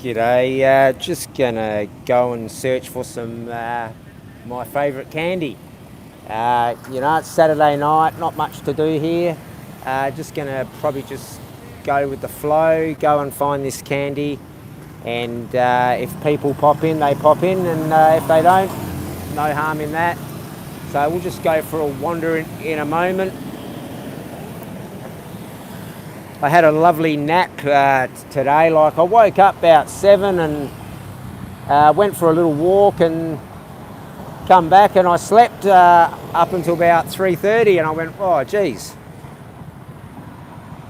G'day, just gonna go and search for some my favourite candy. It's Saturday night, not much to do here. Just gonna probably just go with the flow, go and find this candy, and if people pop in, they pop in, and if they don't, no harm in that. So we'll just go for a wander in a moment. I had a lovely nap today. Like, I woke up about 7 and went for a little walk and come back, and I slept up until about 3:30, and I went, oh geez.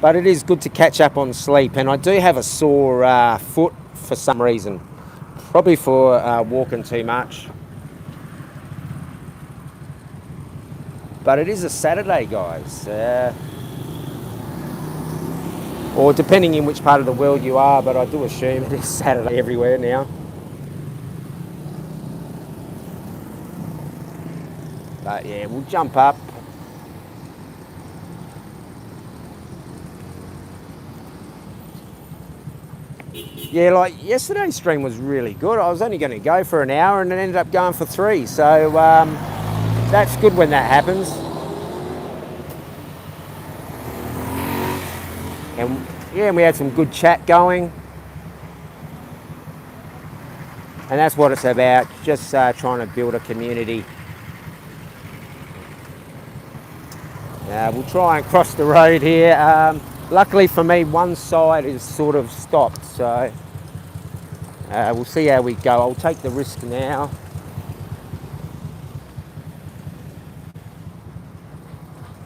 But it is good to catch up on sleep, and I do have a sore foot for some reason, probably for walking too much. But it is a Saturday, guys. Or depending in which part of the world you are, but I do assume it is Saturday everywhere now. But yeah, we'll jump up. Yeah, like yesterday's stream was really good. I was only going to go for an hour and it ended up going for 3. So that's good when that happens. And yeah, we had some good chat going. And that's what it's about, just trying to build a community. We'll try and cross the road here. Luckily for me, one side is sort of stopped, so we'll see how we go. I'll take the risk now.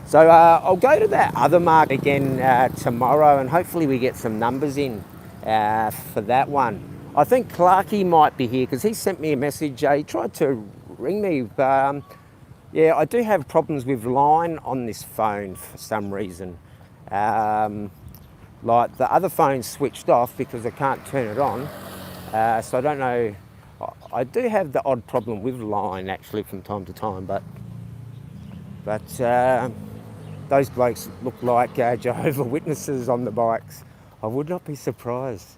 So I'll go to that other market again tomorrow, and hopefully we get some numbers in for that one. I think Clarkey might be here because he sent me a message. He tried to ring me. Yeah, I do have problems with line on this phone for some reason. Like the other phone's switched off because I can't turn it on. So I don't know. I do have the odd problem with line actually from time to time, but those blokes look like Jehovah's Witnesses on the bikes. I would not be surprised.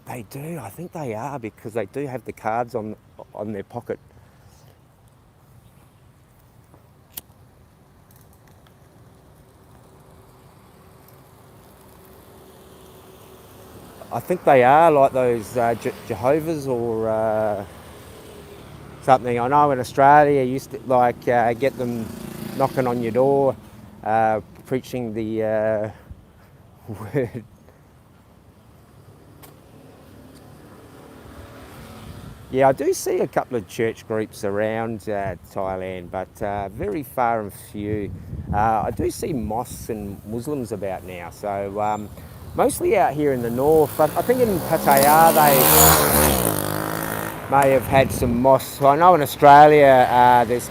They do. I think they are, because they do have the cards on their pocket. I think they are like those Jehovah's or something. I know in Australia you used to like get them knocking on your door, preaching the word. Yeah, I do see a couple of church groups around Thailand, but very far and few. I do see mosques and Muslims about now, so mostly out here in the north. I think in Pattaya they may have had some mosques. I know in Australia there's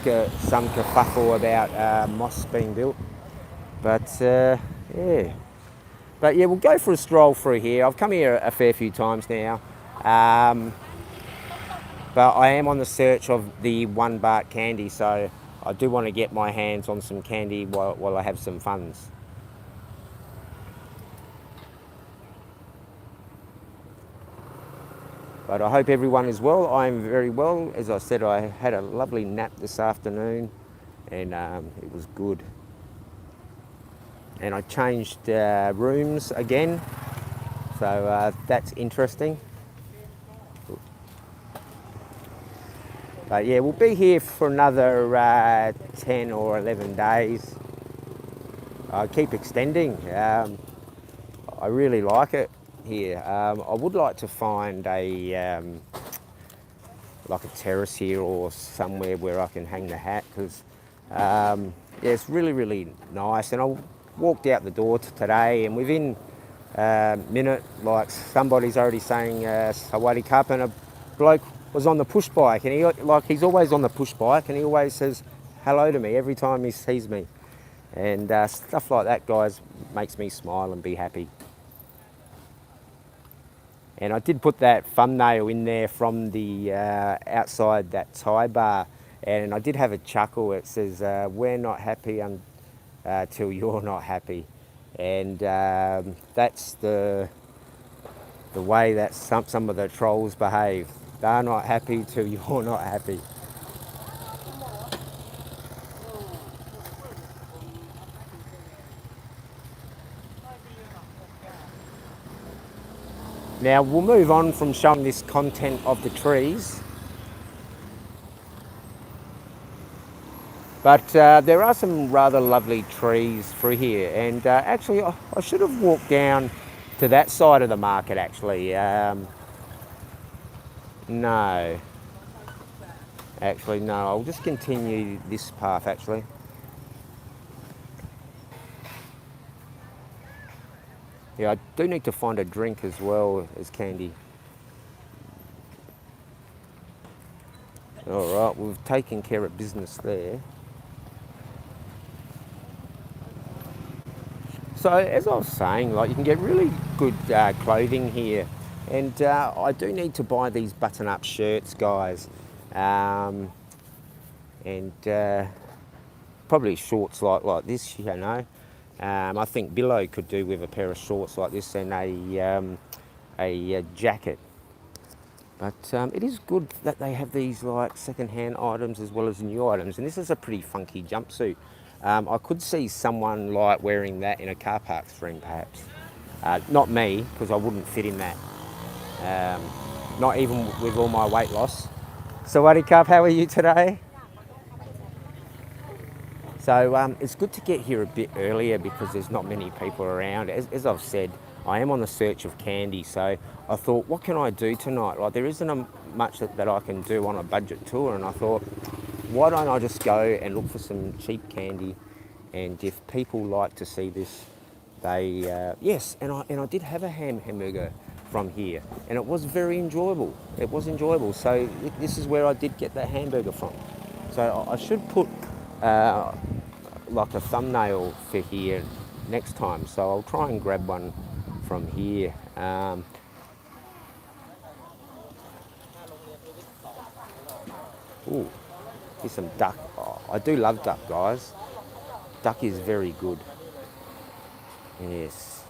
some kerfuffle about mosques being built, but yeah. But yeah, we'll go for a stroll through here. I've come here a fair few times now. But I am on the search of the 1 baht candy, so I do want to get my hands on some candy while I have some funds. But I hope everyone is well. I am very well. As I said, I had a lovely nap this afternoon, and it was good. And I changed rooms again, so that's interesting. But yeah, we'll be here for another 10 or 11 days. I keep extending. I really like it here. I would like to find a like a terrace here or somewhere where I can hang the hat, because yeah, it's really, really nice. And I walked out the door today, and within a minute, like, somebody's already saying Sawadee Cup, and a bloke was on the push bike, and he's always on the push bike, and he always says hello to me every time he sees me, and stuff like that, guys, makes me smile and be happy. And I did put that thumbnail in there from the outside that Thai bar, and I did have a chuckle. It says we're not happy until you're not happy, and that's the the way that some of the trolls behave. They're not happy till you're not happy. Now we'll move on from showing this content of the trees. But there are some rather lovely trees through here, and actually I should have walked down to that side of the market actually. No, actually no, I'll just continue this path actually. Yeah, I do need to find a drink as well as candy. All right, we've taken care of business there. So as I was saying, like you can get really good clothing here, and I do need to buy these button-up shirts, guys, and probably shorts like this, you know. I think Billo could do with a pair of shorts like this and a jacket. But it is good that they have these like second-hand items as well as new items, and this is a pretty funky jumpsuit. I could see someone like wearing that in a car park stream perhaps. Not me, because I wouldn't fit in that. Not even with all my weight loss. So Sawadee Cup, how are you today? So it's good to get here a bit earlier because there's not many people around. As I've said, I am on the search of candy, so I thought, what can I do tonight? Like there isn't much that I can do on a budget tour, and I thought, why don't I just go and look for some cheap candy, and if people like to see this, they yes, and I did have a hamburger from here, and it was very enjoyable. It was enjoyable. So this is where I did get that hamburger from. So I should put like a thumbnail for here next time. So I'll try and grab one from here. Ooh, here's some duck. Oh, I do love duck, guys. Duck is very good. Yes.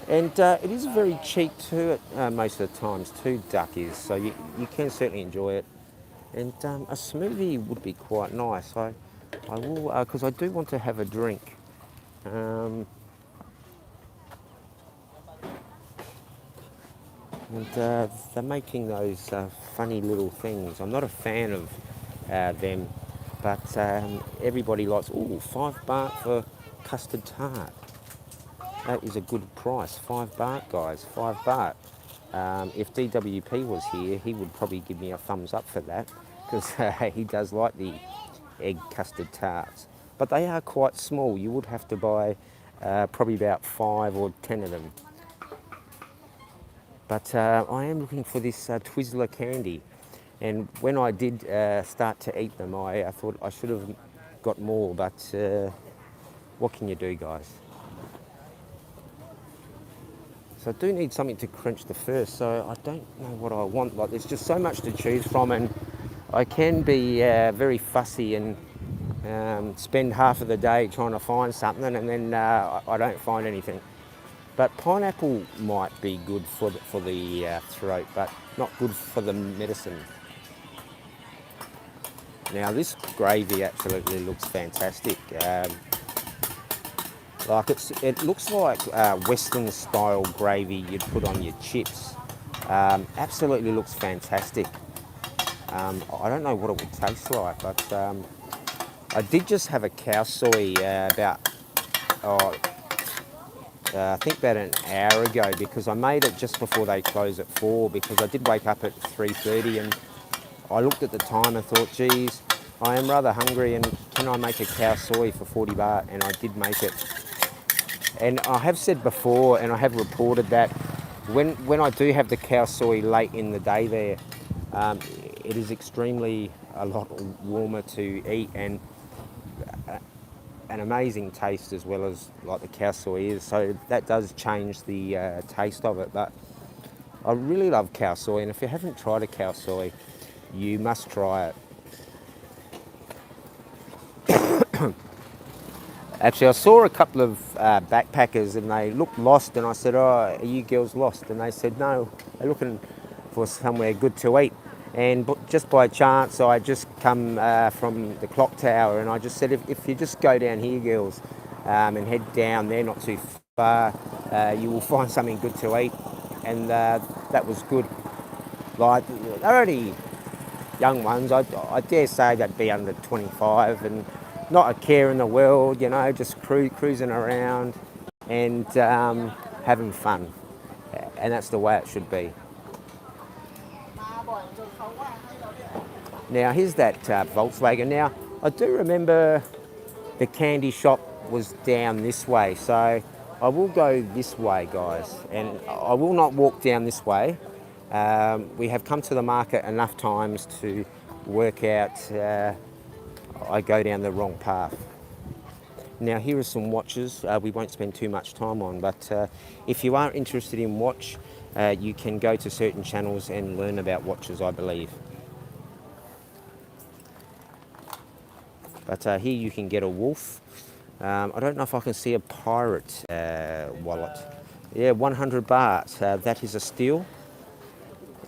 And it is very cheap too, most of the times too, duck is. So you can certainly enjoy it. And a smoothie would be quite nice. I will, because I do want to have a drink. And they're making those funny little things. I'm not a fan of them, but everybody likes, ooh, 5 baht for custard tart. That is a good price, 5 baht, guys, 5 baht. If DWP was here, he would probably give me a thumbs up for that, because he does like the egg custard tarts. But they are quite small. You would have to buy probably about 5 or 10 of them. But I am looking for this Twizzler candy. And when I did start to eat them, I thought I should have got more, but what can you do, guys? So I do need something to quench the thirst, so I don't know what I want. Like, there's just so much to choose from, and I can be very fussy and spend half of the day trying to find something, and then I don't find anything. But pineapple might be good for the throat, but not good for the medicine. Now this gravy absolutely looks fantastic. Like it looks like Western style gravy you'd put on your chips. Absolutely looks fantastic. I don't know what it would taste like, but I did just have a cow soy about I think about an hour ago, because I made it just before they close at 4, because I did wake up at 3:30 and I looked at the time and thought, geez, I am rather hungry, and can I make a cow soy for 40 baht? And I did make it. And I have said before, and I have reported that when I do have the cow soy late in the day there, it is extremely a lot warmer to eat, and an amazing taste as well as like the cow soy is. So that does change the taste of it. But I really love cow soy, and if you haven't tried a cow soy, you must try it. Actually, I saw a couple of backpackers and they looked lost, and I said, "Oh, are you girls lost?" And they said, "No, they're looking for somewhere good to eat." And just by chance, I just come from the clock tower, and I just said, if you just go down here, girls, and head down there, not too far, you will find something good to eat. And that was good. Like, they're only young ones. I dare say they'd be under 25 and not a care in the world, you know, just cruising around and having fun. And that's the way it should be. Now, here's that Volkswagen. Now, I do remember the candy shop was down this way, so I will go this way, guys, and I will not walk down this way. We have come to the market enough times to work out I go down the wrong path. Now, here are some watches we won't spend too much time on, but if you are interested in watch, you can go to certain channels and learn about watches, I believe. But here you can get a wolf. I don't know if I can see a pirate wallet. Yeah, 100 baht. That is a steal.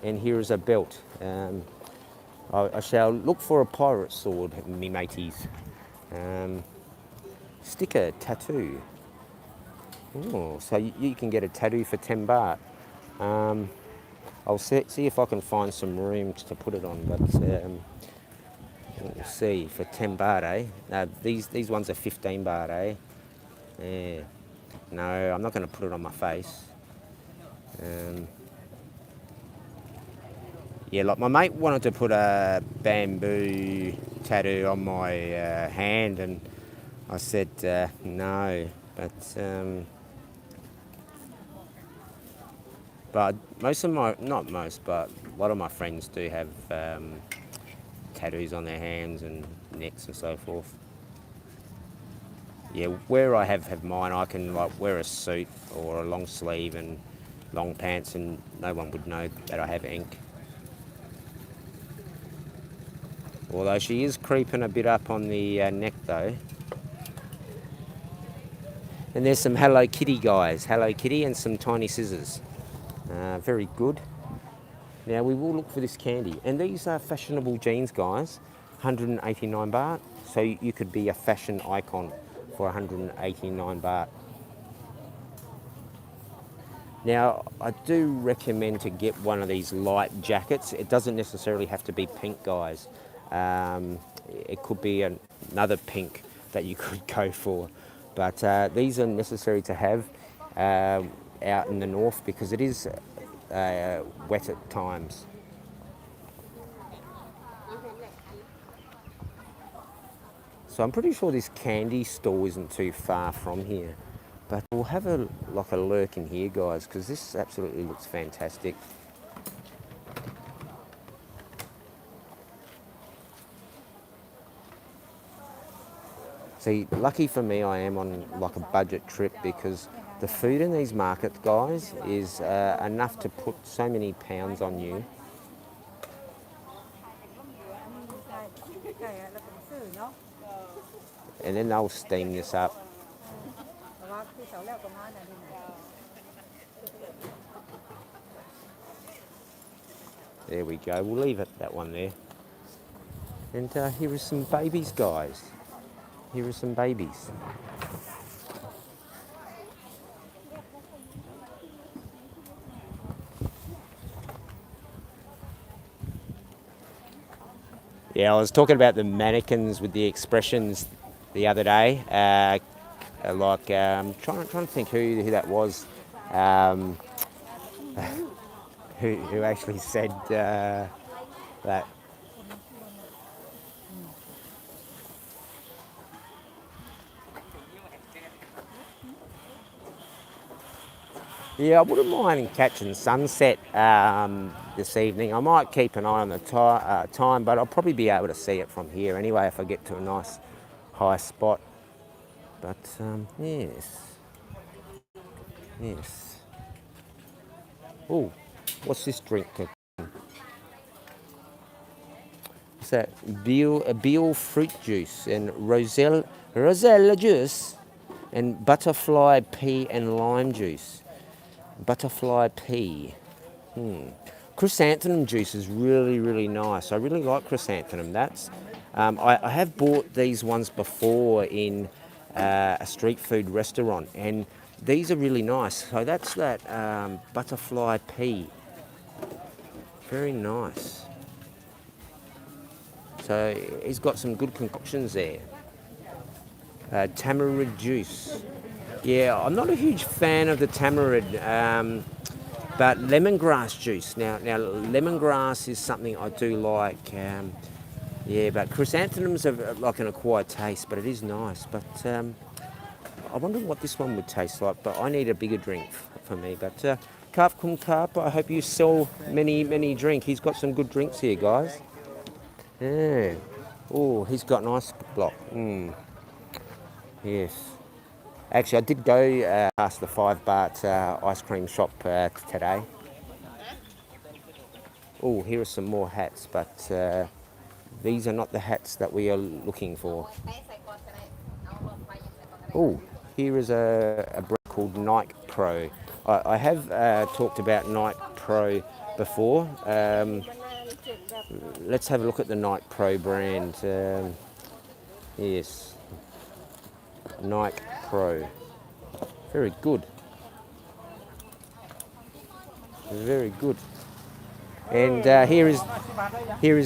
And here is a belt. I shall look for a pirate sword, me mateys. Sticker tattoo. Oh, so you can get a tattoo for 10 baht. I'll see if I can find some room to put it on, but we'll see. For 10 baht, eh? These ones are 15 baht, eh? Yeah. No, I'm not going to put it on my face. Yeah, like my mate wanted to put a bamboo tattoo on my hand, and I said no. But most of my, not most, but a lot of my friends do have tattoos on their hands and necks and so forth. Yeah, where I have mine, I can like wear a suit or a long sleeve and long pants, and no one would know that I have ink. Although she is creeping a bit up on the neck though. And there's some Hello Kitty guys, Hello Kitty and some tiny scissors. Very good. Now we will look for this candy. And these are fashionable jeans, guys, 189 baht. So you could be a fashion icon for 189 baht. Now, I do recommend to get one of these light jackets. It doesn't necessarily have to be pink, guys. It could be another pink that you could go for. But these are necessary to have out in the north because it is wet at times. So I'm pretty sure this candy store isn't too far from here. But we'll have a lurk in here, guys, because this absolutely looks fantastic. See, lucky for me, I am on like a budget trip because the food in these markets, guys, is enough to put so many pounds on you. And then they'll steam this up. There we go, we'll leave it, that one there. And here are some babies, guys. Here are some babies. Yeah, I was talking about the mannequins with the expressions the other day. Trying to think who that was. Who actually said that. Yeah, I wouldn't mind catching sunset this evening. I might keep an eye on the time, but I'll probably be able to see it from here anyway if I get to a nice high spot. But yes. Oh, what's this drink? What's that? Beal fruit juice and Rosella juice. And butterfly pea and lime juice. Butterfly pea. Chrysanthemum juice is really, really nice. I really like chrysanthemum. I have bought these ones before in a street food restaurant, and these are really nice. So that's that butterfly pea. Very nice. So he's got some good concoctions there. Tamarind juice. Yeah, I'm not a huge fan of the tamarind, but lemongrass juice. Now lemongrass is something I do like. Yeah, but chrysanthemums are like an acquired taste, but it is nice. But I wonder what this one would taste like. But I need a bigger drink for me. But Carp Cum Carp, I hope you sell many drink. He's got some good drinks here, guys. Yeah. Oh, he's got an ice block. Yes. Actually, I did go past the 5 baht ice cream shop today. Oh, here are some more hats, but these are not the hats that we are looking for. Oh, here is a brand called Nike Pro. I have talked about Nike Pro before. Let's have a look at the Nike Pro brand. Yes, Nike Pro. Very good. Very good. And here is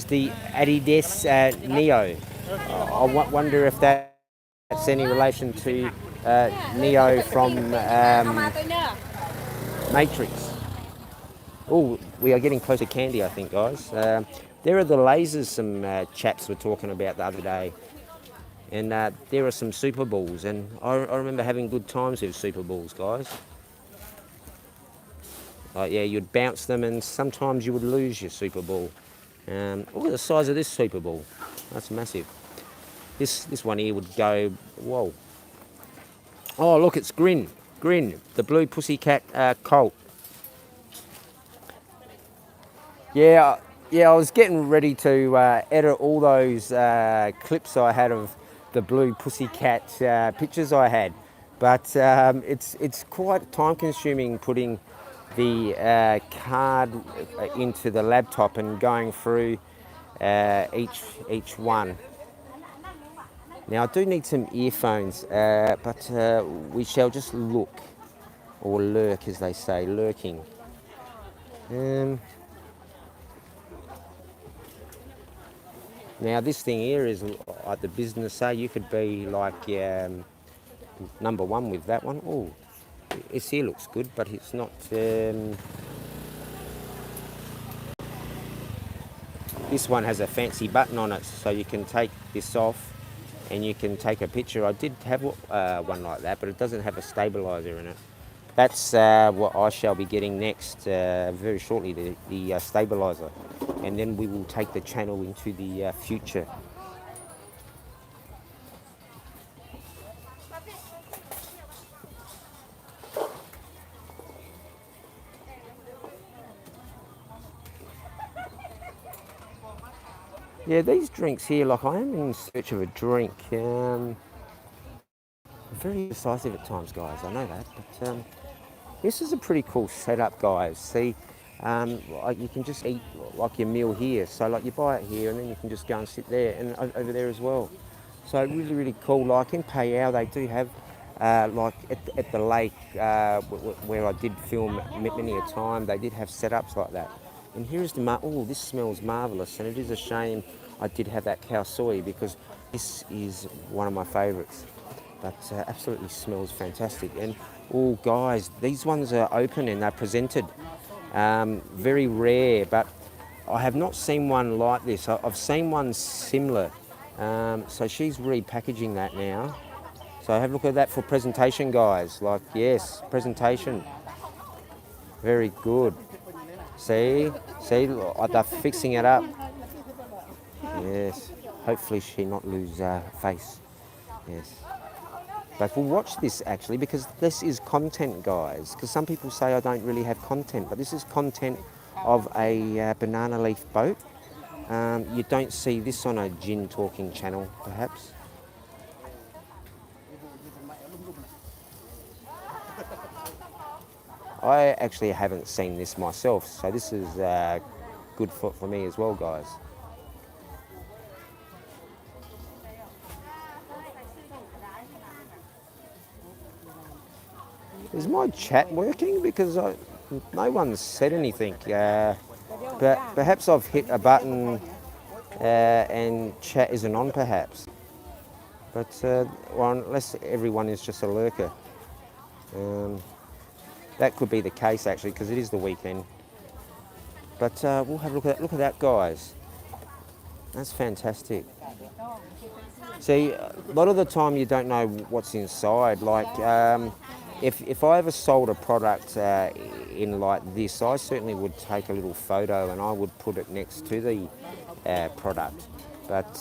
the Adidas Neo. I wonder if that's any relation to Neo from Matrix. Oh, we are getting close to candy, I think, guys. There are the lasers some chaps were talking about the other day. And there are some Super Balls, and I remember having good times with Super Balls, guys. Yeah, you'd bounce them, and sometimes you would lose your Super Ball. Look at the size of this Super Ball. That's massive. This one here would go, whoa. Oh, look, it's Grin, the Blue Pussycat Colt. Yeah, I was getting ready to edit all those clips I had of the Blue Pussycat pictures I had, but it's quite time-consuming putting the card into the laptop and going through each one. Now I do need some earphones, but we shall just look, or lurk as they say, lurking. Now this thing here is like the business say, you could be like number one with that one. Oh, this here looks good, but it's not. This one has a fancy button on it, so you can take this off and you can take a picture. I did have one like that, but it doesn't have a stabilizer in it. That's what I shall be getting next very shortly, the stabilizer. And then we will take the channel into the future. Yeah, these drinks here, like I am in search of a drink. I'm very decisive at times, guys, I know that, but this is a pretty cool setup, guys. See, like you can just eat like your meal here. So like you buy it here and then you can just go and sit there and over there as well. So really cool. Like in Palau, they do have like at the lake where I did film many a time, they did have setups like that. And here is the oh, this smells marvellous, and it is a shame I did have that khao soi because this is one of my favourites. But absolutely smells fantastic. And oh, guys, these ones are open and they're presented. Very rare, but I have not seen one like this. I've seen one similar. So she's repackaging that now. So have a look at that for presentation, guys. Like, yes, presentation. Very good. See, they're fixing it up. Yes, hopefully she not lose face. Yes. But we'll watch this actually because this is content, guys. Because some people say I don't really have content, but this is content of a banana leaf boat. You don't see this on a gin talking channel, perhaps. I actually haven't seen this myself, so this is good for me as well, guys. Is my chat working? Because no one's said anything. But perhaps I've hit a button and chat isn't on, perhaps. But well, unless everyone is just a lurker. That could be the case, actually, because it is the weekend. But we'll have a look at that. Look at that, guys. That's fantastic. See, a lot of the time you don't know what's inside. Like, if I ever sold a product in like this, I certainly would take a little photo and I would put it next to the product. But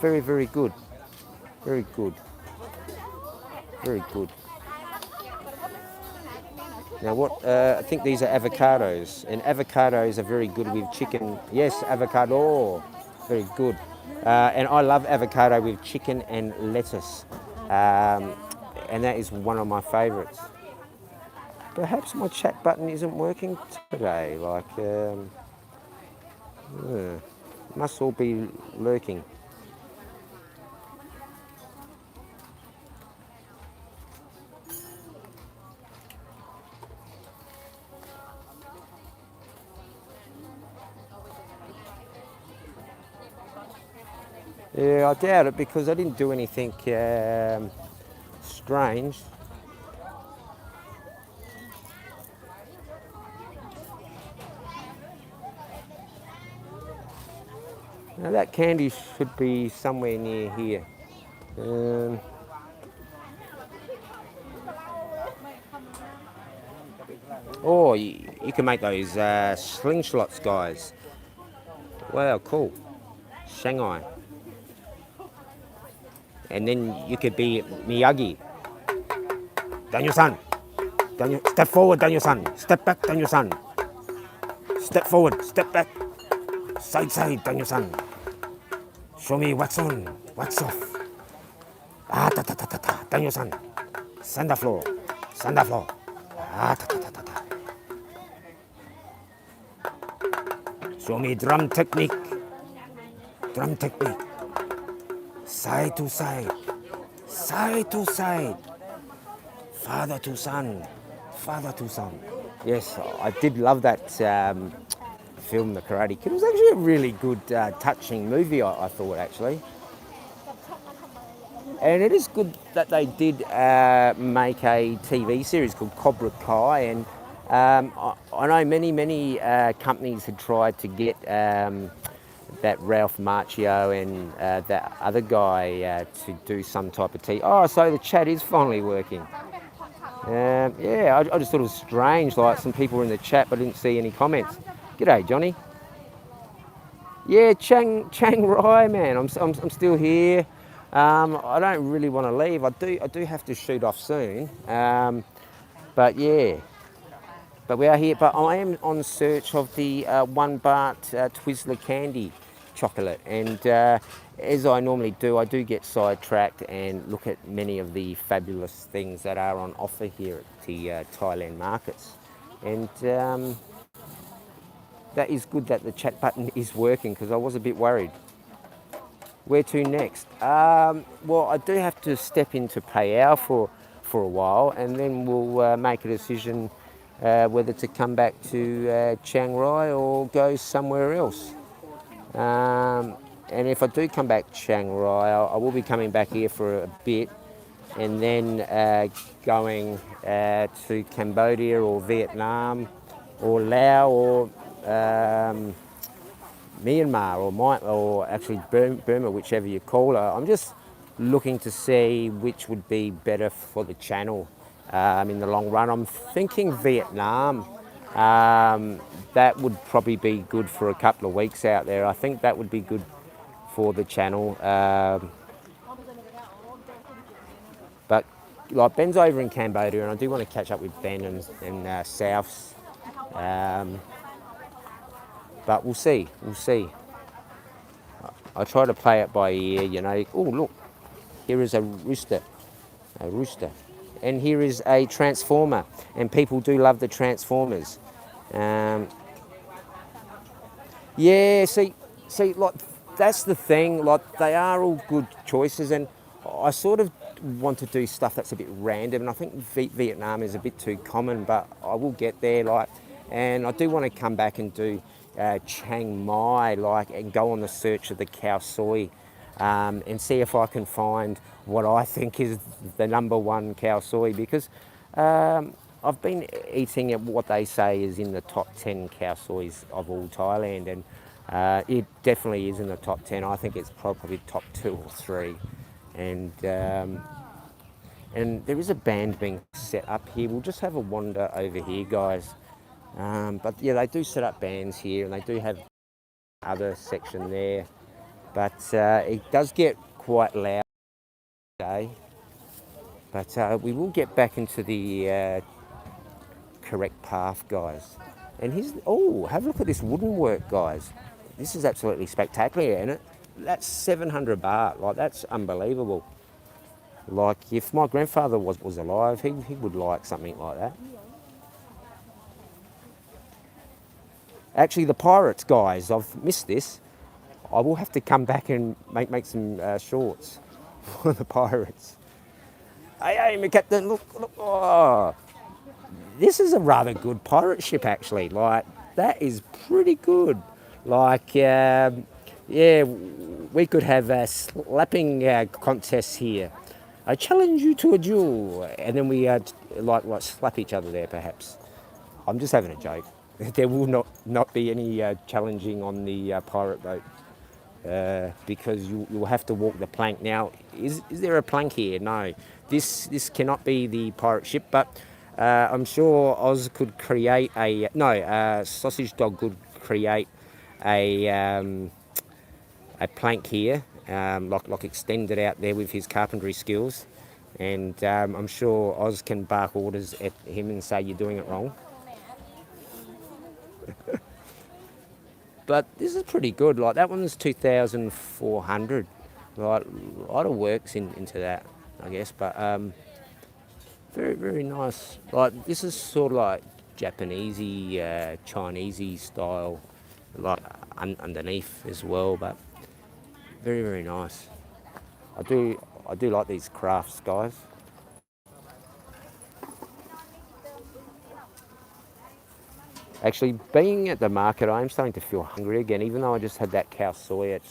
very, very good. Very good. Very good. Now what, I think these are avocados, and avocados are very good with chicken. Yes, avocado, very good. And I love avocado with chicken and lettuce, and that is one of my favourites. Perhaps my chat button isn't working today, like, must all be lurking. Yeah, I doubt it because I didn't do anything strange. Now that candy should be somewhere near here. Oh, you can make those slingshots, guys. Wow, cool. Shanghai. And then you could be Miyagi. Daniel-san. Daniel, step forward, Daniel-san. Step back, Daniel-san. Step forward, step back. Side, side, Daniel-san. Show me wax on, wax off. Ah, ta ta ta ta ta. Daniel-san. Sand the floor. Sand the floor. Ah, ta ta ta ta ta. Show me drum technique. Drum technique. Side to side. Side to side. Father to son. Father to son. Yes, I did love that film, The Karate Kid. It was actually a really good, touching movie, I thought, actually. And it is good that they did make a TV series called Cobra Kai. And I know many companies had tried to get that Ralph Macchio and that other guy to do some type of TV. Oh, so the chat is finally working. Yeah, I just thought it was strange, like some people were in the chat but didn't see any comments. G'day, Johnny. Yeah, Chiang Rai, man. I'm still here. I don't really want to leave. I do have to shoot off soon. But yeah, but we are here. But I am on search of the 1 baht Twizzler candy chocolate, and as I normally do, I do get sidetracked and look at many of the fabulous things that are on offer here at the Thailand markets. And that is good that the chat button is working, because I was a bit worried. Where to next? Well, I do have to step into Palau for a while, and then we'll make a decision whether to come back to Chiang Rai or go somewhere else. And if I do come back to Chiang Rai, I will be coming back here for a bit, and then going to Cambodia or Vietnam or Laos or Myanmar or actually Burma, whichever you call it. I'm just looking to see which would be better for the channel in the long run. I'm thinking Vietnam. That would probably be good for a couple of weeks out there. I think that would be good for the channel. But like Ben's over in Cambodia, and I do want to catch up with Ben and Souths. But we'll see. I try to play it by ear, you know. Oh, look, here is a rooster. and here is a transformer, and people do love the transformers. Yeah, like that's the thing. Like they are all good choices, and I sort of want to do stuff that's a bit random. And I think Vietnam is a bit too common, but I will get there. Like, and I do want to come back and do Chiang Mai, like, and go on the search of the khao soi, and see if I can find what I think is the number one khao soi, because I've been eating at what they say is in the top 10 khao sois of all Thailand, and it definitely is in the top 10. I think it's probably top 2 or 3. And there is a band being set up here. We'll just have a wander over here, guys. But yeah, they do set up bands here, and they do have other section there. But it does get quite loud today. But we will get back into the correct path, guys. And here's, oh, have a look at this wooden work, guys. This is absolutely spectacular, isn't it? That's 700 baht. Like, that's unbelievable. Like, if my grandfather was alive, he would like something like that. Actually, the pirates, guys, I've missed this. I will have to come back and make some shorts for the pirates. Hey, my captain, look, oh. This is a rather good pirate ship, actually. Like, that is pretty good. Like, yeah, we could have a slapping contests here. I challenge you to a duel, and then we like slap each other there, perhaps. I'm just having a joke. There will not be any challenging on the pirate boat, because you'll have to walk the plank. Now, is there a plank here? No. This cannot be the pirate ship, but I'm sure Oz could create a... No, Sausage Dog could create a plank here, like extend it out there with his carpentry skills. And I'm sure Oz can bark orders at him and say, you're doing it wrong. But this is pretty good. Like, that one's 2,400. Like, a lot of works into that, I guess. But very, very nice. Like, this is sort of like Japanesey, Chinesey style, like underneath as well. But very, very nice. I do like these crafts, guys. Actually, being at the market, I am starting to feel hungry again, even though I just had that khao soi. It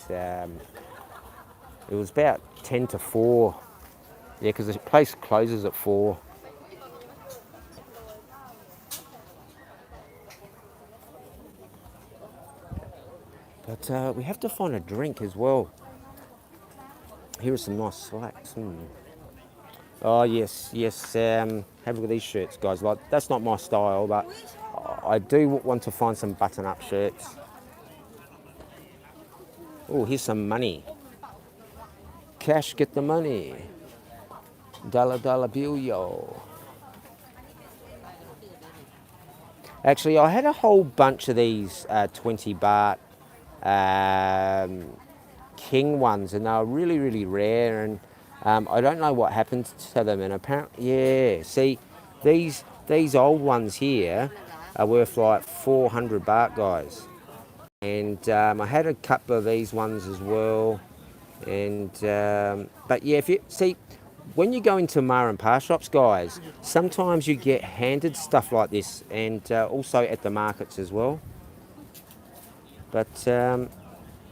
was about 10 to 4. Yeah, because the place closes at 4. But we have to find a drink as well. Here are some nice slacks. Oh, yes. Have a look at these shirts, guys. Like, that's not my style, but I do want to find some button-up shirts. Oh, here's some money. Cash, get the money. Dollar bill, yo. Actually, I had a whole bunch of these 20 baht king ones, and they were really, really rare, and I don't know what happened to them. And apparently, yeah, see, these old ones here are worth like 400 baht, guys. And I had a couple of these ones as well. And but yeah, if you see, when you go into ma and pa shops, guys, sometimes you get handed stuff like this, and also at the markets as well. But yeah,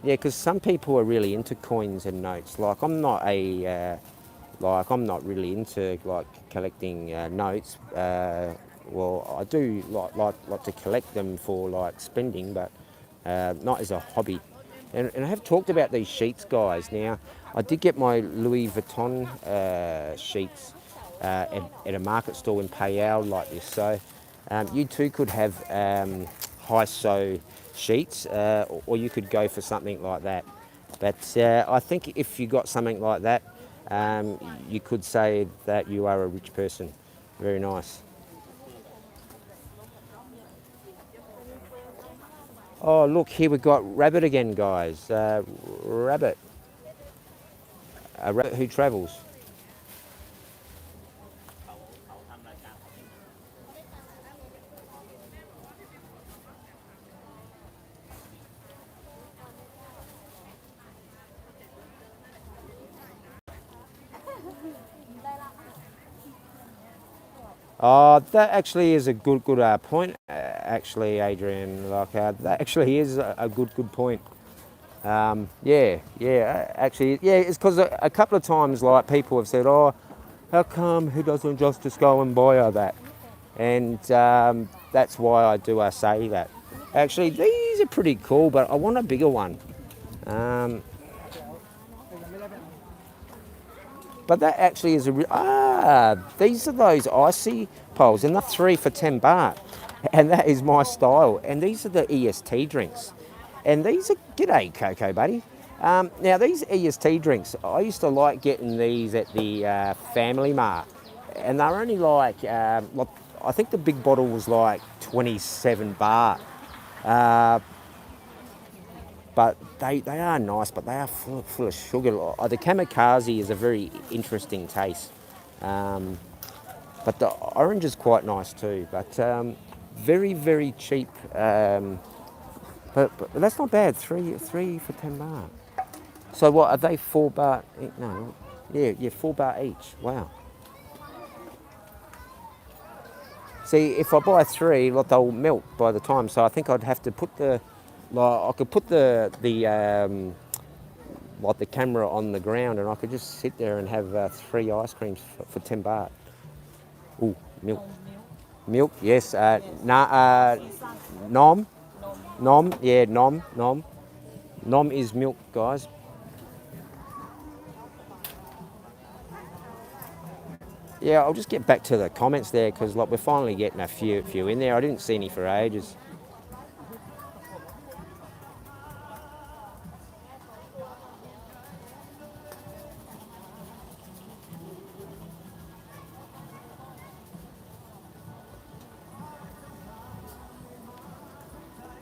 because some people are really into coins and notes. Like, I'm not really into like collecting notes. Well, I do like to collect them for like spending, but not as a hobby. And I have talked about these sheets, guys. Now, I did get my Louis Vuitton sheets at a market stall in Payal like this. So you too could have high sew sheets, or you could go for something like that. But I think if you got something like that, you could say that you are a rich person. Very nice. Oh, look, here we've got rabbit again, guys. Rabbit. A rabbit who travels. Oh, that actually is a good point. Actually, Adrian, like that actually is a good point. Actually, yeah. It's because a couple of times, like people have said, "Oh, how come he doesn't just go and buy her that?" And that's why I say that. Actually, these are pretty cool, but I want a bigger one. Um, but that actually is these are those icy poles, and they're 3 for 10 baht, and that is my style. And these are the EST drinks, and these are g'day Coco buddy. Now these EST drinks, I used to like getting these at the Family Mart, and they're only like I think the big bottle was like 27 baht. Uh, but they are nice, but they are full of sugar. The kamikaze is a very interesting taste. Um, but the orange is quite nice too, but very cheap. But that's not bad, three for 10 baht. So what, are they 4 baht? No, yeah, 4 baht each, wow. See, if I buy 3, like, they'll melt by the time, so I think I'd have to put I could put like the camera on the ground, and I could just sit there and have 3 ice creams for 10 baht. Ooh, milk. Milk, yes. Nom. Nom, yeah, nom. Nom is milk, guys. Yeah, I'll just get back to the comments there because like we're finally getting a few in there. I didn't see any for ages.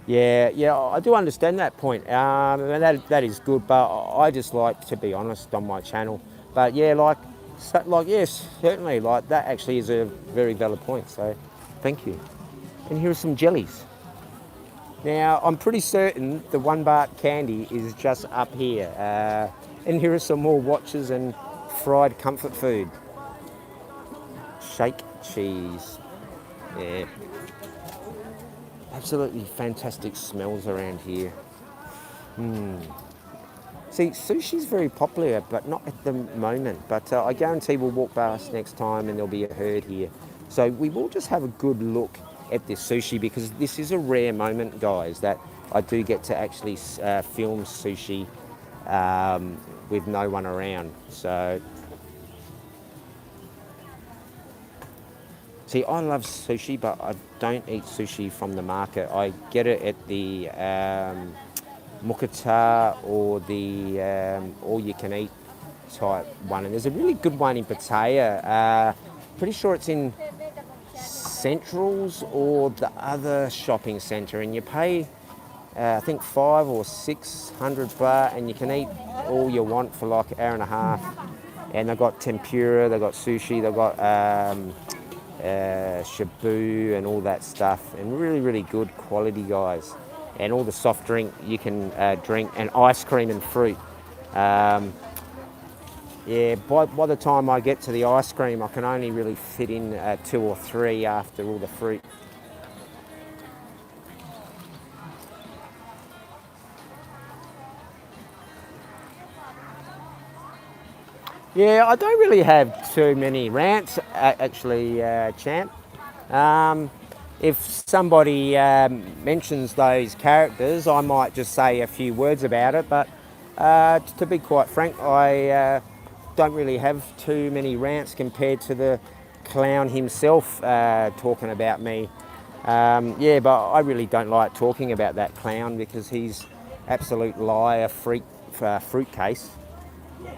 Yeah, I do understand that point. And that is good, but I just like to be honest on my channel. But yeah, yes, certainly, like that actually is a very valid point. So, thank you. And here are some jellies. Now, I'm pretty certain the 1 baht candy is just up here. And here are some more watches and fried comfort food. Shake cheese. Yeah. Absolutely fantastic smells around here. See, sushi's very popular, but not at the moment. But I guarantee we'll walk past next time and there'll be a herd here. So we will just have a good look at this sushi because this is a rare moment, guys, that I do get to actually film sushi with no one around. So, see, I love sushi, but I don't eat sushi from the market. I get it at the Mukata or the all-you-can-eat type one. And there's a really good one in Pattaya. Pretty sure it's in Centrals or the other shopping centre, and you pay I think 500 or 600 baht, and you can eat all you want for like an hour and a half. And they've got tempura, they've got sushi, they've got shabu and all that stuff, and really good quality, guys. And all the soft drink you can drink, and ice cream and fruit. Yeah, by the time I get to the ice cream, I can only really fit in 2 or 3 after all the fruit. Yeah, I don't really have too many rants, actually, champ. If somebody mentions those characters, I might just say a few words about it, but to be quite frank, I don't really have too many rants compared to the clown himself talking about me. Yeah, but I really don't like talking about that clown because he's absolute liar, freak, fruitcase.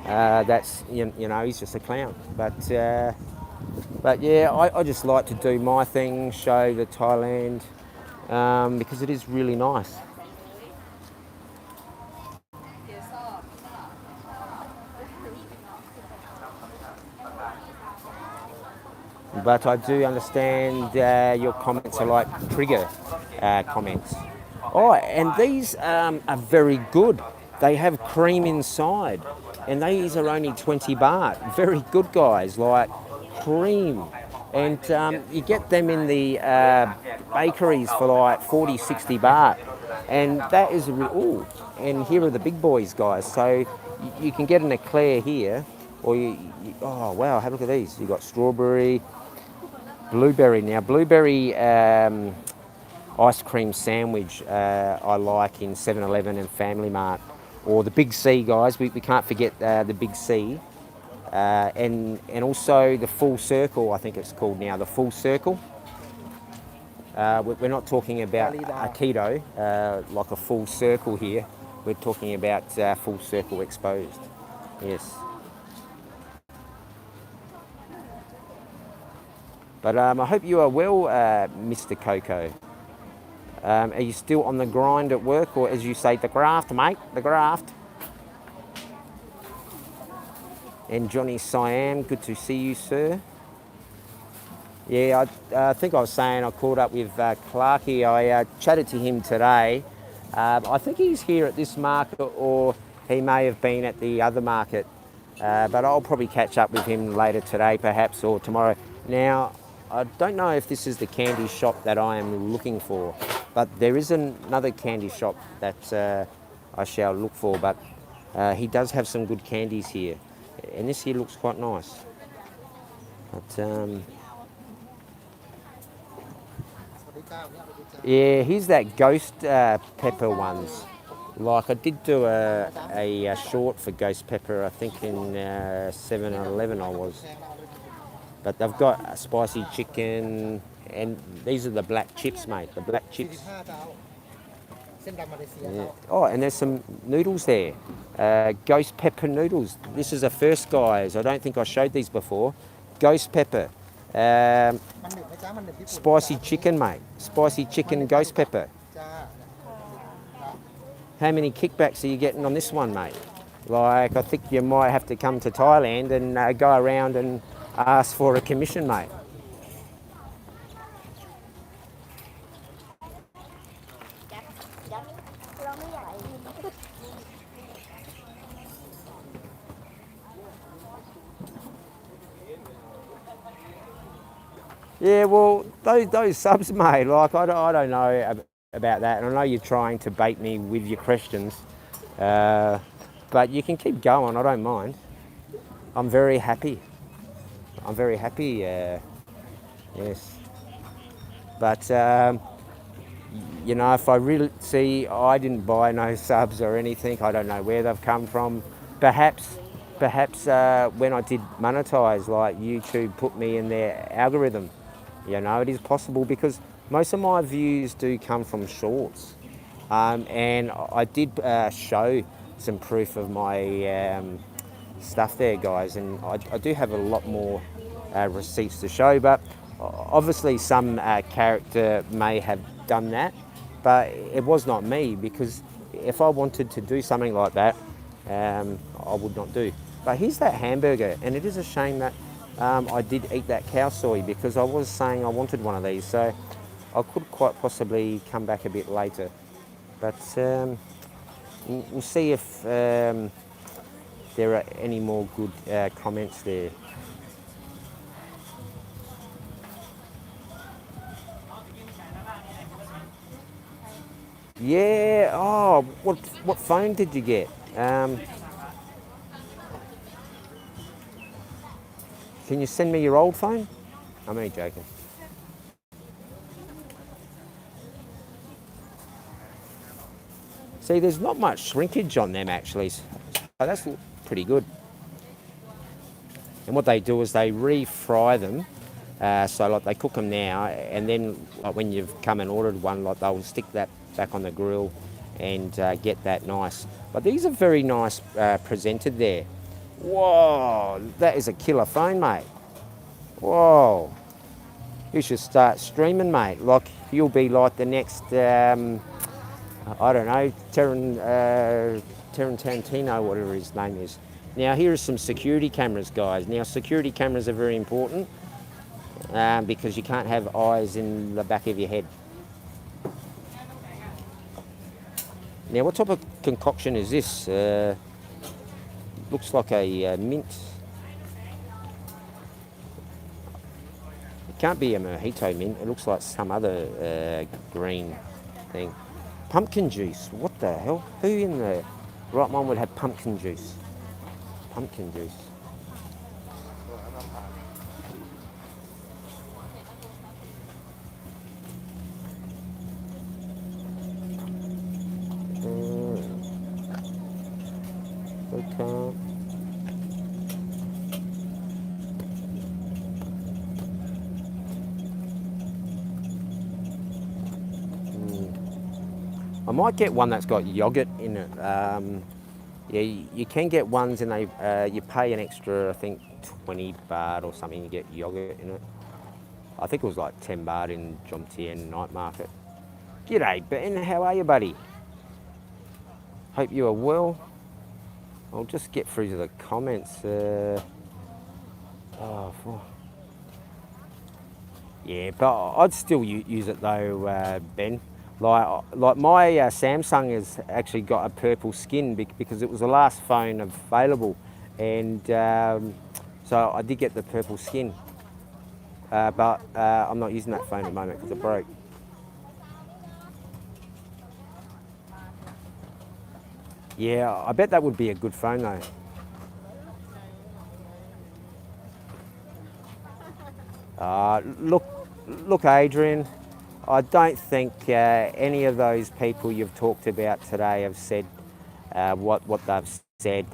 That's he's just a clown. But yeah, I just like to do my thing, show the Thailand because it is really nice. But I do understand your comments are like trigger comments. Oh, and these are very good. They have cream inside, and these are only 20 baht. Very good, guys. Like cream And you get them in the bakeries for like 40, 60 baht. And that is, ooh, and here are the big boys, guys. So you can get an eclair here, or oh wow, have a look at these. You've got strawberry, blueberry. Now, blueberry ice cream sandwich I like in 7-Eleven and Family Mart. Or the Big C, guys. We can't forget the Big C. And also the full circle, I think it's called now, the full circle. We're not talking about a keto, like a full circle here. We're talking about full circle exposed. Yes. But I hope you are well, Mr. Coco. Are you still on the grind at work, or as you say, the graft, mate, the graft? And Johnny Siam, good to see you, sir. Yeah, I think I was saying I caught up with Clarkey. I chatted to him today. I think he's here at this market, or he may have been at the other market. But I'll probably catch up with him later today, perhaps, or tomorrow. Now, I don't know if this is the candy shop that I am looking for, but there is another candy shop that I shall look for. But he does have some good candies here, and this here looks quite nice. But yeah, here's that ghost pepper ones. Like I did do a short for ghost pepper, I think in 7-Eleven I was. But they've got a spicy chicken, and these are the black chips, mate. The black chips. Yeah. Oh, and there's some noodles there. Ghost pepper noodles. This is a first, guys. I don't think I showed these before. Ghost pepper. Spicy chicken, mate. Spicy chicken ghost pepper. How many kickbacks are you getting on this one, mate? Like, I think you might have to come to Thailand and go around and ask for a commission, mate. Yeah, well, those subs, mate, like, I don't know about that. And I know you're trying to bait me with your questions, but you can keep going, I don't mind. I'm very happy. I'm very happy, yes. But, you know, if I really see, I didn't buy no subs or anything, I don't know where they've come from. Perhaps when I did monetize, like YouTube put me in their algorithm. You know, it is possible because most of my views do come from shorts. And I did show some proof of my stuff there, guys, and I do have a lot more receipts to show, but obviously some character may have done that, but it was not me, because if I wanted to do something like that, I would not do. But here's that hamburger, and it is a shame that I did eat that cow soy, because I was saying I wanted one of these, so I could quite possibly come back a bit later. But we'll see if there are any more good comments there. Yeah, oh, what phone did you get? Can you send me your old phone? I'm only joking. See, there's not much shrinkage on them actually, so that's pretty good. And what they do is they refry them, so like they cook them now, and then like when you've come and ordered one, like they'll stick that back on the grill and get that nice. But these are very nice presented there. Whoa, that is a killer phone, mate. Whoa, you should start streaming, mate. Like, you'll be like the next, I don't know, Tarantino, whatever his name is. Now, here are some security cameras, guys. Now, security cameras are very important because you can't have eyes in the back of your head. Now, what type of concoction is this? Looks like a mint. can't be a mojito mint. It looks like some other green thing. Pumpkin juice. What the hell? Who in the right mind would have pumpkin juice? Pumpkin juice. Okay. I might get one that's got yogurt in it. Yeah, you can get ones and they you pay an extra, I think 20 baht or something, you get yogurt in it. I think it was like 10 baht in Jomtien night market. G'day Ben, how are you buddy? Hope you are well. I'll just get through to the comments. Yeah, but I'd still use it though, Ben. Like my Samsung has actually got a purple skin because it was the last phone available, and so I did get the purple skin. But I'm not using that phone at the moment because it broke. Yeah, I bet that would be a good phone though. Look, Adrian, I don't think any of those people you've talked about today have said what they've said.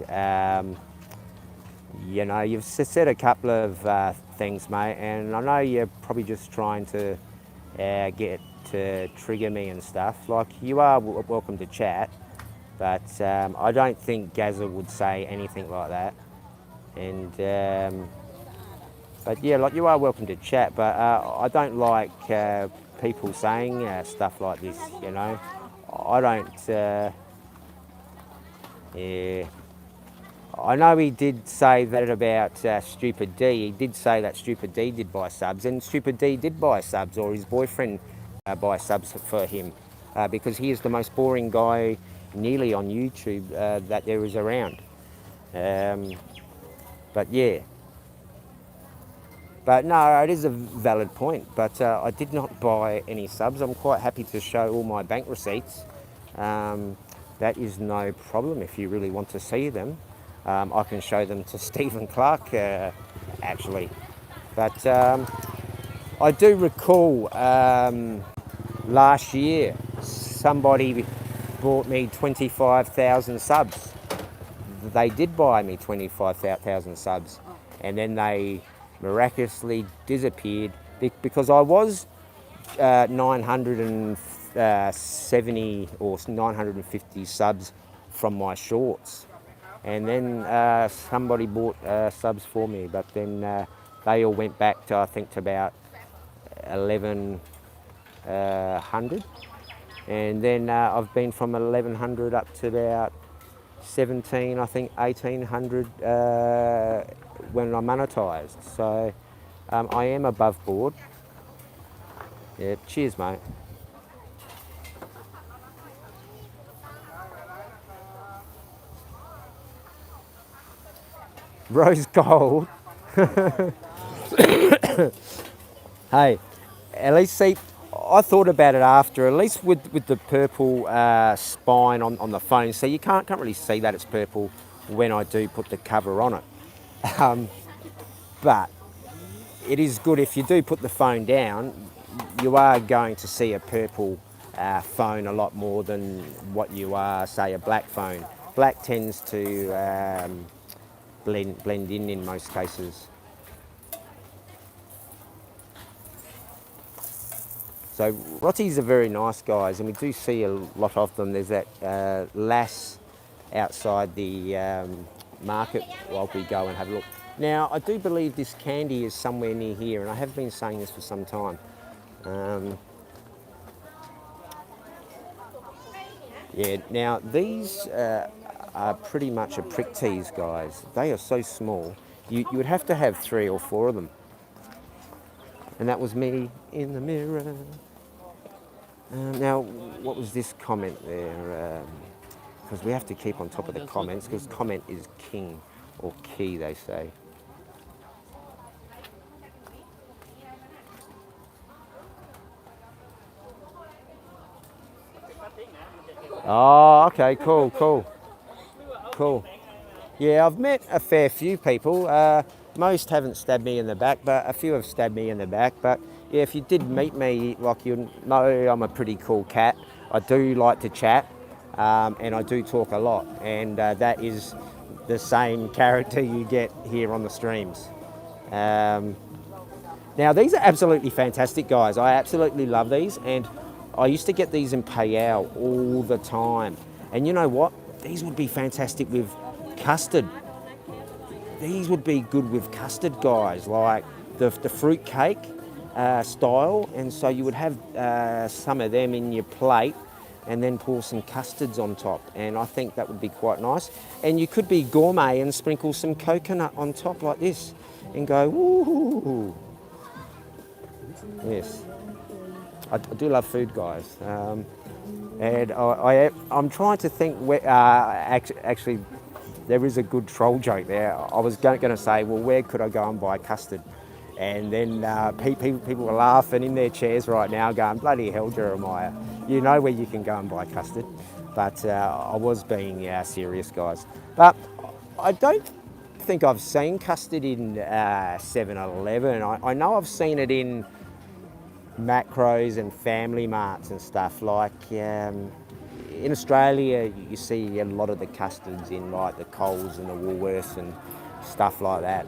You know, you've said a couple of things, mate, and I know you're probably just trying to get to trigger me and stuff. Like, you are welcome to chat, but I don't think Gazza would say anything like that. And but yeah, like, you are welcome to chat, but I don't like people saying stuff like this, you know. I don't, yeah. I know he did say that about Stupid D. He did say that Stupid D did buy subs, and Stupid D did buy subs, or his boyfriend buy subs for him, because he is the most boring guy nearly on YouTube that there is around. But yeah. But no, it is a valid point. But I did not buy any subs. I'm quite happy to show all my bank receipts. That is no problem if you really want to see them. I can show them to Stephen Clark, actually. But I do recall last year somebody bought me 25,000 subs. They did buy me 25,000 subs, and then they miraculously disappeared because I was 970 or 950 subs from my shorts, and then somebody bought subs for me, but then they all went back to, I think, to about 1100, and then I've been from 1100 up to about 17, I think 1800 when I monetised. So I am above board. Yeah, cheers, mate. Rose gold. Hey, at least see, I thought about it after, at least with the purple spine on the phone, so you can't really see that it's purple when I do put the cover on it. But it is good if you do put the phone down, you are going to see a purple phone a lot more than what you are, say, a black phone. Black tends to blend in most cases. So Rotties are very nice guys, and we do see a lot of them. There's that lass outside the market while we go and have a look. Now, I do believe this candy is somewhere near here, and I have been saying this for some time. Yeah, now these are pretty much a prick tease, guys. They are so small. You would have to have 3 or 4 of them. And that was me in the mirror. Now, what was this comment there? Because we have to keep on top of the comments, because comment is king, or key, they say. Oh, okay, cool, cool, cool. Yeah, I've met a fair few people. Most haven't stabbed me in the back, but a few have stabbed me in the back. But yeah, if you did meet me, like you know, I'm a pretty cool cat. I do like to chat, and I do talk a lot, and that is the same character you get here on the streams. Um, Now, these are absolutely fantastic, guys. I absolutely love these, and I used to get these in Payao all the time. And you know what? These would be fantastic with custard. These would be good with custard, guys, like the fruit cake style. And so you would have some of them in your plate and then pour some custards on top. And I think that would be quite nice. And you could be gourmet and sprinkle some coconut on top like this and go, woo. Yes, I do love food, guys, and I'm trying to think where. Actually, there is a good troll joke there. I was going to say, well, where could I go and buy custard? And then people were laughing in their chairs right now, going, "Bloody hell, Jeremiah! You know where you can go and buy custard." But I was being serious, guys. But I don't think I've seen custard in 7-Eleven. I know I've seen it in Macros and Family Marts and stuff. Like in Australia, you see a lot of the custards in like the Coles and the Woolworths and stuff like that.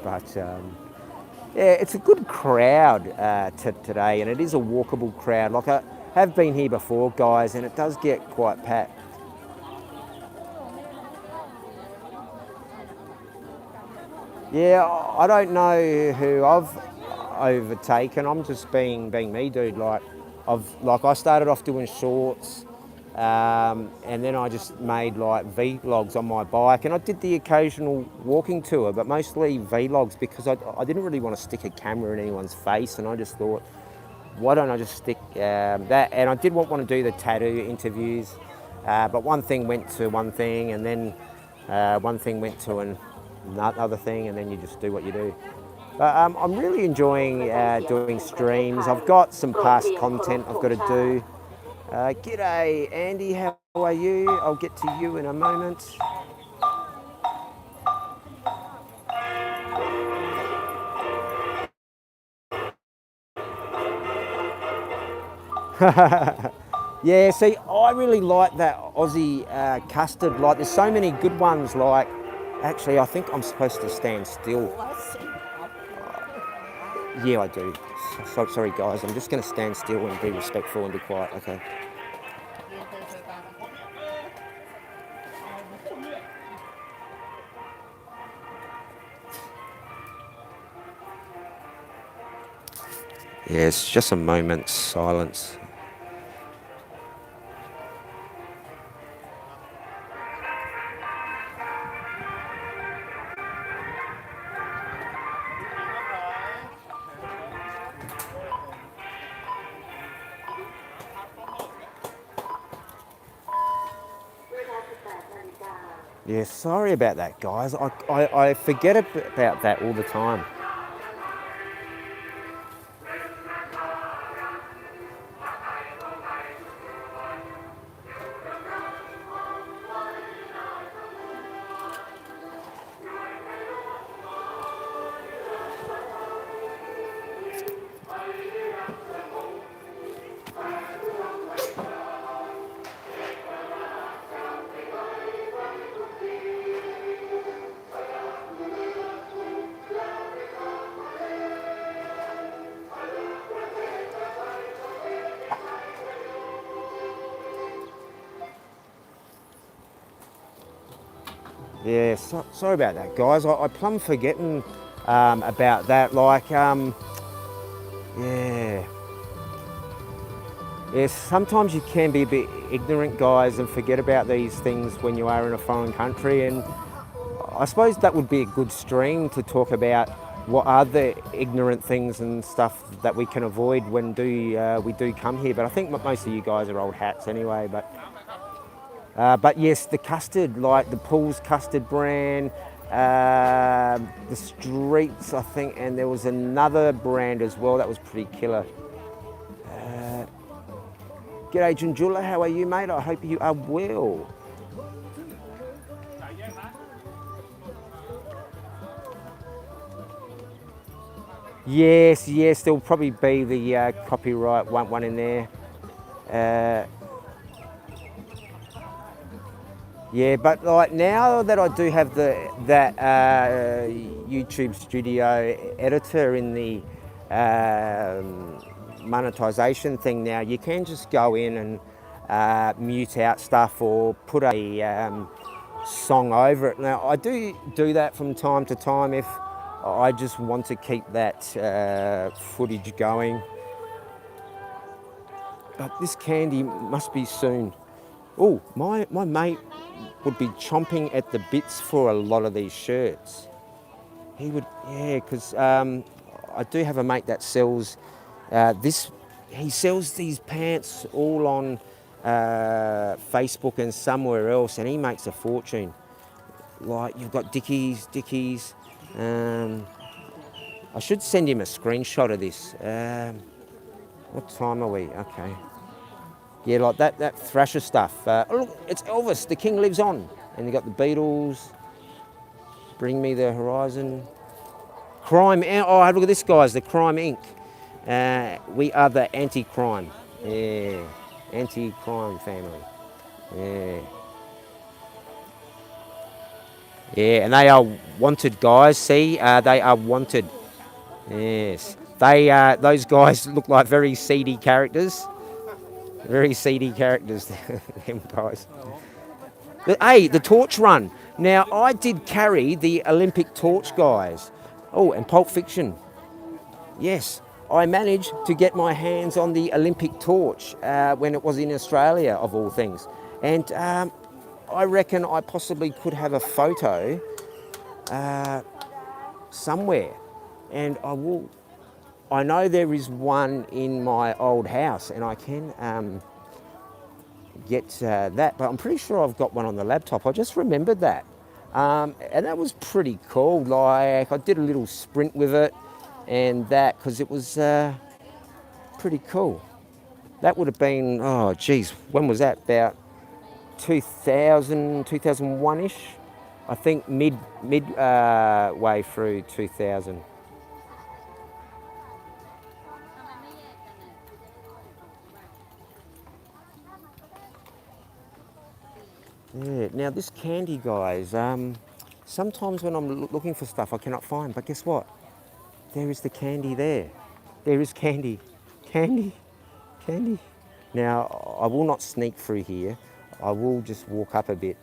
But yeah, it's a good crowd today, and it is a walkable crowd. Like I have been here before, guys, and it does get quite packed. Yeah, I don't know who I've overtaken. I'm just being me, dude. I started off doing shorts, and then I just made like vlogs on my bike, and I did the occasional walking tour, but mostly vlogs because I didn't really want to stick a camera in anyone's face, and I just thought, why don't I just stick that? And I did want to do the tattoo interviews, but one thing went to one thing, and then one thing went to another thing, and then you just do what you do. But I'm really enjoying doing streams. I've got some past content I've got to do. G'day, Andy, how are you? I'll get to you in a moment. Yeah, see, I really like that Aussie custard. Like, there's so many good ones. Like, actually, I think I'm supposed to stand still. Yeah, I do. Sorry, guys. I'm just going to stand still and be respectful and be quiet. Okay. Yeah, it's just a moment's silence. Yeah, sorry about that, guys. I forget about that all the time. Yeah, sorry about that, guys. I plumb forgetting about that. Like, yeah. Yes, sometimes you can be a bit ignorant, guys, and forget about these things when you are in a foreign country. And I suppose that would be a good stream to talk about what are the ignorant things and stuff that we can avoid when we do come here. But I think most of you guys are old hats anyway. But yes, the custard, like the Paul's custard brand, the Streets, I think, and there was another brand as well that was pretty killer. G'day Junjula, how are you mate? I hope you are well. Yes, there'll probably be the copyright one in there. Yeah, but like now that I do have that YouTube studio editor in the monetization thing now, you can just go in and mute out stuff or put a song over it. Now I do that from time to time if I just want to keep that footage going. But this candy must be soon. Oh, my mate would be chomping at the bits for a lot of these shirts. He would, yeah, because I do have a mate that sells this. He sells these pants all on Facebook and somewhere else, and he makes a fortune. Like you've got Dickies. I should send him a screenshot of this. What time are we? Okay. Yeah, like that Thrasher stuff. Oh, look, it's Elvis, The King Lives On. And you got the Beatles, Bring Me the Horizon. Crime, oh, look at this, guys, the Crime Inc. We are the anti-crime. Yeah, anti-crime family. Yeah. Yeah, and they are wanted, guys. See, they are wanted. Yes. Those guys look like very seedy characters. Very seedy characters, them guys. Hey, the torch run. Now, I did carry the Olympic torch, guys. Oh, and Pulp Fiction. Yes, I managed to get my hands on the Olympic torch when it was in Australia, of all things. And I reckon I possibly could have a photo somewhere. And I know there is one in my old house, and I can get that, but I'm pretty sure I've got one on the laptop. I just remembered that. And that was pretty cool. Like, I did a little sprint with it and that, because it was pretty cool. That would have been, oh geez, when was that? About 2000, 2001-ish? I think mid way through 2000. Yeah, now this candy, guys, sometimes when I'm looking for stuff I cannot find, but guess what? There is the candy there. There is candy. Candy. Now, I will not sneak through here. I will just walk up a bit,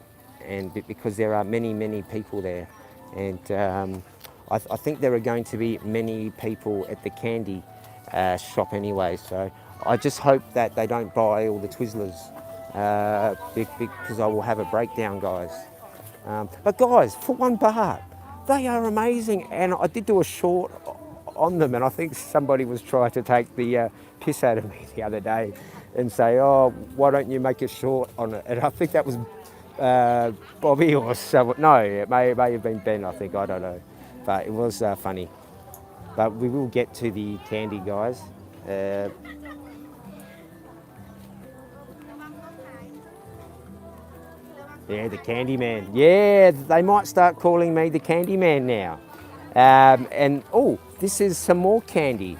and because there are many people there. And I think there are going to be many people at the candy shop anyway, so I just hope that they don't buy all the Twizzlers. Because I will have a breakdown, guys. But guys, for $1, they are amazing. And I did do a short on them, and I think somebody was trying to take the piss out of me the other day and say, oh, why don't you make a short on it? And I think that was Bobby or someone. No, it may have been Ben, I think. I don't know. But it was funny. But we will get to the candy, guys. Yeah, the Candyman. Yeah, they might start calling me the Candyman now. And oh, this is some more candy.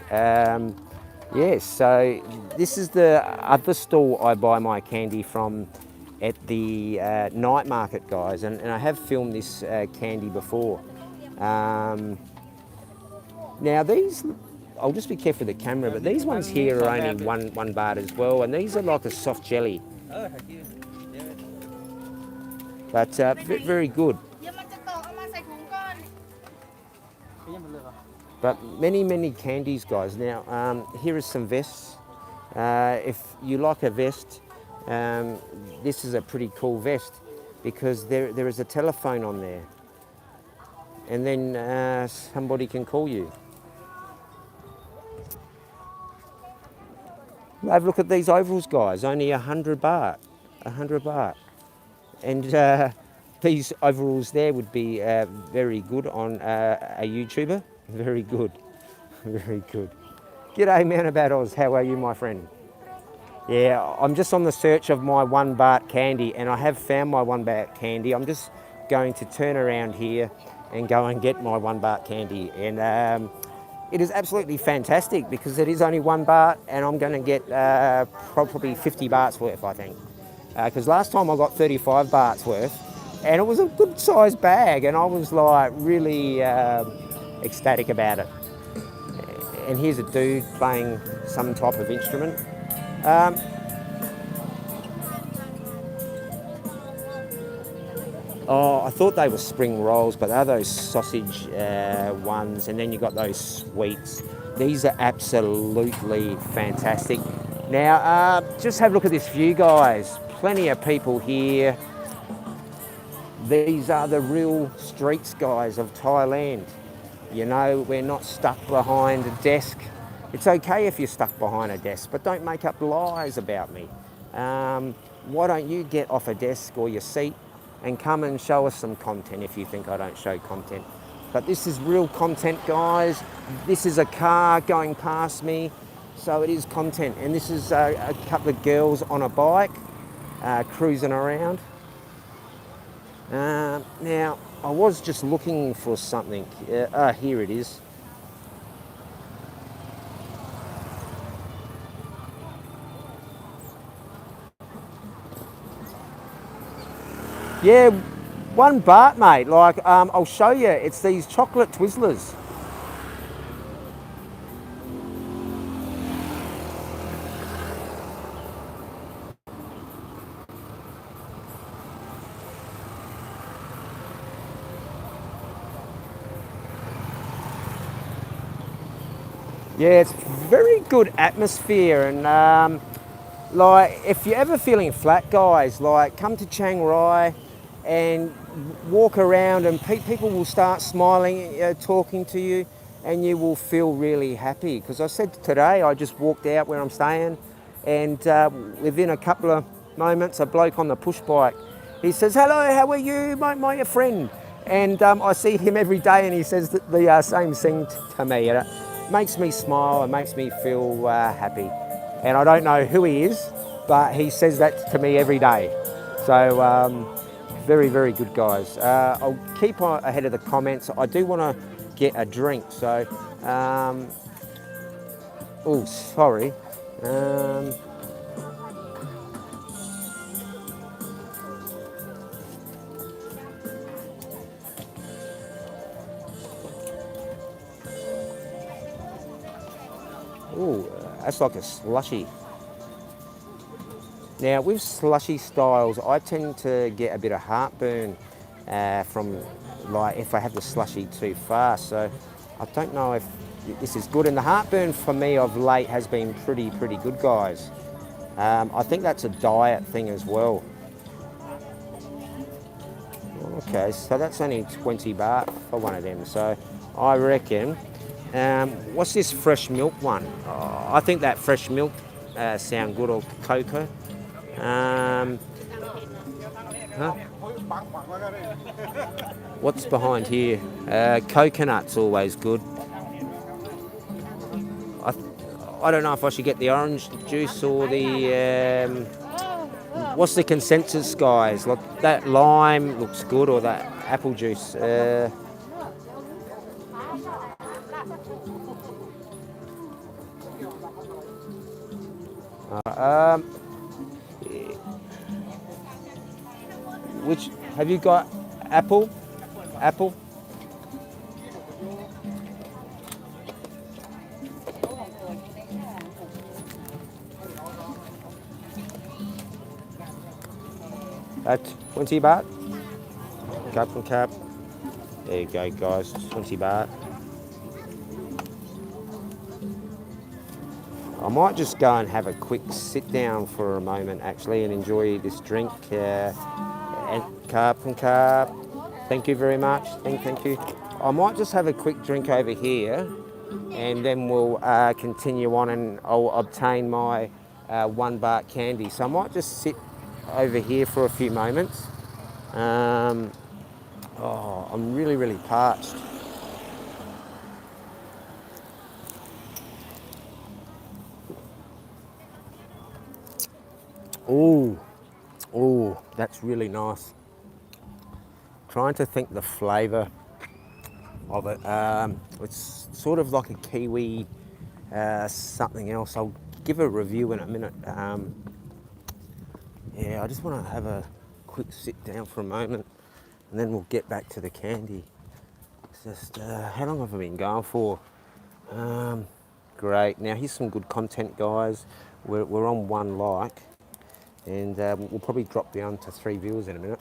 Yes, so this is the other stall I buy my candy from at the night market, guys. And I have filmed this candy before. Now these, I'll just be careful with the camera, but these ones here are only one baht as well, and these are like a soft jelly. But very good. But many candies, guys. Now, here is some vests. If you like a vest, this is a pretty cool vest because there is a telephone on there. And then somebody can call you. Have a look at these overalls, guys. Only 100 baht. 100 baht. And these overalls there would be very good on a YouTuber. Very good. Very good. G'day, man about Oz. How are you, my friend? Yeah, I'm just on the search of my 1 baht candy, and I have found my 1 baht candy. I'm just going to turn around here and go and get my 1 baht candy. And it is absolutely fantastic because it is only 1 baht, and I'm going to get probably 50 bahts worth, I think. Because last time I got 35 bahts worth, and it was a good sized bag, and I was like really ecstatic about it. And here's a dude playing some type of instrument. Oh, I thought they were spring rolls, but they're those sausage ones, and then you got those sweets. These are absolutely fantastic. Now, just have a look at this view, guys. Plenty of people here. These are the real streets, guys, of Thailand. You know, we're not stuck behind a desk. It's okay if you're stuck behind a desk, but don't make up lies about me. Why don't you get off a desk or your seat and come and show us some content if you think I don't show content. But this is real content, guys. This is a car going past me, so it is content. And this is a couple of girls on a bike cruising around. Now, I was just looking for something. Here it is. Yeah, 1 baht, mate. Like, I'll show you. It's these chocolate Twizzlers. Yeah, it's very good atmosphere, and like, if you're ever feeling flat, guys, like, come to Chiang Rai and walk around, and people will start smiling, talking to you, and you will feel really happy. Because I said today, I just walked out where I'm staying, and within a couple of moments, a bloke on the push bike, he says, "Hello, how are you, my friend?" And I see him every day, and he says the same thing to me. And it makes me smile, it makes me feel happy. And I don't know who he is, but he says that to me every day. So very, very good, guys. I'll keep on ahead of the comments. I do want to get a drink, so oh, sorry. Oh, that's like a slushy. Now, with slushy styles, I tend to get a bit of heartburn from, like, if I have the slushy too fast. So I don't know if this is good. And the heartburn for me of late has been pretty good, guys. I think that's a diet thing as well. Okay, so that's only 20 baht for one of them. So I reckon, what's this fresh milk one? Oh, I think that fresh milk sound good, or cocoa. Huh? What's behind here? Coconut's always good. I don't know if I should get the orange juice or the... what's the consensus, guys? Look, that lime looks good, or that apple juice. Which have you got? Apple? Apple? At 20 baht? Cup and cap. There you go, guys. 20 baht. I might just go and have a quick sit down for a moment, actually, and enjoy this drink. And cup and cap. Thank you very much. Thank you. I might just have a quick drink over here, and then we'll continue on, and I'll obtain my 1 baht candy. So I might just sit over here for a few moments. Oh, I'm really parched. Ooh, ooh, that's really nice. Trying to think the flavour of it. It's sort of like a kiwi, something else. I'll give a review in a minute. Yeah, I just want to have a quick sit down for a moment, and then we'll get back to the candy. It's just, how long have I been going for? Great. Now here's some good content, guys. We're on 1 like, and we'll probably drop down to 3 viewers in a minute.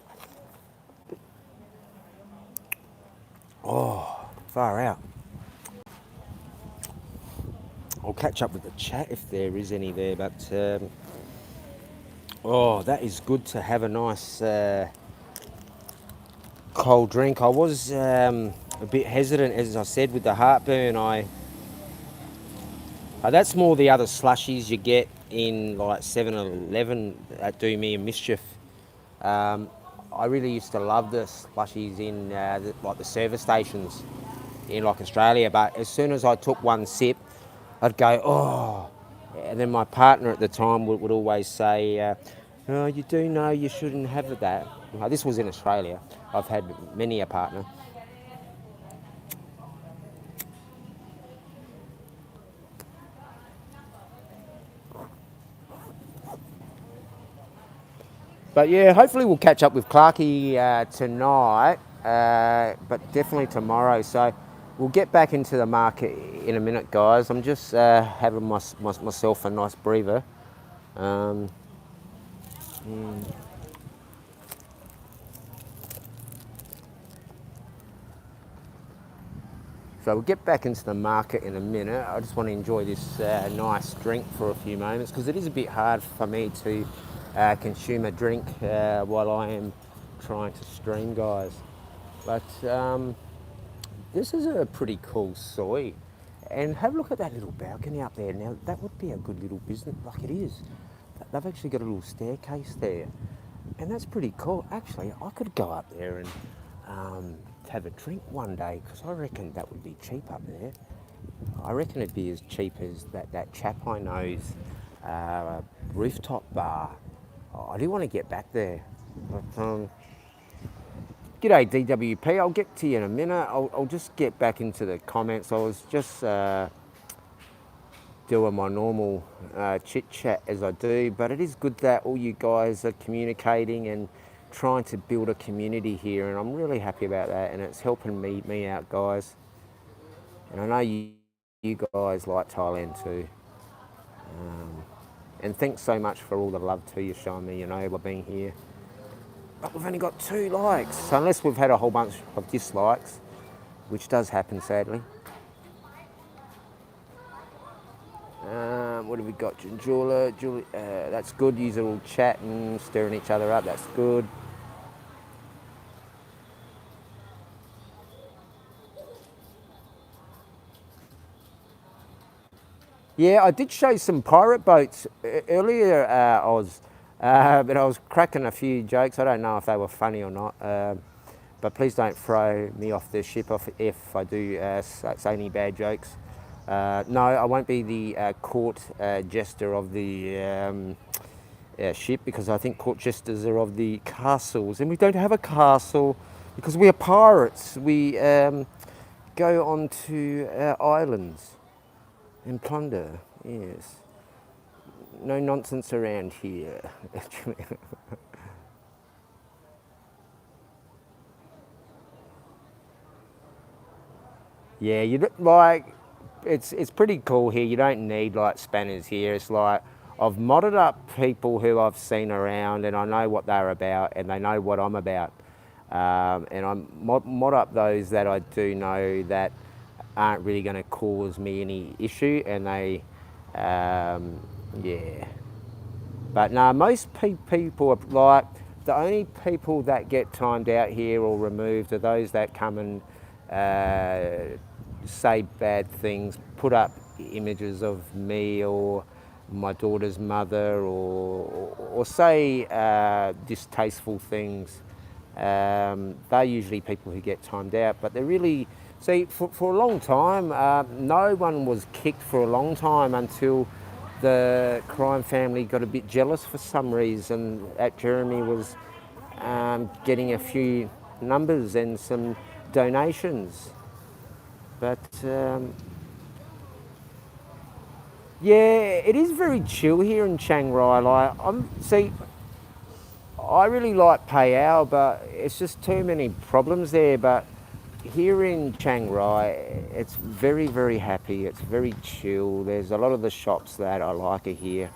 Oh, far out. I'll catch up with the chat if there is any there, but oh, that is good to have a nice cold drink. I was a bit hesitant, as I said, with the heartburn. That's more the other slushies you get in like 7-Eleven that do me a mischief. I really used to love the slushies in like the service stations in like Australia, but as soon as I took one sip, I'd go, oh. And then my partner at the time would always say, oh, you do know you shouldn't have that. This was in Australia. I've had many a partner. But yeah, hopefully we'll catch up with Clarkey tonight, but definitely tomorrow. So we'll get back into the market in a minute, guys. I'm just having myself a nice breather. So we'll get back into the market in a minute. I just want to enjoy this nice drink for a few moments, because it is a bit hard for me to consume a drink while I am trying to stream, guys. But this is a pretty cool soy. And have a look at that little balcony up there. Now, that would be a good little business, like it is. They've actually got a little staircase there. And that's pretty cool. Actually, I could go up there and have a drink one day, because I reckon that would be cheap up there. I reckon it'd be as cheap as that chap I know's rooftop bar. I do want to get back there. But, g'day DWP, I'll get to you in a minute. I'll just get back into the comments. I was just doing my normal chit chat as I do, but it is good that all you guys are communicating and trying to build a community here, and I'm really happy about that, and it's helping me out, guys. And I know you guys like Thailand too. And thanks so much for all the love too you're showing me, by being here. But we've only got 2 likes, so unless we've had a whole bunch of dislikes, which does happen sadly. What have we got? Julie, that's good. You're all chatting, stirring each other up. That's good. Yeah, I did show some pirate boats earlier, Oz, but I was cracking a few jokes. I don't know if they were funny or not, but please don't throw me off the ship if I do say any bad jokes. No, I won't be the court jester of the ship, because I think court jesters are of the castles, and we don't have a castle because we are pirates. We go on to islands and plunder, yes. No nonsense around here. Yeah, it's pretty cool here. You don't need like spanners here. It's like I've modded up people who I've seen around, and I know what they're about, and they know what I'm about. And I mod up those that I do know that aren't really going to cause me any issue, and they, yeah. But no, most people are like, the only people that get timed out here or removed are those that come and say bad things, put up images of me or my daughter's mother, or say distasteful things. They're usually people who get timed out, but they're really, see, for a long time, no one was kicked for a long time until the crime family got a bit jealous for some reason that Jeremy was getting a few numbers and some donations. But yeah, it is very chill here in Chiang Rai. Like, I really like Palau, but it's just too many problems there. But here in Chiang Rai, it's very, very happy. It's very chill. There's a lot of the shops that I like are here.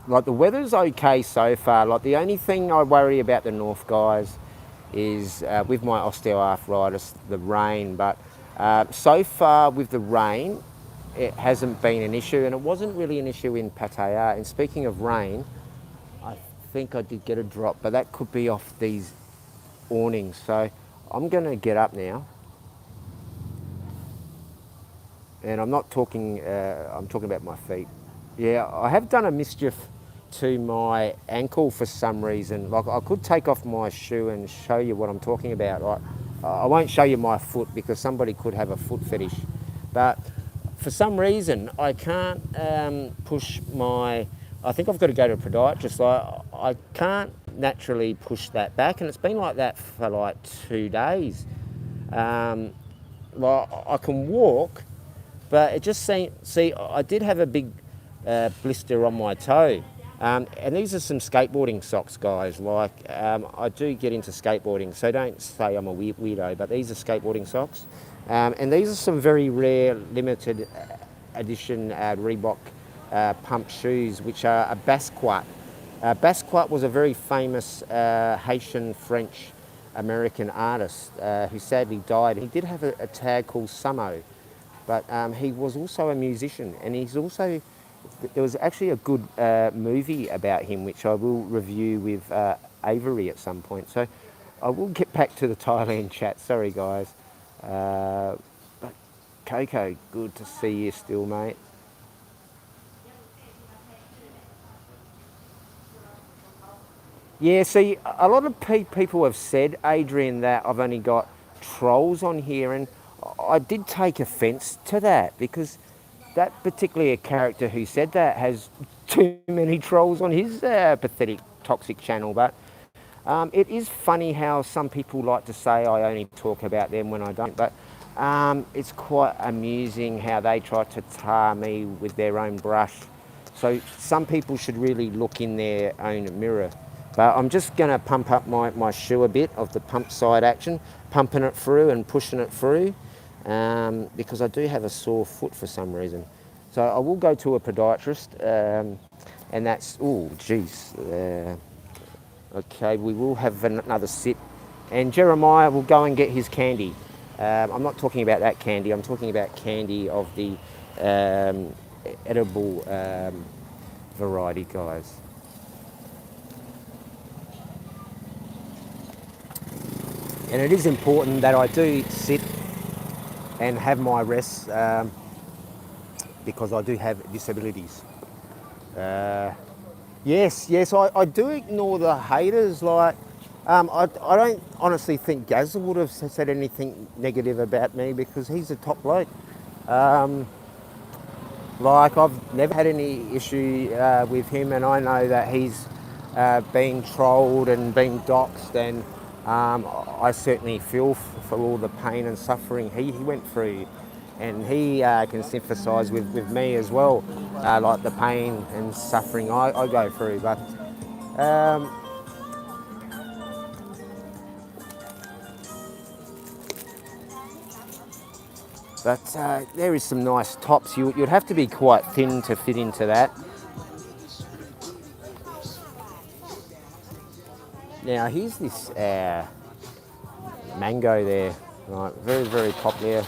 Like, the weather's okay so far. Like, the only thing I worry about the north, guys, is with my osteoarthritis, the rain. But so far with the rain, it hasn't been an issue, and it wasn't really an issue in Pattaya. And speaking of rain, I think I did get a drop, but that could be off these awnings. So I'm going to get up now, and I'm not talking, I'm talking about my feet. Yeah, I have done a mischief to my ankle for some reason. Like, I could take off my shoe and show you what I'm talking about. Like, I won't show you my foot because somebody could have a foot fetish. But for some reason, I can't push my... I think I've got to go to a podiatrist. I can't naturally push that back, and it's been like that for like 2 days. Like, I can walk, but it just seems... See, I did have a big blister on my toe. And these are some skateboarding socks, guys. Like, I do get into skateboarding, so don't say I'm a weirdo, but these are skateboarding socks. And these are some very rare, limited edition Reebok pump shoes, which are a Basquiat. Basquiat was a very famous Haitian, French, American artist who sadly died. He did have a tag called Samo, but he was also a musician, and he's also... There was actually a good movie about him, which I will review with Avery at some point. So I will get back to the Thailand chat. Sorry, guys. But Coco, good to see you still, mate. Yeah, see, a lot of people have said, Adrian, that I've only got trolls on here, and I did take offence to that, because that particular character who said that has too many trolls on his pathetic, toxic channel. But it is funny how some people like to say I only talk about them when I don't. But it's quite amusing how they try to tar me with their own brush. So some people should really look in their own mirror. But I'm just going to pump up my shoe a bit of the pump side action, pumping it through and pushing it through. Because I do have a sore foot for some reason. So I will go to a podiatrist, and that's... Oh, geez. Okay, we will have another sip. And Jeremiah will go and get his candy. I'm not talking about that candy. I'm talking about candy of the edible variety, guys. And it is important that I do sit and have my rest, because I do have disabilities. Yes, I do ignore the haters. Like, I don't honestly think Gaz would have said anything negative about me, because he's a top bloke. Like, I've never had any issue with him, and I know that he's being trolled and being doxxed, and I certainly feel for all the pain and suffering he went through, and he can sympathise with me as well, like the pain and suffering I go through. But there is some nice tops. You'd have to be quite thin to fit into that. Now, here's this mango there, right? Very, very popular.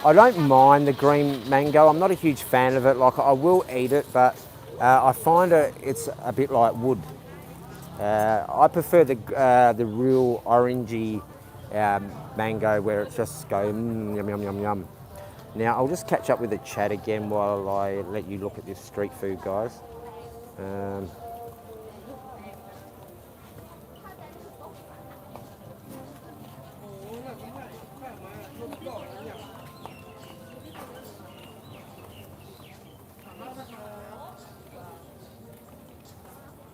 I don't mind the green mango. I'm not a huge fan of it. Like, I will eat it, but I find it's a bit like wood. I prefer the real orangey mango, where it just goes yum, yum, yum, yum. Now, I'll just catch up with the chat again while I let you look at this street food, guys.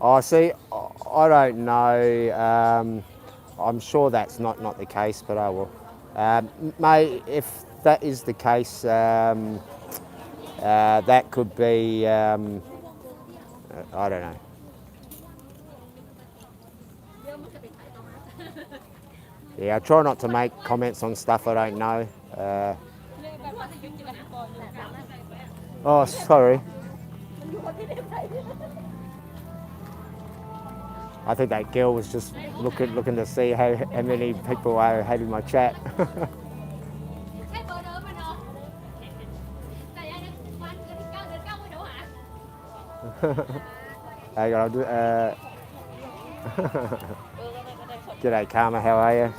Oh, see, I don't know. I'm sure that's not the case, but I will. Mate, if that is the case, that could be, I don't know. Yeah, I try not to make comments on stuff I don't know. Oh, sorry. I think that girl was just looking to see how many people I had in my chat. Hey, I'll do, G'day Karma, how are you?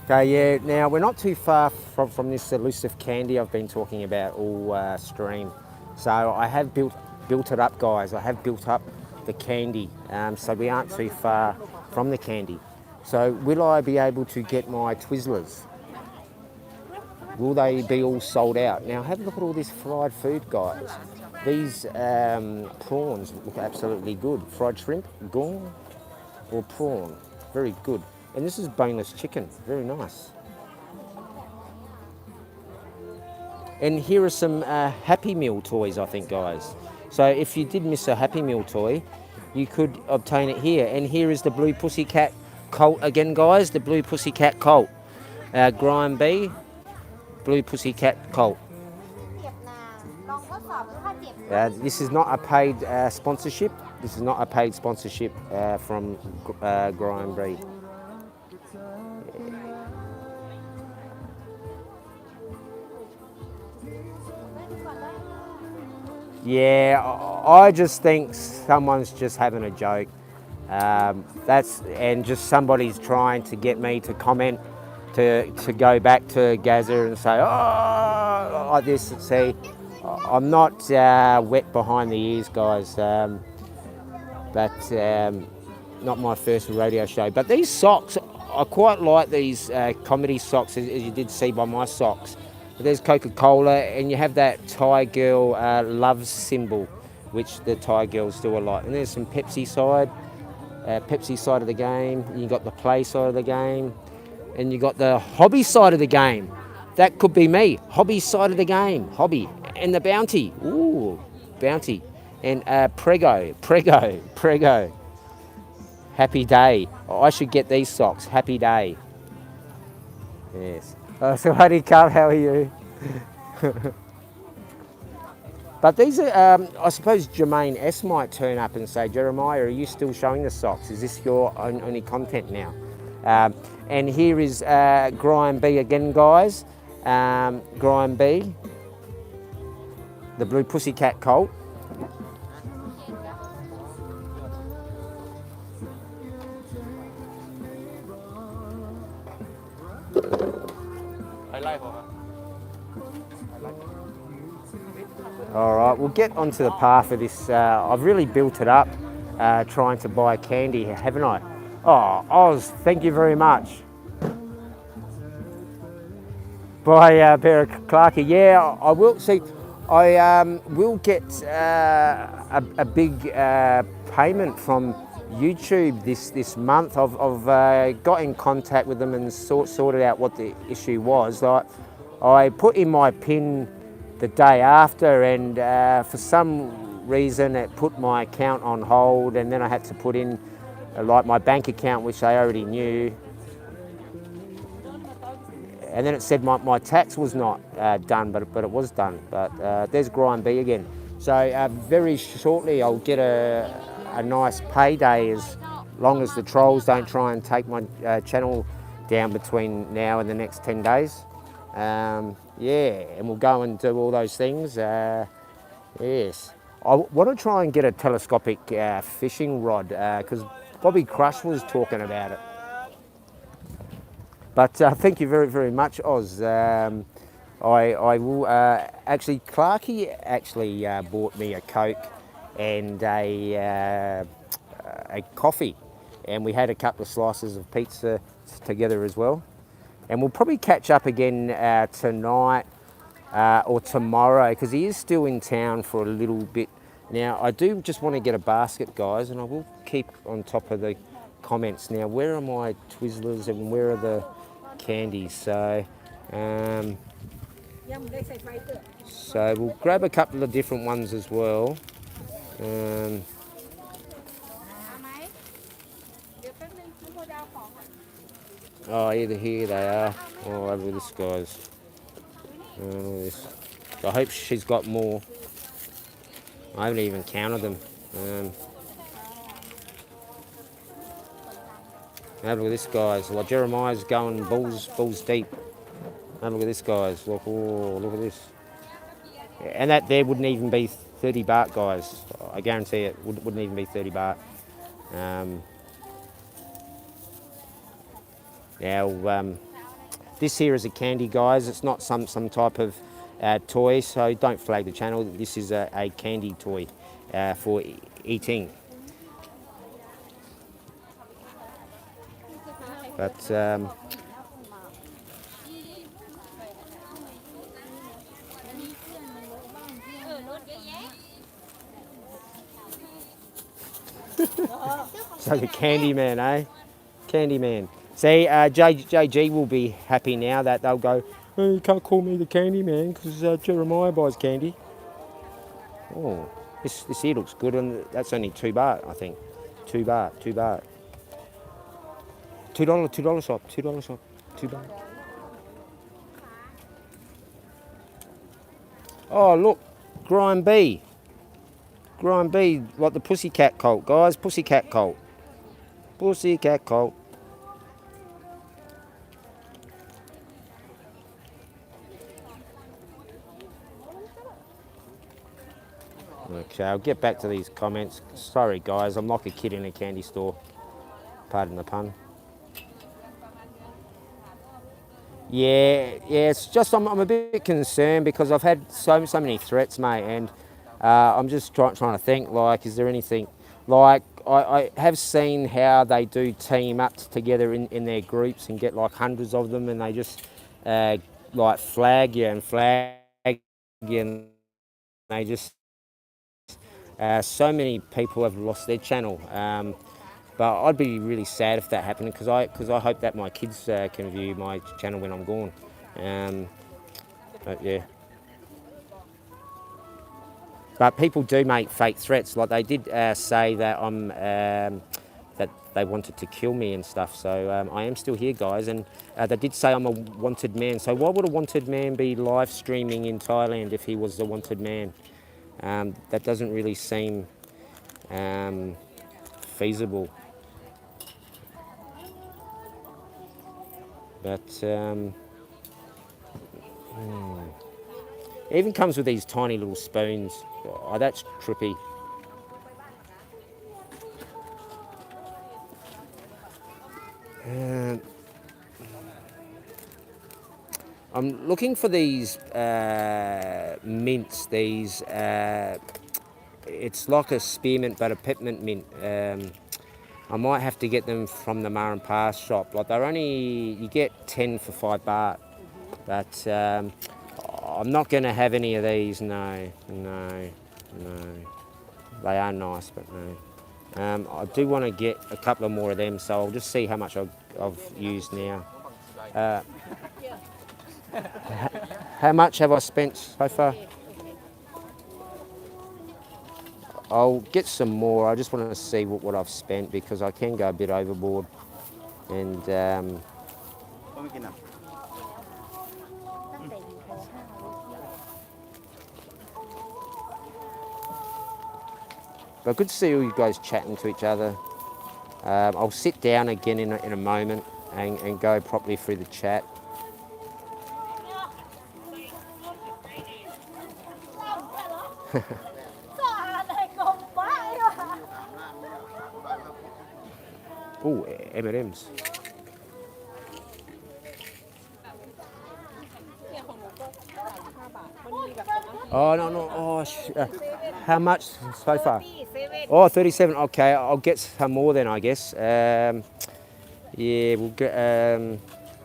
Okay, yeah, now we're not too far from this elusive candy I've been talking about all stream. So I have built it up, guys. I have built up the candy, so we aren't too far from the candy. So will I be able to get my Twizzlers? Will they be all sold out? Now have a look at all this fried food, guys. These prawns look absolutely good. Fried shrimp, gong, or prawn, very good. And this is boneless chicken, very nice. And here are some Happy Meal toys, I think, guys. So if you did miss a Happy Meal toy, you could obtain it here. And here is the Blue Pussycat Colt again, guys. The Blue Pussycat Colt. Grime B, Blue Pussycat Colt. This is not a paid sponsorship. This is not a paid sponsorship from Grime B. Yeah, I just think someone's just having a joke. And just somebody's trying to get me to comment to go back to Gaza and say, oh, like this. See, I'm not wet behind the ears, guys. But not my first radio show. But these socks, I quite like these comedy socks, as you did see by my socks. There's Coca-Cola, and you have that Thai girl love symbol, which the Thai girls do a lot. And there's some Pepsi side of the game. You got the play side of the game, and you got the hobby side of the game. That could be me. Hobby side of the game. Hobby. And the bounty. Ooh, bounty. And Prego. Happy day. Oh, I should get these socks. Happy day. Yes. So Howdy Carl, how are you? But these are, I suppose Jermaine S might turn up and say, Jeremiah, are you still showing the socks? Is this your only content now? And here is Grime B again, guys. Grime B, the Blue Pussycat Colt. All right, we'll get onto the path of this. I've really built it up trying to buy candy, haven't I? Oh, Oz, thank you very much. By Bear Clarkey. Yeah, I will. See, I will get a big payment from YouTube this month. I've got in contact with them and sorted out what the issue was. Like, I put in my PIN the day after, and for some reason it put my account on hold, and then I had to put in like my bank account, which I already knew, and then it said my tax was not done, but it was done. But there's Grime B again. So very shortly I'll get a nice payday, as long as the trolls don't try and take my channel down between now and the next 10 days. Yeah, and we'll go and do all those things. Yes. I want to try and get a telescopic fishing rod, because Bobby Crush was talking about it. But thank you very, very much, Oz. I will, actually, Clarkey actually bought me a Coke and a coffee, and we had a couple of slices of pizza together as well. And we'll probably catch up again tonight or tomorrow, because he is still in town for a little bit Now, I do just want to get a basket, guys, and I will keep on top of the comments. Now, where are my Twizzlers and where are the candies? So we'll grab a couple of different ones as well. Oh, either here they are. Oh, over this, guys. Look at this. I hope she's got more. I haven't even counted them. Have a look at this, guys. Well, Jeremiah's going balls deep. Have a look at this, guys. Look, oh, look at this. And that there wouldn't even be 30 baht, guys. I guarantee it wouldn't even be 30 baht. Now, this here is a candy, guys. It's not some type of toy, so don't flag the channel. This is a candy toy for eating. But so the candy man, eh? Candy man. See, JG will be happy now that they'll go, oh, you can't call me the candy man because Jeremiah buys candy. Oh, this here looks good, and that's only 2 baht, I think. 2 baht. $2 shop, $2 shop, 2 baht. Oh, look, Grime B. Grime B, like the Pussycat Cult, guys. Pussycat Cult. Pussycat Cult. Okay, I'll get back to these comments. Sorry, guys, I'm like a kid in a candy store. Pardon the pun. Yeah, it's just I'm a bit concerned because I've had so many threats, mate, and I'm just trying to think, like, is there anything, like, I have seen how they do team up together in their groups and get like hundreds of them, and they just like flag you, and they just so many people have lost their channel. But I'd be really sad if that happened because I hope that my kids can view my channel when I'm gone. But yeah. But people do make fake threats. Like they did say that that they wanted to kill me and stuff. So I am still here, guys, and they did say I'm a wanted man. So why would a wanted man be live streaming in Thailand if he was a wanted man? That doesn't really seem feasible. But it even comes with these tiny little spoons. Oh, that's trippy. I'm looking for these mints. These it's like a spearmint but a peppermint mint. I might have to get them from the Mar and Pa shop. Like they're only, you get 10 for 5 baht. But I'm not going to have any of these. No. They are nice, but no. I do want to get a couple of more of them, so I'll just see how much I've used now. How much have I spent so far? I'll get some more. I just want to see what I've spent because I can go a bit overboard. And but good to see all you guys chatting to each other. I'll sit down again in a moment and go properly through the chat. Oh, M&M's. Oh, no. Oh, how much so far? Oh, 37. Okay, I'll get some more then, I guess. Yeah, we'll get...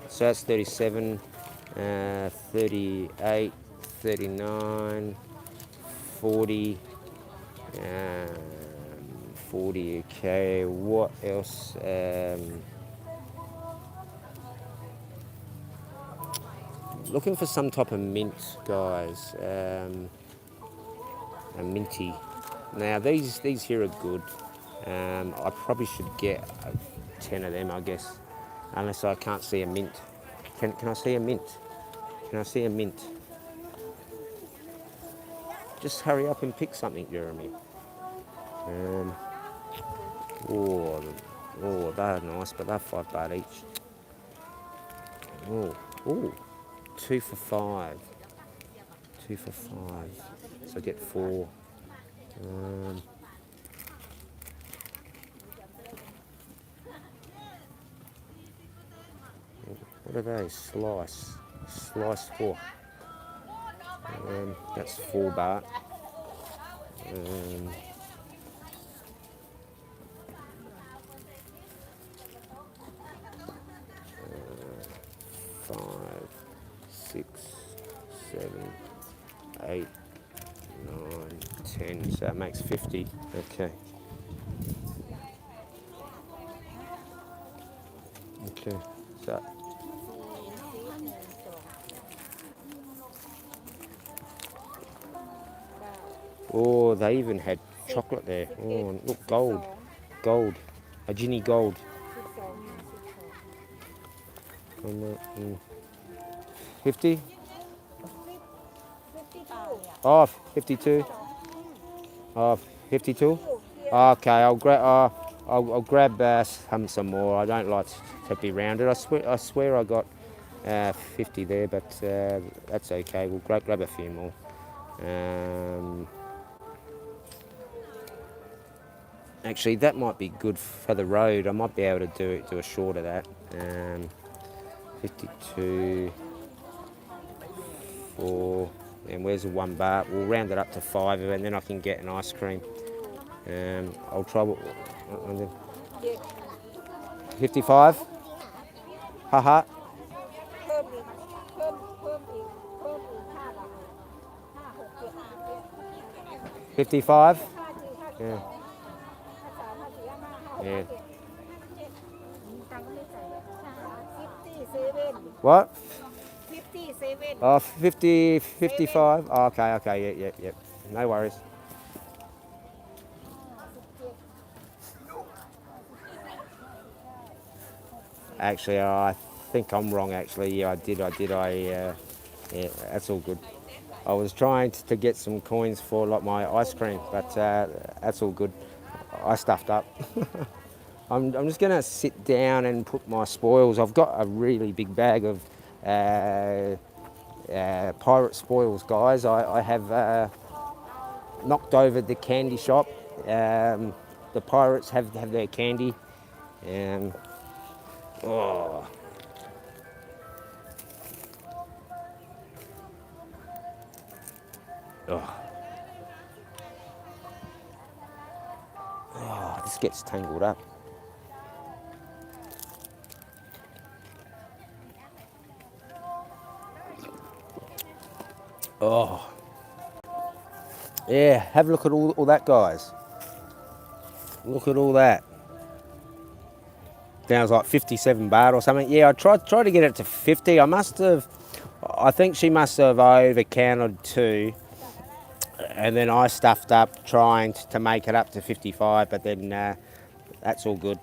so that's 37, 38, 39, 40, 40, okay, what else? Looking for some type of mint, guys. A minty. Now these here are good. I probably should get 10 of them, I guess, unless I can't see a mint. Can I see a mint? Can I see a mint? Just hurry up and pick something, Jeremy. Oh, they're nice, but they're £5 each. Oh, 2 for £5. 2 for £5. So I get 4. What are they? Sliced pork. That's 4 baht. 5, 6, 7, 8, 9, 10. So that makes 50. Okay. Okay. So. Oh, they even had chocolate there. Oh, look, gold. Gold. A Ginny gold. 50? Oh, 52. Oh, 52? Okay, I'll grab some more. I don't like to be rounded. I swear I got 50 there, but that's okay. We'll grab a few more. Actually, that might be good for the road. I might be able to do a short of that. 52, 4, and where's the 1 baht? We'll round it up to 5, and then I can get an ice cream. I'll try. 55. Haha. 55. Yeah. Yeah. What? 57. Oh, 50, 55. Oh, okay, yeah. No worries. Actually, I think I'm wrong, actually. Yeah, I did. Yeah, that's all good. I was trying to get some coins for like my ice cream, but that's all good. I stuffed up. I'm just going to sit down and put my spoils. I've got a really big bag of pirate spoils, guys. I have knocked over the candy shop. The pirates have their candy. Oh. Oh. Oh, this gets tangled up. Oh. Yeah, have a look at all that, guys. Look at all that. Sounds like 57 baht or something. Yeah, I tried to get it to 50. I think she must have over counted 2. And then I stuffed up trying to make it up to 55, but then that's all good.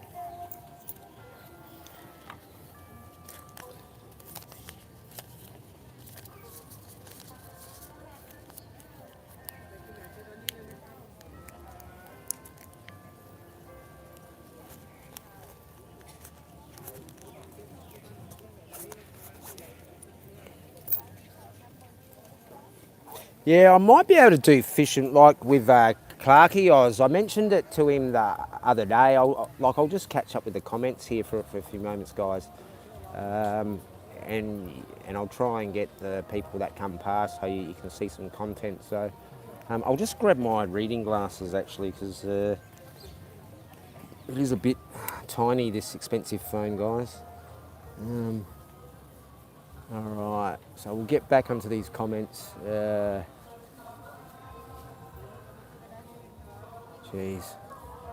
Yeah, I might be able to do fishing like with Clarky Oz. I mentioned it to him the other day. I'll just catch up with the comments here for a few moments, guys. And I'll try and get the people that come past so you can see some content. So I'll just grab my reading glasses actually, because it is a bit tiny, this expensive phone, guys. All right, so we'll get back onto these comments. Jeez.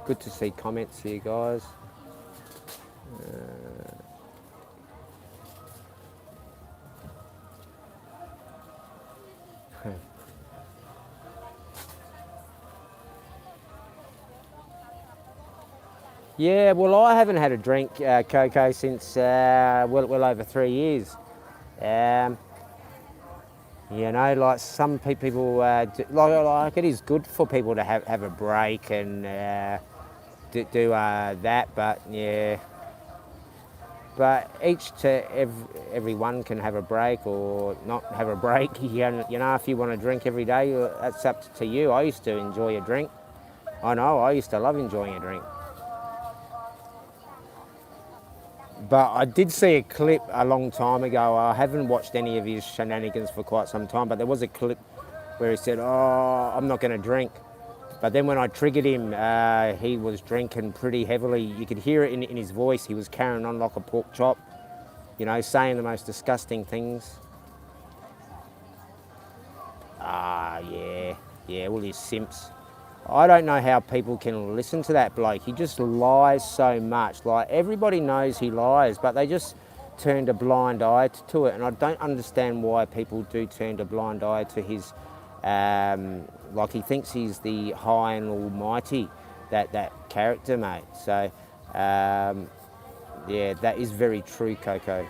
Good to see comments here, guys. Yeah, well, I haven't had a drink, Coco, since well over 3 years. Um, like some people, like it is good for people to have a break and do that, but yeah. But everyone can have a break or not have a break. If you want to drink every day, that's up to you. I used to enjoy a drink. I know, I used to love enjoying a drink. But I did see a clip a long time ago. I haven't watched any of his shenanigans for quite some time, but there was a clip where he said, "Oh, I'm not going to drink." But then when I triggered him, he was drinking pretty heavily. You could hear it in his voice. He was carrying on like a pork chop, saying the most disgusting things. Yeah, all these simps. I don't know how people can listen to that bloke. He just lies so much. Like, everybody knows he lies, but they just turned a blind eye to it. And I don't understand why people do turn a blind eye to his, like he thinks he's the high and almighty, that character, mate. So, yeah, that is very true, Coco.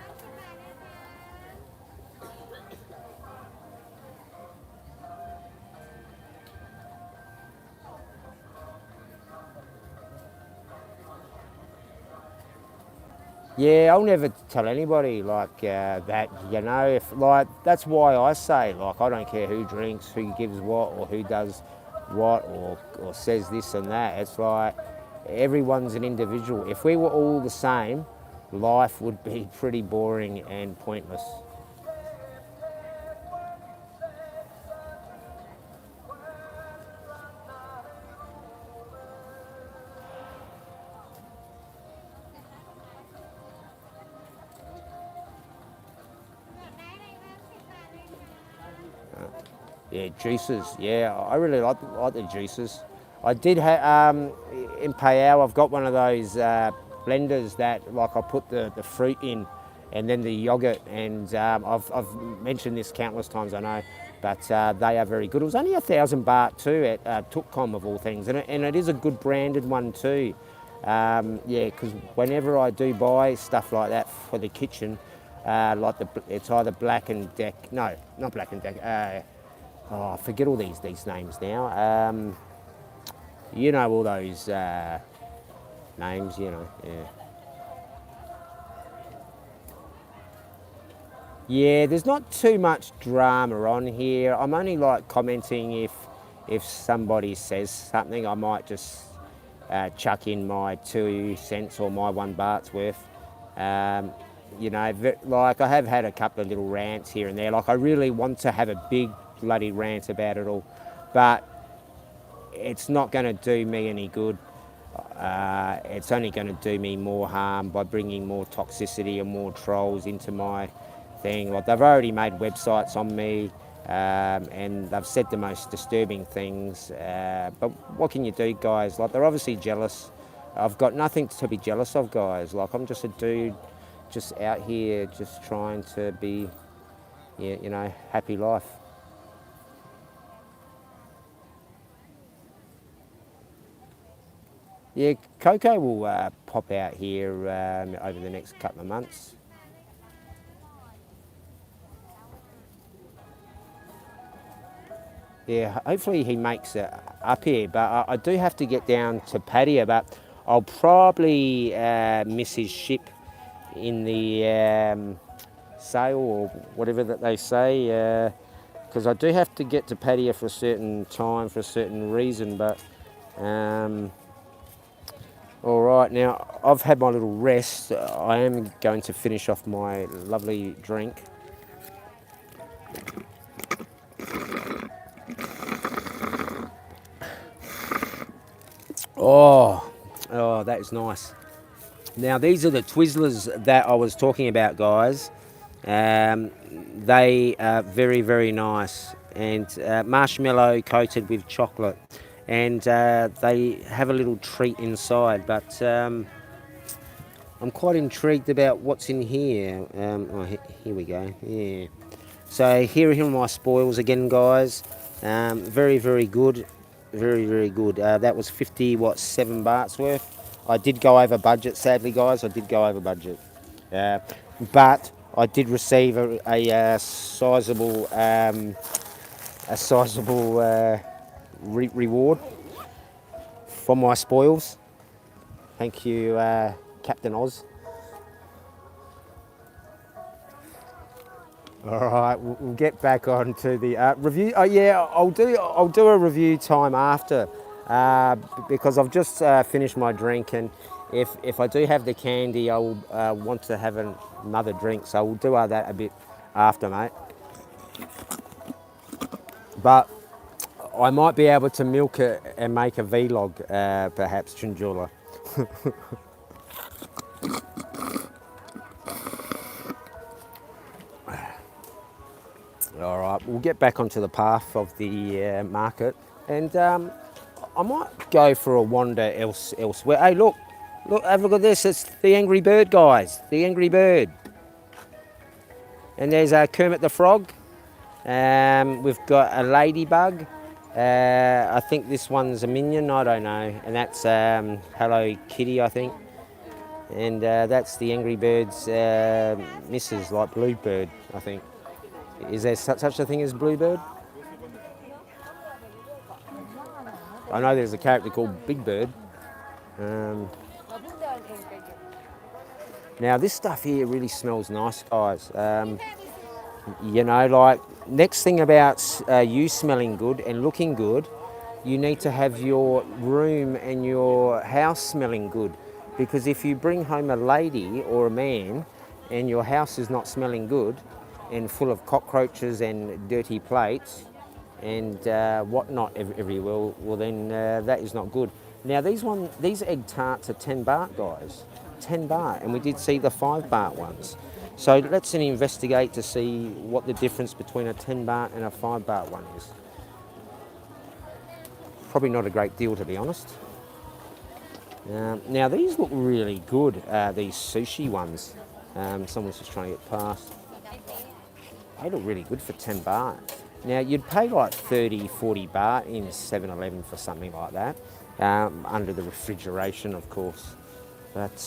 Yeah, I'll never tell anybody like that, if like, that's why I say, like, I don't care who drinks, who gives what, or who does what, or says this and that. It's like everyone's an individual. If we were all the same, life would be pretty boring and pointless. Yeah, juices. Yeah, I really like the juices. I did have in Payao. I've got one of those blenders that, like, I put the fruit in, and then the yogurt. And I've mentioned this countless times, I know, but they are very good. It was only 1,000 baht too at Tukkom of all things, and it is a good branded one too. Yeah, because whenever I do buy stuff like that for the kitchen, like it's either Black and Deck. No, not Black and Deck. I forget all these names now. All those names, yeah. Yeah, there's not too much drama on here. I'm only like commenting if somebody says something. I might just chuck in my 2 cents or my 1 baht's worth. Like, I have had a couple of little rants here and there. Like, I really want to have a big bloody rant about it all, but it's not going to do me any good. It's only going to do me more harm by bringing more toxicity and more trolls into my thing. Like, they've already made websites on me, and they've said the most disturbing things. But what can you do, guys? Like, they're obviously jealous. I've got nothing to be jealous of, guys. Like, I'm just a dude just out here just trying to be, happy life. Yeah, Coco will pop out here over the next couple of months. Yeah, hopefully he makes it up here, but I do have to get down to Pattaya, but I'll probably miss his ship in the sail or whatever that they say, because I do have to get to Pattaya for a certain time, for a certain reason, but... all right, now I've had my little rest. I am going to finish off my lovely drink. Oh, that is nice. Now, these are the Twizzlers that I was talking about, guys. They are very, very nice, and marshmallow coated with chocolate. and they have a little treat inside. But I'm quite intrigued about what's in here. Here we go. Yeah. So here are my spoils again, guys. Very, very good. Very, very good. That was 7 bahts worth. I did go over budget, sadly, guys. I did go over budget. But I did receive a sizable reward from my spoils. Thank you, Captain Oz. All right, we'll get back on to the review. Oh yeah, I'll do a review time after because I've just finished my drink, and if I do have the candy, I will want to have another drink. So we'll do that a bit after, mate. But I might be able to milk it and make a vlog, perhaps, Chinjula. All right, we'll get back onto the path of the market, and I might go for a wander elsewhere. Hey, look, have a look at this. It's the Angry Bird, guys. The Angry Bird. And there's Kermit the Frog. We've got a ladybug. I think this one's a minion, I don't know. And that's Hello Kitty, I think. And that's the Angry Bird's missus, like Bluebird, I think. Is there such a thing as Bluebird? I know there's a character called Big Bird. Now this stuff here really smells nice, guys. You know, like, next thing about you smelling good and looking good, you need to have your room and your house smelling good. Because if you bring home a lady or a man and your house is not smelling good and full of cockroaches and dirty plates and whatnot everywhere, well then that is not good. Now these egg tarts are 10 baht, guys. 10 baht, and we did see the 5 baht ones. So let's investigate to see what the difference between a 10 baht and a 5 baht one is. Probably not a great deal, to be honest. Now these look really good, these sushi ones. Someone's just trying to get past. They look really good for 10 baht. Now you'd pay like 30, 40 baht in 7-Eleven for something like that, under the refrigeration, of course. But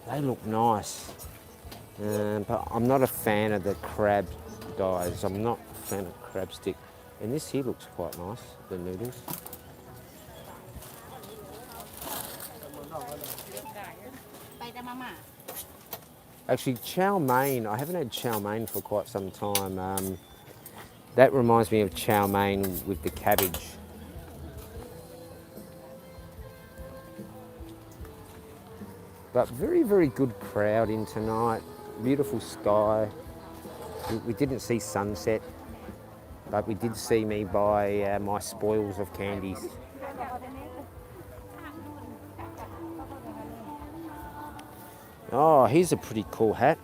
they look nice. But I'm not a fan of the crab, guys. I'm not a fan of crab stick. And this here looks quite nice, the noodles. Actually, chow mein, I haven't had chow mein for quite some time. That reminds me of chow mein with the cabbage. But very, very good crowd in tonight. Beautiful sky. We didn't see sunset, but we did see me buy my spoils of candies. Oh, here's a pretty cool hat.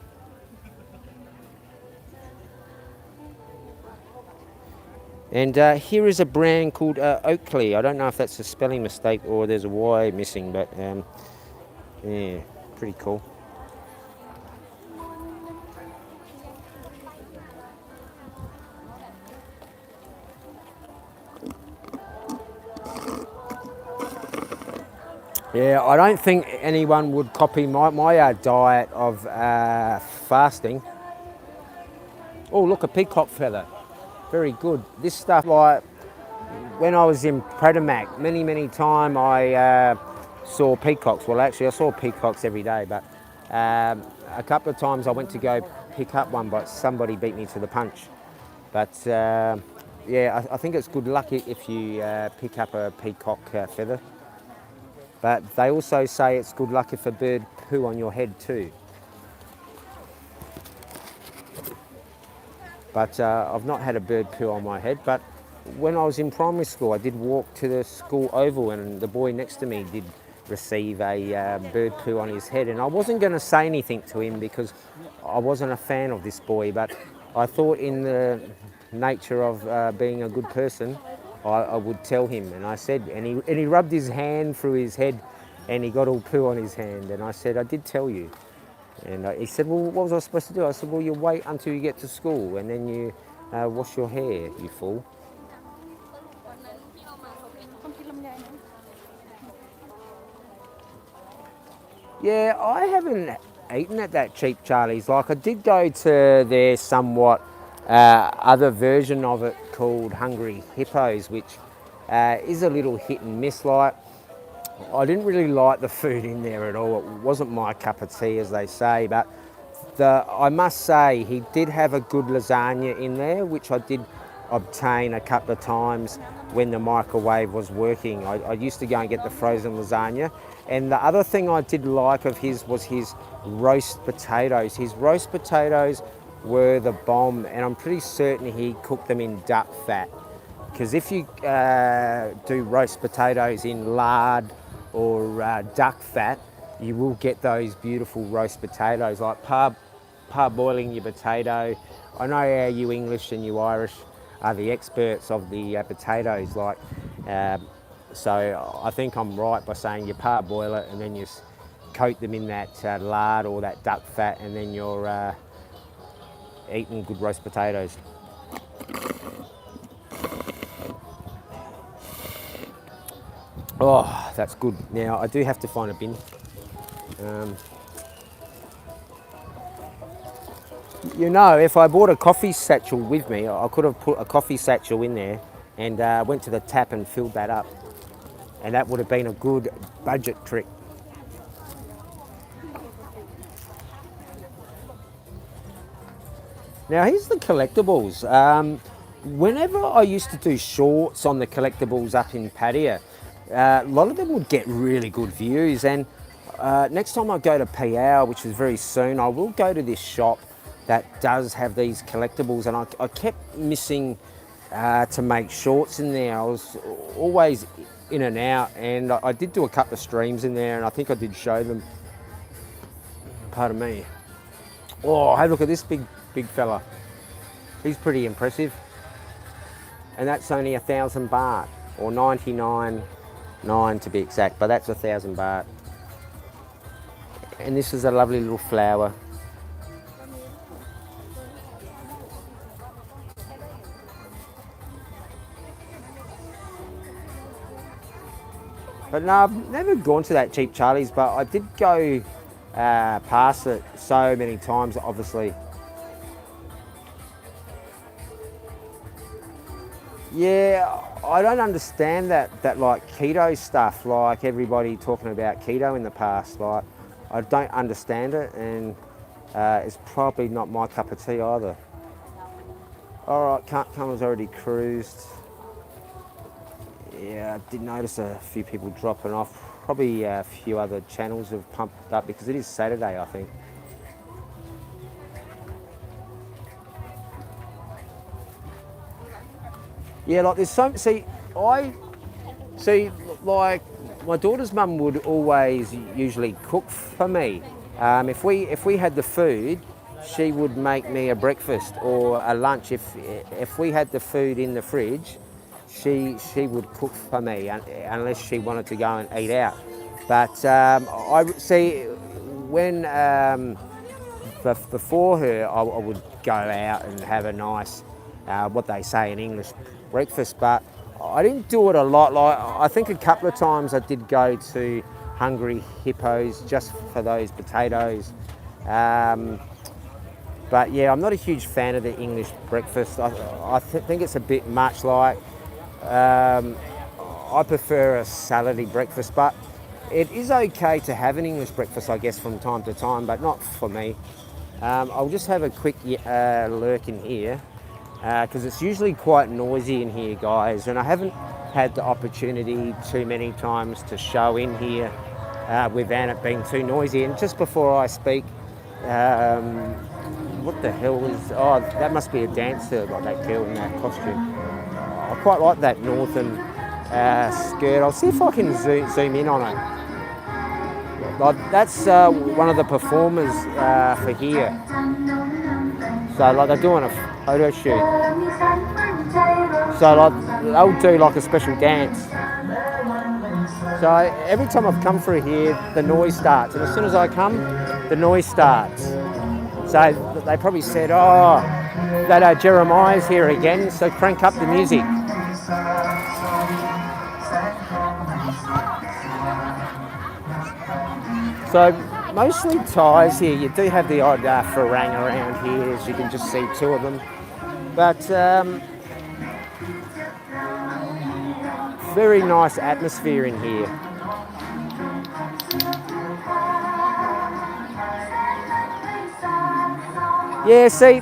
And here is a brand called Oakley. I don't know if that's a spelling mistake or there's a Y missing, but yeah, pretty cool. Yeah, I don't think anyone would copy my diet of fasting. Oh, look, a peacock feather. Very good. This stuff, like, when I was in Pradamak, many times I saw peacocks. Well, actually, I saw peacocks every day, but a couple of times I went to go pick up one, but somebody beat me to the punch. But yeah, I think it's good luck if you pick up a peacock feather. But they also say it's good luck if a bird poo on your head too. But I've not had a bird poo on my head, but when I was in primary school, I did walk to the school oval and the boy next to me did receive a bird poo on his head. And I wasn't going to say anything to him because I wasn't a fan of this boy, but I thought in the nature of being a good person, I would tell him. And I said, and he rubbed his hand through his head, and he got all poo on his hand. And I said, I did tell you. And he said, well, what was I supposed to do? I said, well, you wait until you get to school, and then you wash your hair, you fool. Yeah, I haven't eaten at that cheap Charlie's. Like, I did go to their somewhat other version of it called Hungry Hippos, which is a little hit and miss. Like, I didn't really like the food in there at all. It wasn't my cup of tea, as they say, but I must say he did have a good lasagna in there, which I did obtain a couple of times when the microwave was working. I used to go and get the frozen lasagna. And the other thing I did like of his was his roast potatoes. His roast potatoes were the bomb, and I'm pretty certain he cooked them in duck fat. Because if you do roast potatoes in lard or duck fat, you will get those beautiful roast potatoes. Like parboiling your potato. I know how you English and you Irish are the experts of the potatoes. Like, so I think I'm right by saying you parboil it and then you coat them in that lard or that duck fat, and then you're eating good roast potatoes. Oh, that's good. Now, I do have to find a bin. You know, if I bought a coffee satchel with me, I could have put a coffee satchel in there and went to the tap and filled that up. And that would have been a good budget trick. Now, here's the collectibles. Whenever I used to do shorts on the collectibles up in Pattaya, a lot of them would get really good views. And next time I go to Pattaya, which is very soon, I will go to this shop that does have these collectibles. And I kept missing to make shorts in there. I was always in and out, and I did do a couple of streams in there, and I think I did show them. Pardon me. Oh, hey, look at this big fella. He's pretty impressive. And that's only 1,000 baht, or 99.9 to be exact, but that's 1,000 baht. And this is a lovely little flower. But no, I've never gone to that cheap Charlie's, but I did go past it so many times, obviously. Yeah, I don't understand that like keto stuff, like everybody talking about keto in the past. Like, I don't understand it, and it's probably not my cup of tea either. All right, Cummins already cruised. Yeah, I did notice a few people dropping off. Probably a few other channels have pumped up because it is Saturday, I think. Yeah, like there's so, like my daughter's mum would always usually cook for me. If we had the food, she would make me a breakfast or a lunch. If we had the food in the fridge, she would cook for me unless she wanted to go and eat out. But I see when before her, I would go out and have a nice, what they say in English, breakfast. But I didn't do it a lot. Like, I think a couple of times I did go to Hungry Hippos just for those potatoes. But yeah, I'm not a huge fan of the English breakfast. I think it's a bit much. Like, I prefer a salady breakfast, but it is okay to have an English breakfast, I guess, from time to time, but not for me. I'll just have a quick lurk in here because it's usually quite noisy in here, guys, and I haven't had the opportunity too many times to show in here without it being too noisy. And just before I speak, what the hell is... Oh, that must be a dancer, like that girl in that costume. I quite like that northern skirt. I'll see if I can zoom in on it. Like, that's one of the performers for here. So like they're doing a photo shoot. So like, they'll do like a special dance. So every time I've come through here, the noise starts, and as soon as I come, the noise starts. So they probably said, oh, that Jeremiah's here again, so crank up the music. So mostly Thais here. You do have the odd farang around here, as you can just see two of them. But very nice atmosphere in here. Yeah, see,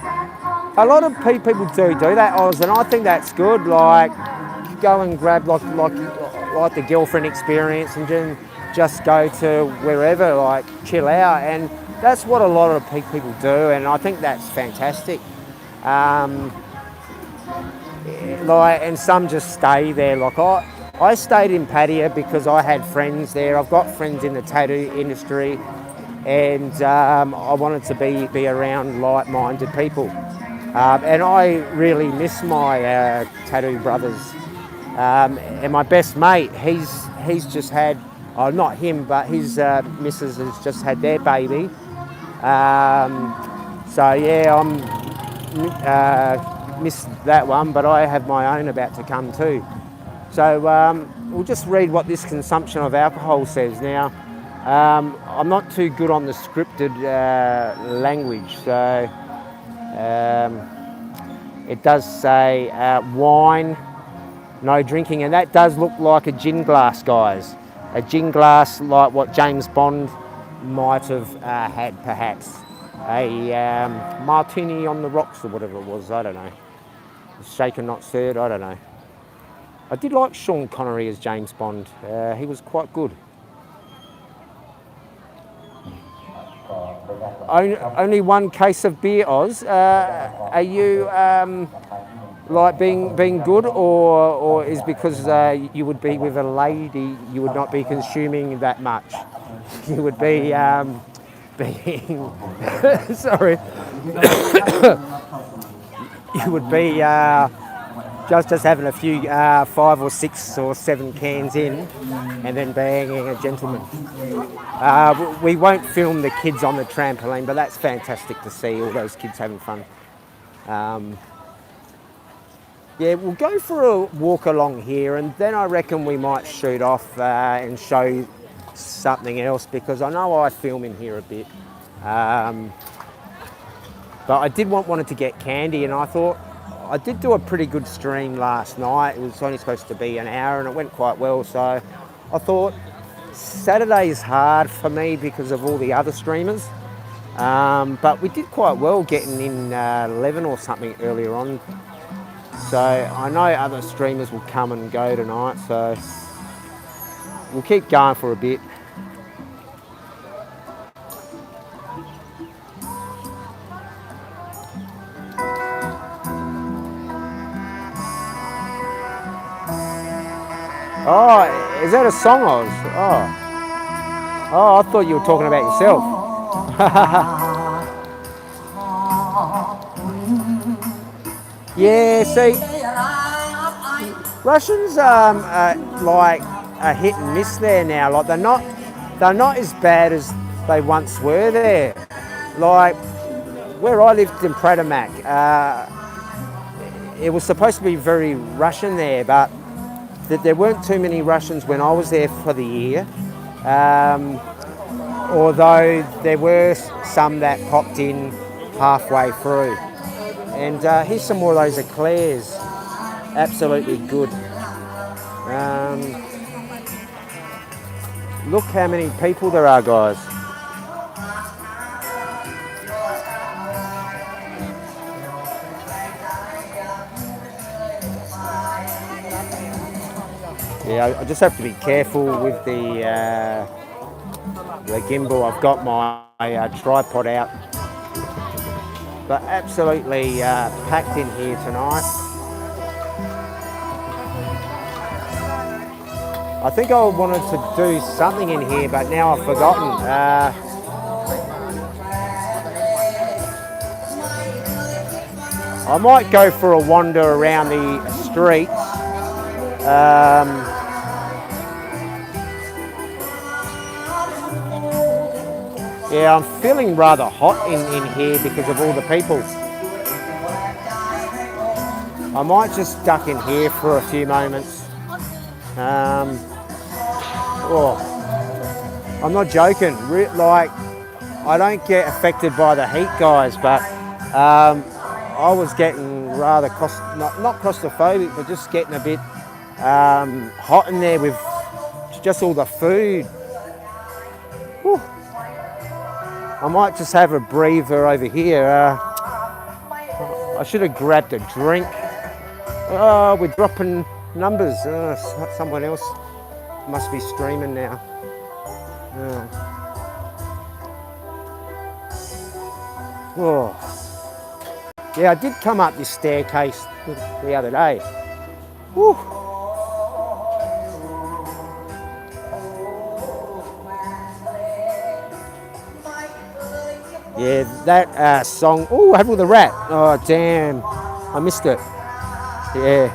a lot of people do that, Oz, and I think that's good. Like, go and grab like the girlfriend experience and then just go to wherever, like chill out, and that's what a lot of people do, and I think that's fantastic. Like, and some just stay there. Like I stayed in Pattaya because I had friends there. I've got friends in the tattoo industry, and I wanted to be around like-minded people. And I really miss my tattoo brothers. And my best mate, he's just had, oh, not him, but his missus has just had their baby. So yeah, I'm missed that one, but I have my own about to come too. So we'll just read what this consumption of alcohol says now. I'm not too good on the scripted language, so it does say wine, no drinking, and that does look like a gin glass, guys. A gin glass like what James Bond might have had, perhaps. A martini on the rocks or whatever it was, I don't know. Shaken, not stirred, I don't know. I did like Sean Connery as James Bond. He was quite good. Only one case of beer, Oz. Are you like being good, or is because you would be with a lady, you would not be consuming that much? You would be being sorry. You would be just having a few 5 or 6 or 7 cans in, and then being a gentleman. We won't film the kids on the trampoline, but that's fantastic to see all those kids having fun. Yeah, we'll go for a walk along here, and then I reckon we might shoot off and show something else, because I know I film in here a bit. But I did wanted to get candy, and I thought I did do a pretty good stream last night. It was only supposed to be an hour, and it went quite well. So I thought Saturday is hard for me because of all the other streamers. But we did quite well getting in 11 or something earlier on. So I know other streamers will come and go tonight, so we'll keep going for a bit. Oh, is that a song, Oz? Oh, I thought you were talking about yourself. Yeah, see, Russians like a hit and miss there now. Like they're not as bad as they once were there. Like where I lived in Pradamak, it was supposed to be very Russian there, but there weren't too many Russians when I was there for the year, although there were some that popped in halfway through. And here's some more of those eclairs, absolutely good. Look how many people there are, guys. Yeah, I just have to be careful with the gimbal. I've got my tripod out, but absolutely packed in here tonight. I think I wanted to do something in here, but now I've forgotten. I might go for a wander around the streets. Yeah, I'm feeling rather hot in here because of all the people. I might just duck in here for a few moments. I'm not joking. Like, I don't get affected by the heat, guys, but I was getting rather not claustrophobic, but just getting a bit hot in there with just all the food. Whew. I might just have a breather over here. I should have grabbed a drink. Oh, we're dropping numbers. Someone else must be streaming now. Oh. Yeah, I did come up this staircase the other day. Whew. Yeah, that song. Oh, Have the Rat. Oh, damn. I missed it. Yeah.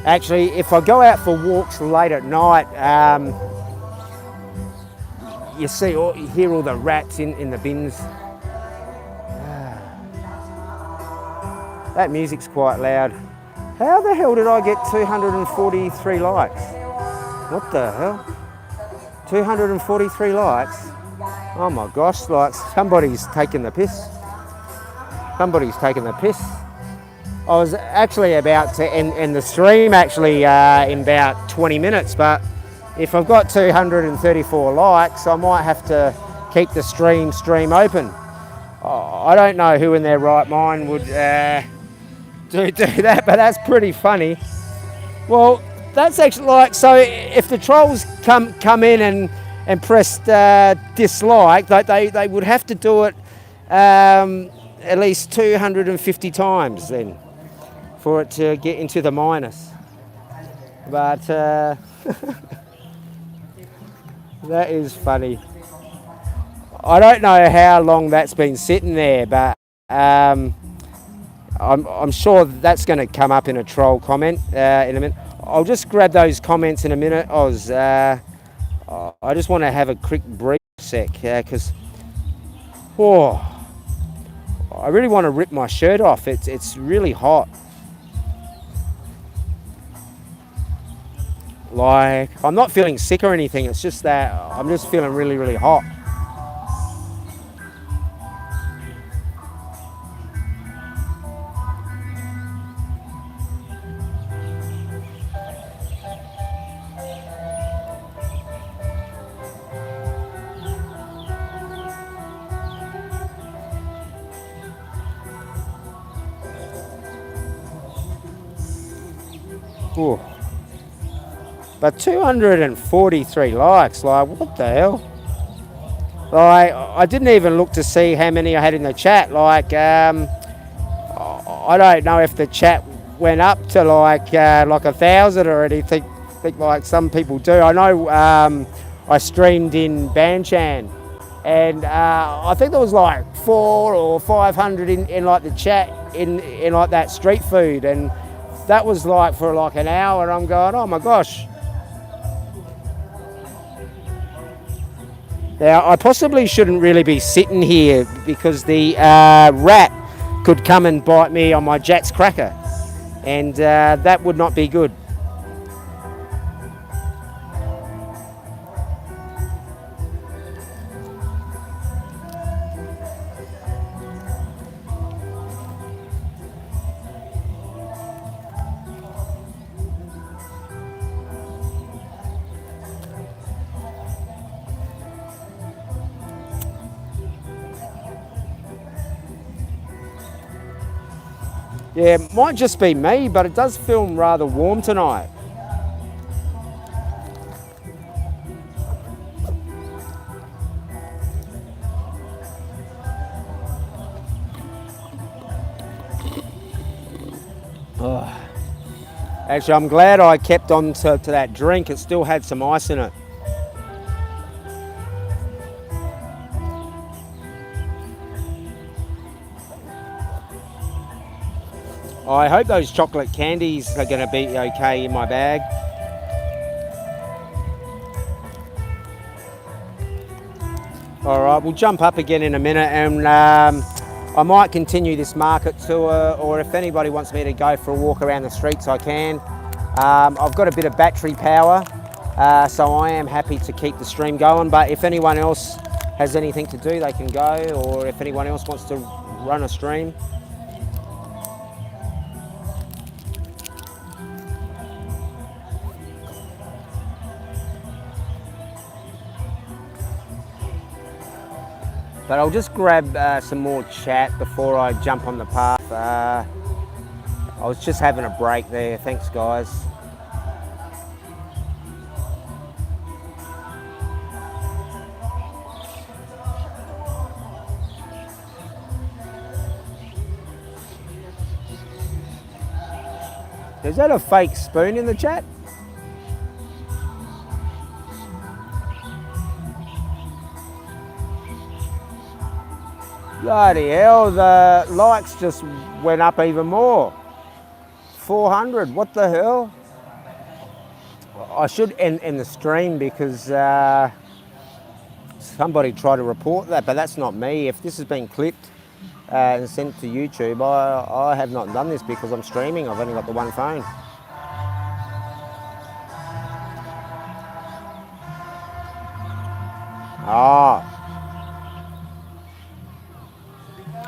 Actually, if I go out for walks late at night, you hear all the rats in the bins. That music's quite loud. How the hell did I get 243 likes? What the hell? 243 likes? Oh my gosh, like somebody's taking the piss. Somebody's taking the piss. I was actually about to end the stream actually in about 20 minutes, but if I've got 234 likes, I might have to keep the stream open. I don't know who in their right mind would do that, but that's pretty funny. Well, that's actually like, so if the trolls come in and press dislike, they would have to do it at least 250 times then for it to get into the minus. But that is funny. I don't know how long that's been sitting there, but I'm sure that's going to come up in a troll comment in a minute. I'll just grab those comments in a minute. I just want to have a quick breathe sec, because I really want to rip my shirt off. It's really hot. Like, I'm not feeling sick or anything. It's just that I'm just feeling really, really hot. Ooh. But 243 likes, like, what the hell? Like, I didn't even look to see how many I had in the chat. Like, I don't know if the chat went up to like 1,000 or anything, like some people do. I know I streamed in Banchan, and I think there was like 400 or 500 in like the chat in like that street food, and that was like for like an hour, and I'm going, oh my gosh. Now, I possibly shouldn't really be sitting here because the rat could come and bite me on my Jats cracker, and that would not be good. Yeah, it might just be me, but it does feel rather warm tonight. Oh. Actually, I'm glad I kept on to that drink. It still had some ice in it. I hope those chocolate candies are going to be okay in my bag. All right, we'll jump up again in a minute, and I might continue this market tour, or if anybody wants me to go for a walk around the streets, I can. I've got a bit of battery power, so I am happy to keep the stream going, but if anyone else has anything to do, they can go, or if anyone else wants to run a stream. But I'll just grab some more chat before I jump on the path. I was just having a break there. Thanks, guys. Is that a fake spoon in the chat? Bloody hell, the likes just went up even more. 400, what the hell? I should end the stream because somebody tried to report that, but that's not me. If this has been clipped and sent to YouTube, I have not done this because I'm streaming. I've only got the one phone.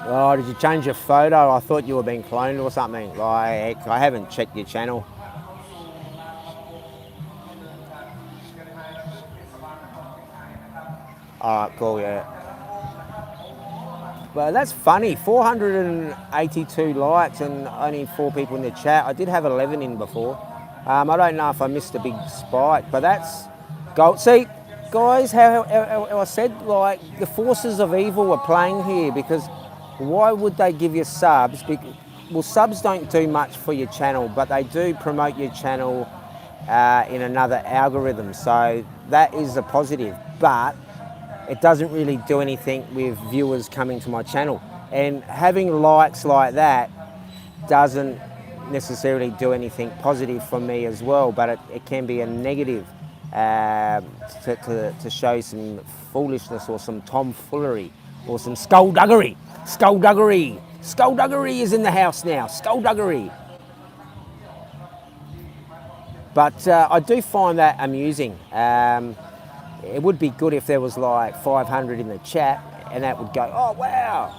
Oh, did you change your photo? I thought you were being cloned or something. Like, I haven't checked your channel. Alright, cool, yeah. But that's funny, 482 likes and only 4 people in the chat. I did have 11 in before. I don't know if I missed a big spike, but that's gold. See, guys, how I said, like, the forces of evil are playing here, because why would they give you subs? Well, subs don't do much for your channel, but they do promote your channel in another algorithm. So that is a positive, but it doesn't really do anything with viewers coming to my channel. And having likes like that doesn't necessarily do anything positive for me as well, but it can be a negative to show some foolishness or some tomfoolery or some skullduggery. Skullduggery. Skullduggery is in the house now. Skullduggery. But I do find that amusing. It would be good if there was like 500 in the chat and that would go, oh, wow.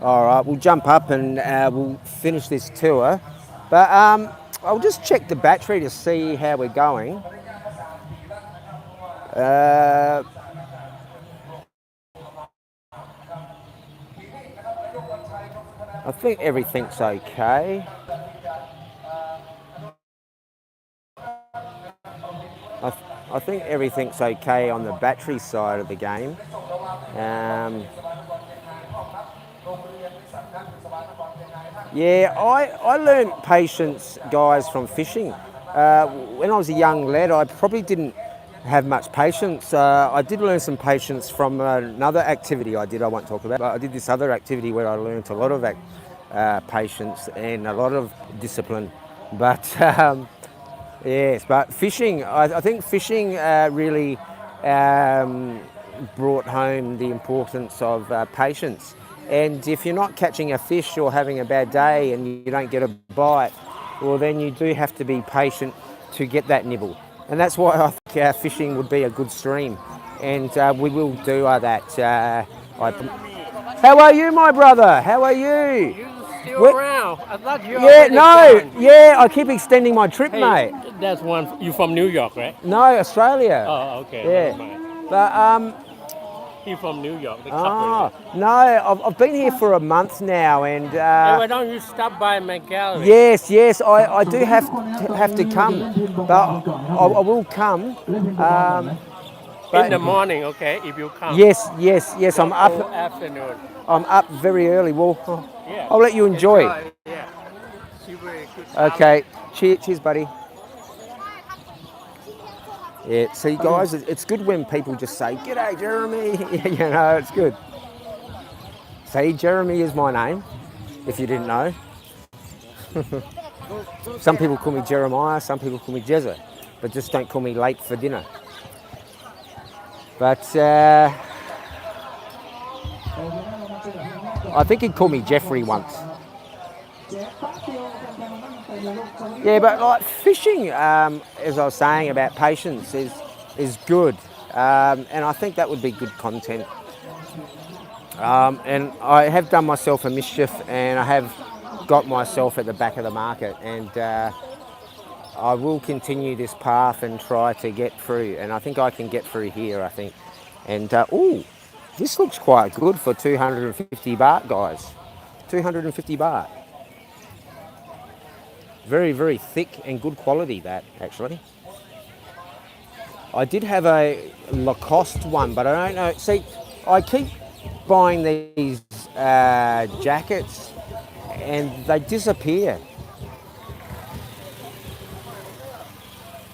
All right, we'll jump up and we'll finish this tour. But I'll just check the battery to see how we're going. I think everything's okay. I think everything's okay on the battery side of the game. Yeah, I learned patience, guys, from fishing. When I was a young lad, I probably didn't have much patience. I did learn some patience from another activity I won't talk about, but I did this other activity where I learned a lot of patience and a lot of discipline. But yes, but fishing, I think fishing really brought home the importance of patience. And if you're not catching a fish or having a bad day and you don't get a bite, well, then you do have to be patient to get that nibble. And that's why I think fishing would be a good stream. And we will do that. How are you, my brother? How are you? Still around. I thought you I keep extending my trip, mate. That's one. You from New York, right? No, Australia. Oh, okay. Yeah. But He's from New York. No, I've been here for a month now, and hey, why don't you stop by my gallery? Yes, I do have to come, but I will come. In the morning, okay, if you come. Yes, I'm up. Afternoon. I'm up very early. Well, yeah. I'll let you enjoy. Yeah. Okay, cheers, buddy. Yeah, see guys, it's good when people just say, "G'day, Jeremy." You know, it's good. See, Jeremy is my name, if you didn't know. Some people call me Jeremiah, some people call me Jezza, but just don't call me late for dinner. But I think he'd call me Jeffrey once. Yeah, but like fishing, as I was saying about patience, is good, and I think that would be good content. And I have done myself a mischief, and I have got myself at the back of the market, and I will continue this path and try to get through, and I think I can get through here, I think. And oh, this looks quite good for 250 baht, guys. 250 baht. Very, very thick and good quality, that, actually. I did have a Lacoste one, but I don't know. See, I keep buying these jackets and they disappear.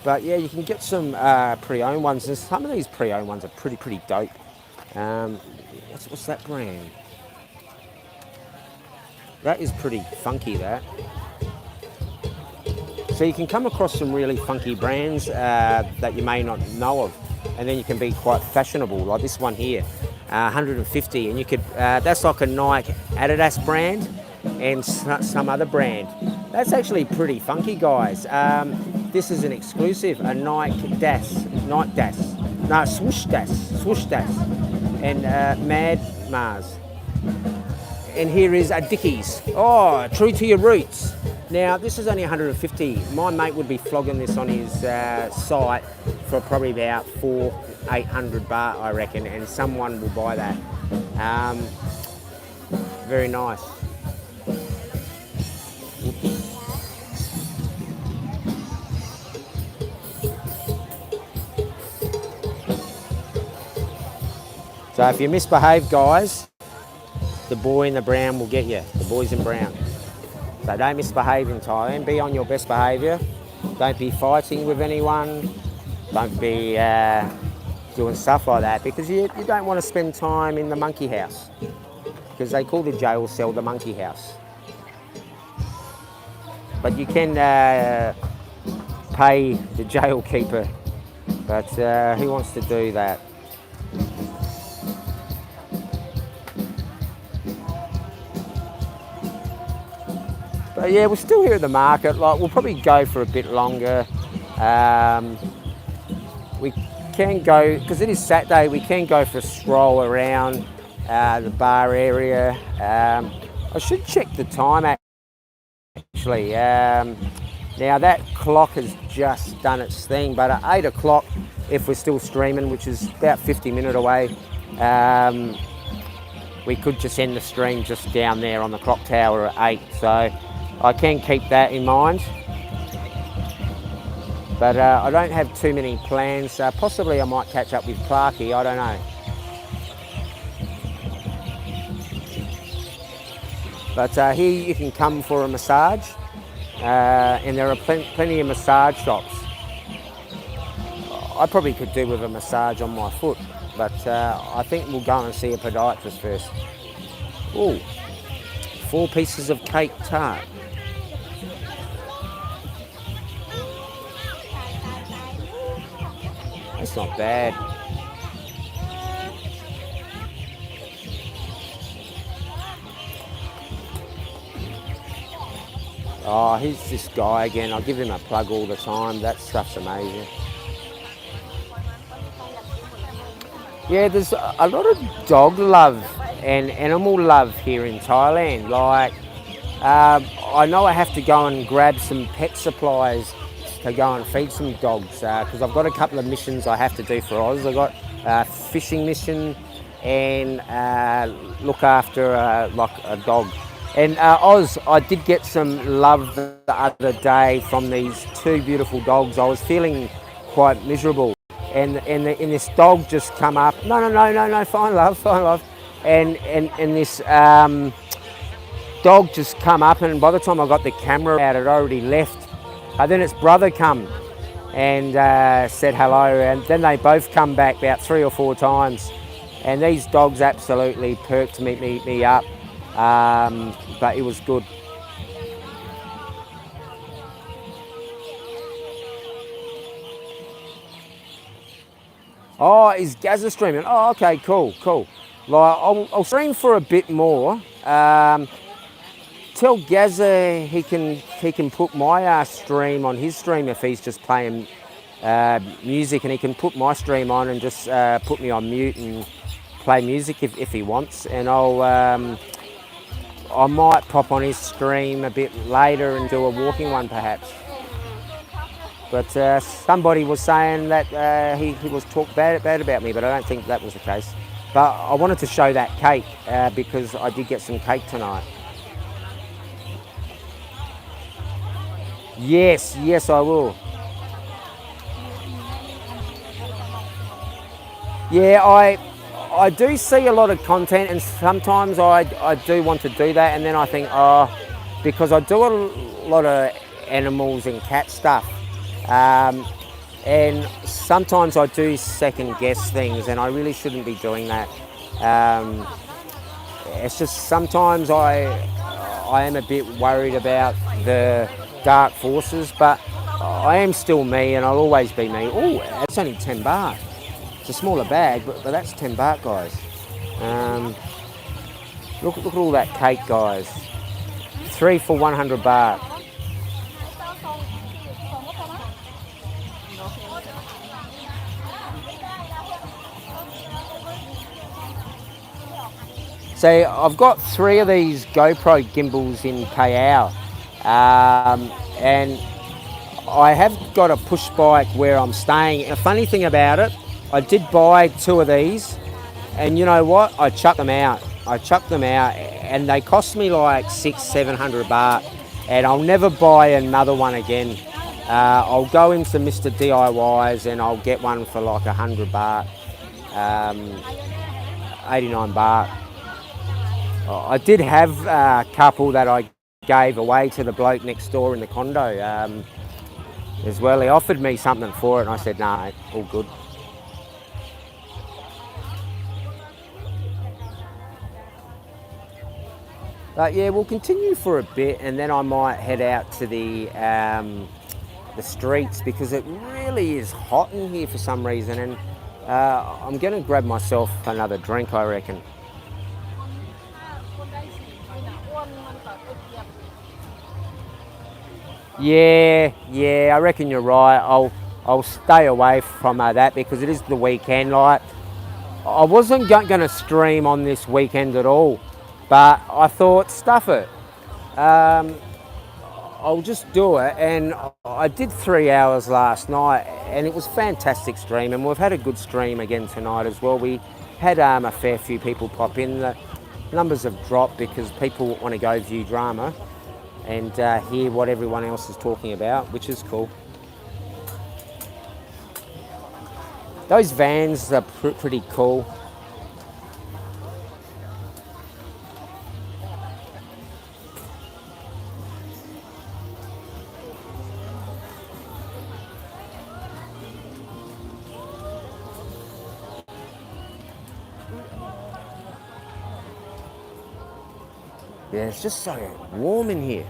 But yeah, you can get some pre-owned ones, and some of these pre-owned ones are pretty dope. What's that brand? That is pretty funky, that. So you can come across some really funky brands that you may not know of, and then you can be quite fashionable, like this one here, 150, and you could, that's like a Nike Adidas brand and some other brand. That's actually pretty funky, guys. This is an exclusive, a Swoosh Das, and Mad Mars. And here is a Dickies. Oh, true to your roots. Now, this is only 150. My mate would be flogging this on his site for probably about 800 baht, I reckon, and someone will buy that. Very nice. So if you misbehave, guys, the boy in the brown will get you. The boys in brown. So don't misbehave in Thailand. Be on your best behaviour. Don't be fighting with anyone. Don't be doing stuff like that, because you don't want to spend time in the monkey house, because they call the jail cell the monkey house. But you can pay the jail keeper, but who wants to do that? But yeah, we're still here at the market. Like, we'll probably go for a bit longer. We can go, because it is Saturday, we can go for a stroll around the bar area. I should check the time actually. Now that clock has just done its thing, but at 8 o'clock, if we're still streaming, which is about 50 minutes away, we could just end the stream just down there on the clock tower at 8. So I can keep that in mind. But I don't have too many plans. Possibly I might catch up with Clarky, I don't know. But here you can come for a massage, and there are plenty of massage shops. I probably could do with a massage on my foot, but I think we'll go and see a podiatrist first. Ooh, 4 pieces of cake tart. That's not bad. Oh, here's this guy again. I'll give him a plug all the time. That stuff's amazing. Yeah, there's a lot of dog love and animal love here in Thailand. Like, I know I have to go and grab some pet supplies to go and feed some dogs, because I've got a couple of missions I have to do for Oz. I've got a fishing mission and look after like a dog. And Oz, I did get some love the other day from these 2 beautiful dogs. I was feeling quite miserable, and this dog just come up. No, fine love. And this dog just come up, and by the time I got the camera out, it already left. Then its brother come, and said hello, and then they both come back about 3 or 4 times, and these dogs absolutely perked to meet me up, but it was good. Oh, is Gazza streaming? Oh, okay, cool. Like, I'll stream for a bit more. Tell Gazza he can put my stream on his stream if he's just playing music, and he can put my stream on and just put me on mute and play music if he wants. And I might pop on his stream a bit later and do a walking one perhaps. But somebody was saying that he was talked bad about me, but I don't think that was the case. But I wanted to show that cake because I did get some cake tonight. Yes, I will. Yeah, I do see a lot of content, and sometimes I do want to do that, and then I think, because I do a lot of animals and cat stuff, and sometimes I do second guess things, and I really shouldn't be doing that. It's just sometimes I am a bit worried about the dark forces, but I am still me, and I'll always be me. Oh, it's only 10 baht. It's a smaller bag, but that's 10 baht, guys. Look at all that cake, guys. 3 for 100 baht. So I've got 3 of these GoPro gimbals in KL, and I have got a push bike where I'm staying. And the funny thing about it, I did buy 2 of these, and you know what? I chucked them out, and they cost me like 600-700 baht, and I'll never buy another one again. I'll go into Mr. DIYs and I'll get one for like 100 baht, 89 baht. I did have a couple that I gave away to the bloke next door in the condo as well. He offered me something for it, and I said, no, mate, all good. But yeah, we'll continue for a bit, and then I might head out to the streets, because it really is hot in here for some reason, and I'm going to grab myself another drink, I reckon. Yeah, I reckon you're right. I'll stay away from that, because it is the weekend. Like, I wasn't going to stream on this weekend at all, but I thought, stuff it. I'll just do it, and I did 3 hours last night, and it was a fantastic stream, and we've had a good stream again tonight as well. We had a fair few people pop in. The numbers have dropped because people want to go view drama and hear what everyone else is talking about, which is cool. Those vans are pretty cool. Yeah, it's just so warm in here.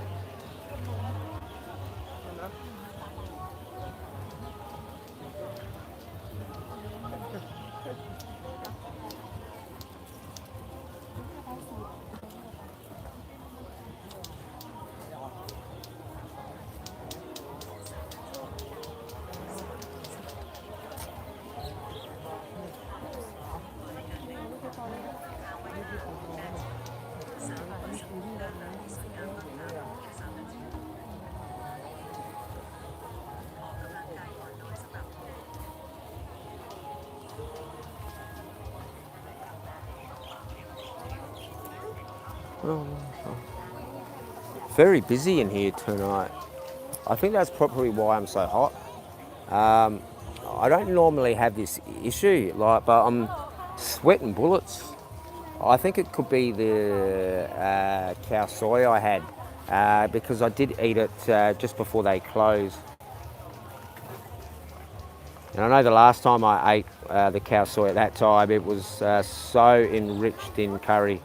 Very busy in here tonight. I think that's probably why I'm so hot. I don't normally have this issue, but I'm sweating bullets. I think it could be the cow soy I had, because I did eat it just before they closed. And I know the last time I ate the cow soy at that time, it was so enriched in curry.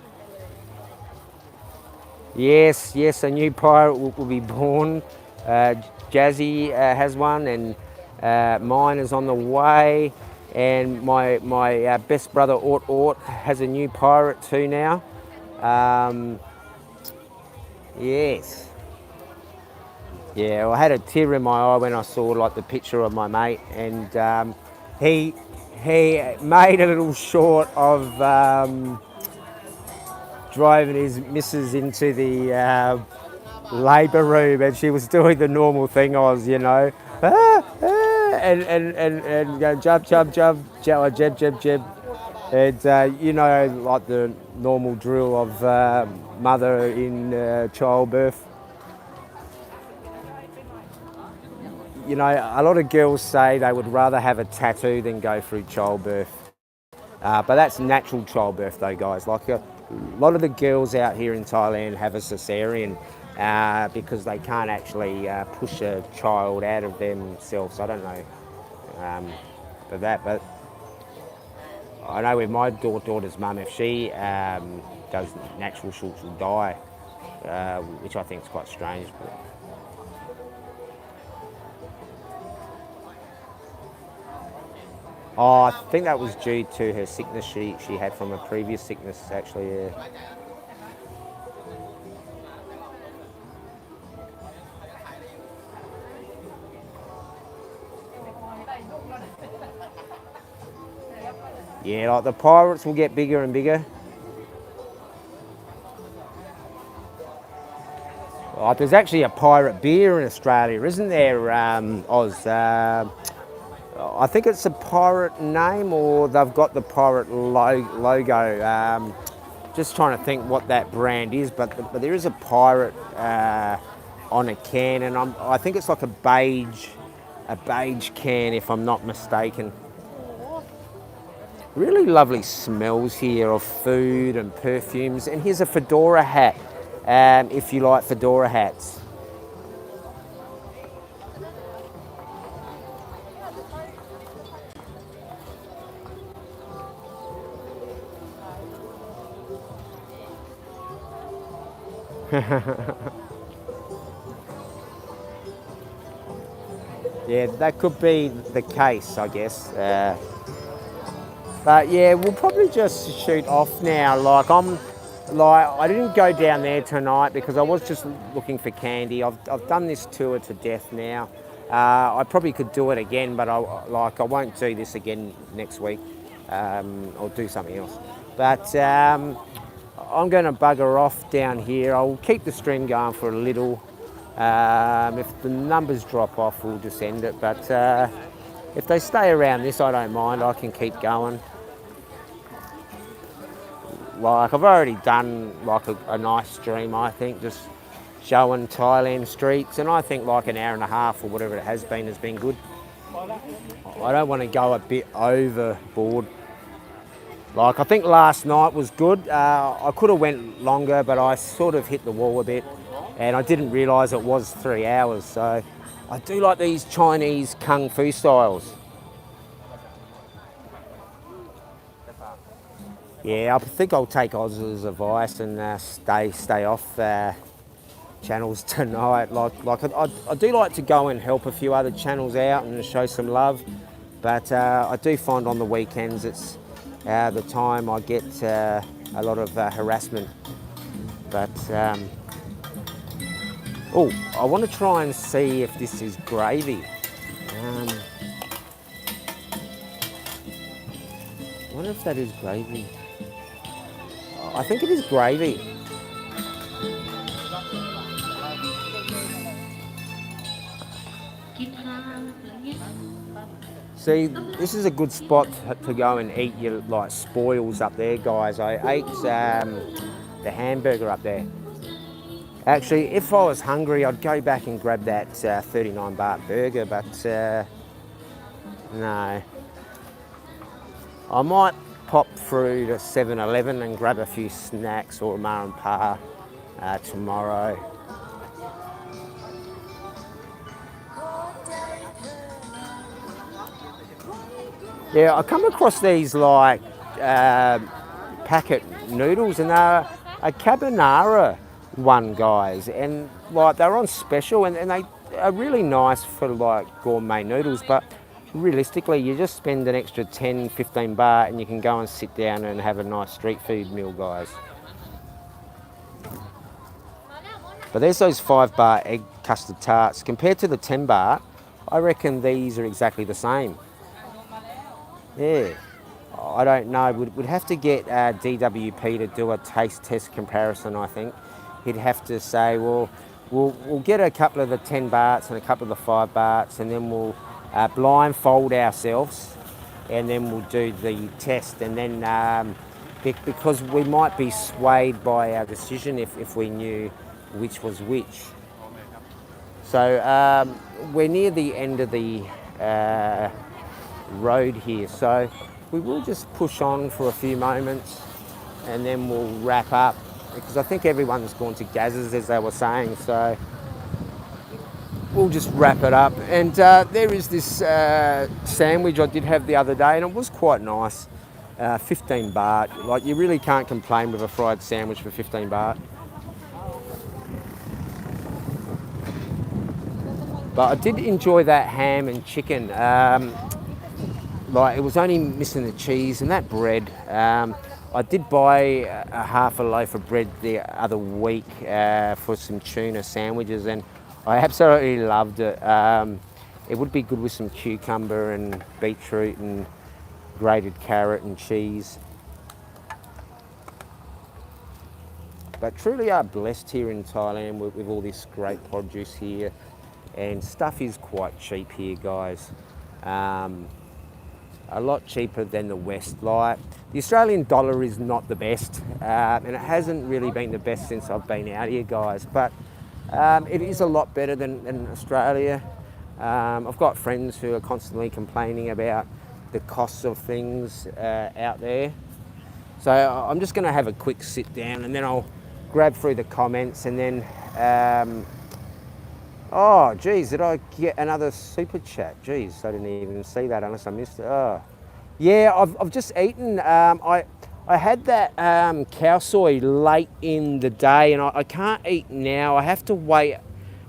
Yes, yes, a new pirate will be born. Jazzy has one, and mine is on the way. And my best brother Ort has a new pirate too now. Yes. Yeah, well, I had a tear in my eye when I saw like the picture of my mate, and he made a little short of driving his missus into the labour room, and she was doing the normal thing. I was, and going jab, and like the normal drill of mother in childbirth. You know, a lot of girls say they would rather have a tattoo than go through childbirth. But that's natural childbirth though, guys. Like a lot of the girls out here in Thailand have a cesarean because they can't actually push a child out of themselves. I don't know for that, but I know with my daughter's mum, if she does natural, she'll die, which I think is quite strange. But oh, I think that was due to her sickness she had from a previous sickness, actually, yeah. Yeah, like the pirates will get bigger and bigger. Like there's actually a pirate beer in Australia, isn't there, Oz? I think it's a pirate name, or they've got the pirate logo. Just trying to think what that brand is, but there is a pirate on a can, and I think it's like a beige can, if I'm not mistaken. Really lovely smells here of food and perfumes, and here's a fedora hat, if you like fedora hats. Yeah, that could be the case, I guess. But yeah, we'll probably just shoot off now. I didn't go down there tonight because I was just looking for candy. I've done this tour to death now. I probably could do it again, but I won't do this again next week. I'll do something else. But I'm going to bugger off down here. I'll keep the stream going for a little. If the numbers drop off, we'll just end it. But if they stay around this, I don't mind. I can keep going. Like I've already done like a nice stream, I think, just showing Thailand streets, and I think like an hour and a half or whatever it has been good. I don't want to go a bit overboard. Like I think last night was good. I could have went longer, but I sort of hit the wall a bit, and I didn't realise it was 3 hours. So I do like these Chinese kung fu styles. Yeah, I think I'll take Oz's advice and stay off channels tonight. I do like to go and help a few other channels out and show some love, but I do find on the weekends it's the time I get a lot of harassment. But oh, I want to try and see if this is gravy. I wonder if that is gravy. I think it is gravy. See, this is a good spot to go and eat your like spoils up there, guys. I ate the hamburger up there. Actually, if I was hungry, I'd go back and grab that 39 baht burger, but no. I might pop through to 7-Eleven and grab a few snacks or ma and pa tomorrow. Yeah, I come across these like packet noodles, and they're a carbonara one, guys, and like they're on special, and they are really nice for like gourmet noodles, but realistically you just spend an extra 10-15 baht and you can go and sit down and have a nice street food meal, guys. But there's those 5 baht egg custard tarts. Compared to the 10 baht, I reckon these are exactly the same. Yeah. I don't know. We'd have to get DWP to do a taste test comparison, I think. He'd have to say, well, we'll get a couple of the 10 bahts and a couple of the 5 bahts, and then we'll blindfold ourselves, and then we'll do the test. And then, because we might be swayed by our decision if we knew which was which. So we're near the end of the road here, so we will just push on for a few moments and then we'll wrap up, because I think everyone's gone to Gaz's, as they were saying, so we'll just wrap it up. And there is this sandwich I did have the other day, and it was quite nice. 15 baht. Like, you really can't complain with a fried sandwich for 15 baht. But I did enjoy that ham and chicken. Like, it was only missing the cheese and that bread. I did buy a half a loaf of bread the other week for some tuna sandwiches, and I absolutely loved it. It would be good with some cucumber and beetroot and grated carrot and cheese. But truly are blessed here in Thailand with all this great produce here, and stuff is quite cheap here, guys. A lot cheaper than the West. Like, the Australian dollar is not the best, and it hasn't really been the best since I've been out here, guys, but it is a lot better than Australia. I've got friends who are constantly complaining about the costs of things out there. So I'm just going to have a quick sit down, and then I'll grab through the comments, and then oh, geez, did I get another super chat? Geez, I didn't even see that unless I missed it. Oh. Yeah, I've just eaten. I had that cow soy late in the day, and I can't eat now. I have to wait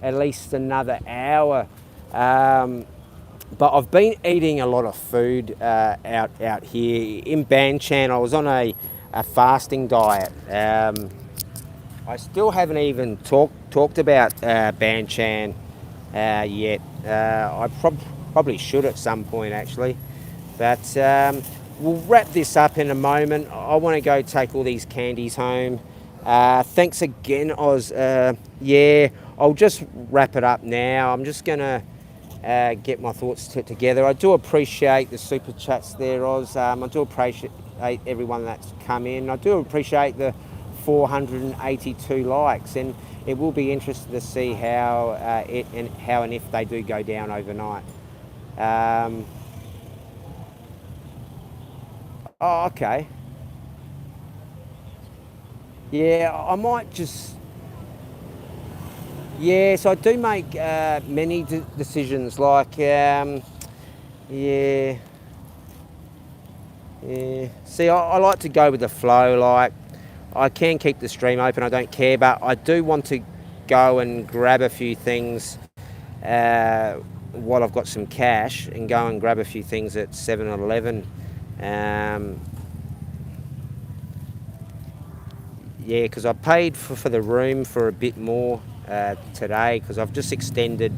at least another hour. But I've been eating a lot of food out here. In Banchan, I was on a fasting diet. I still haven't even talked about Banchan yet. I probably should at some point, actually. But we'll wrap this up in a moment. I want to go take all these candies home. Thanks again, Oz. Yeah, I'll just wrap it up now. I'm just going to get my thoughts together. I do appreciate the super chats there, Oz. I do appreciate everyone that's come in. I do appreciate the 482 likes, and it will be interesting to see how and if they do go down overnight. Oh, okay. Yeah, I might just. Yes, I do make many decisions. Like, yeah. See, I like to go with the flow. Like, I can keep the stream open, I don't care, but I do want to go and grab a few things while I've got some cash, and go and grab a few things at 7-Eleven. Yeah, because I paid for the room for a bit more today, because I've just extended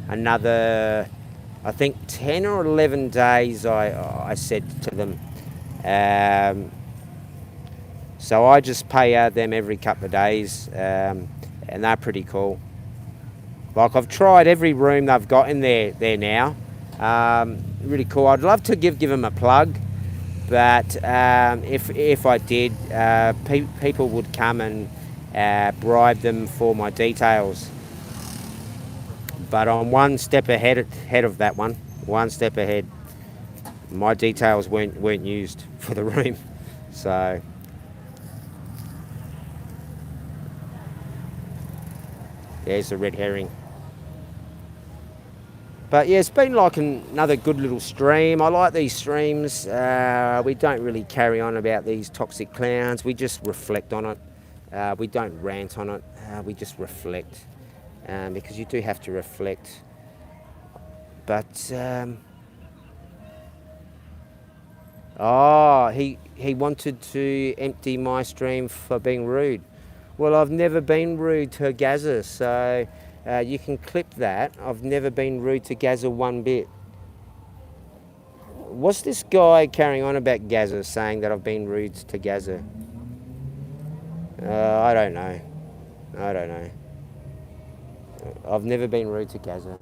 another, I think, 10 or 11 days, I said to them. So I just pay them every couple of days, and they're pretty cool. Like, I've tried every room they've got in there now. Really cool. I'd love to give them a plug, but if I did, people would come and bribe them for my details. But I'm one step ahead of that one. One step ahead. My details weren't used for the room, so. There's the red herring. But yeah, it's been like another good little stream. I like these streams. We don't really carry on about these toxic clowns. We just reflect on it. We don't rant on it. We just reflect, because you do have to reflect. But he wanted to empty my stream for being rude. Well, I've never been rude to Gaza, so you can clip that. I've never been rude to Gaza one bit. What's this guy carrying on about Gaza, saying that I've been rude to Gaza? I don't know. I don't know. I've never been rude to Gaza.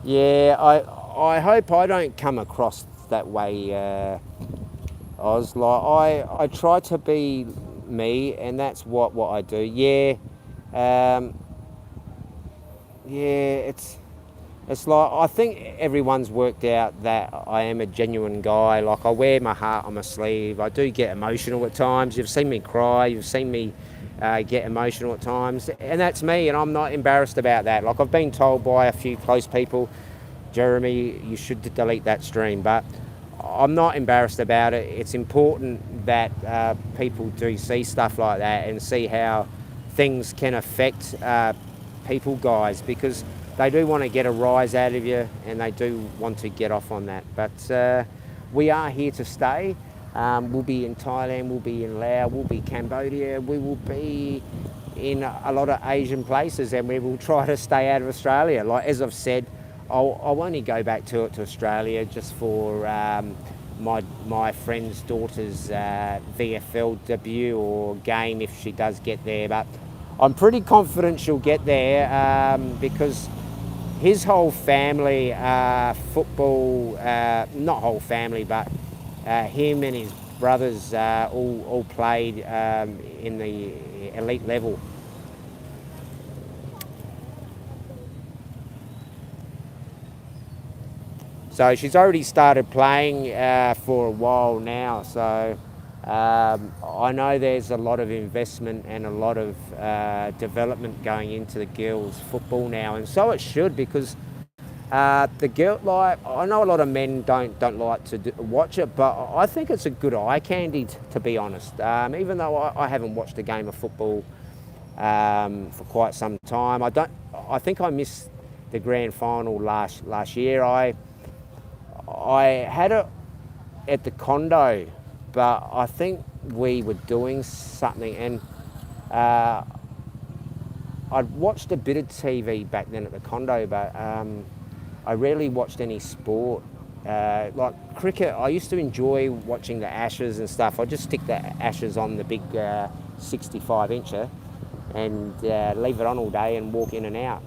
Yeah, I hope I don't come across that way, Oz. Like, I try to be me, and that's what I do. Yeah, yeah, it's like, I think everyone's worked out that I am a genuine guy. Like, I wear my heart on my sleeve. I do get emotional at times. You've seen me cry. You've seen me get emotional at times. And that's me, and I'm not embarrassed about that. Like, I've been told by a few close people, Jeremy, you should delete that stream. But I'm not embarrassed about it. It's important that people do see stuff like that and see how things can affect people, guys, because they do want to get a rise out of you, and they do want to get off on that. But we are here to stay. We'll be in Thailand, we'll be in Laos, we'll be Cambodia, we will be in a lot of Asian places, and we will try to stay out of Australia. Like, as I've said, I'll only go back to Australia just for my friend's daughter's VFL debut or game, if she does get there. But I'm pretty confident she'll get there, because his whole family, football, not whole family, but him and his brothers all played in the elite level. So she's already started playing for a while now. So I know there's a lot of investment and a lot of development going into the girls' football now, and so it should, because the girl, like, I know a lot of men don't like to watch it, but I think it's a good eye candy, to be honest. Even though I haven't watched a game of football for quite some time, I think I missed the grand final last year. I had it at the condo, but I think we were doing something, and I'd watched a bit of TV back then at the condo, but I rarely watched any sport. Like cricket, I used to enjoy watching the Ashes and stuff. I'd just stick the Ashes on the big 65-incher and leave it on all day and walk in and out.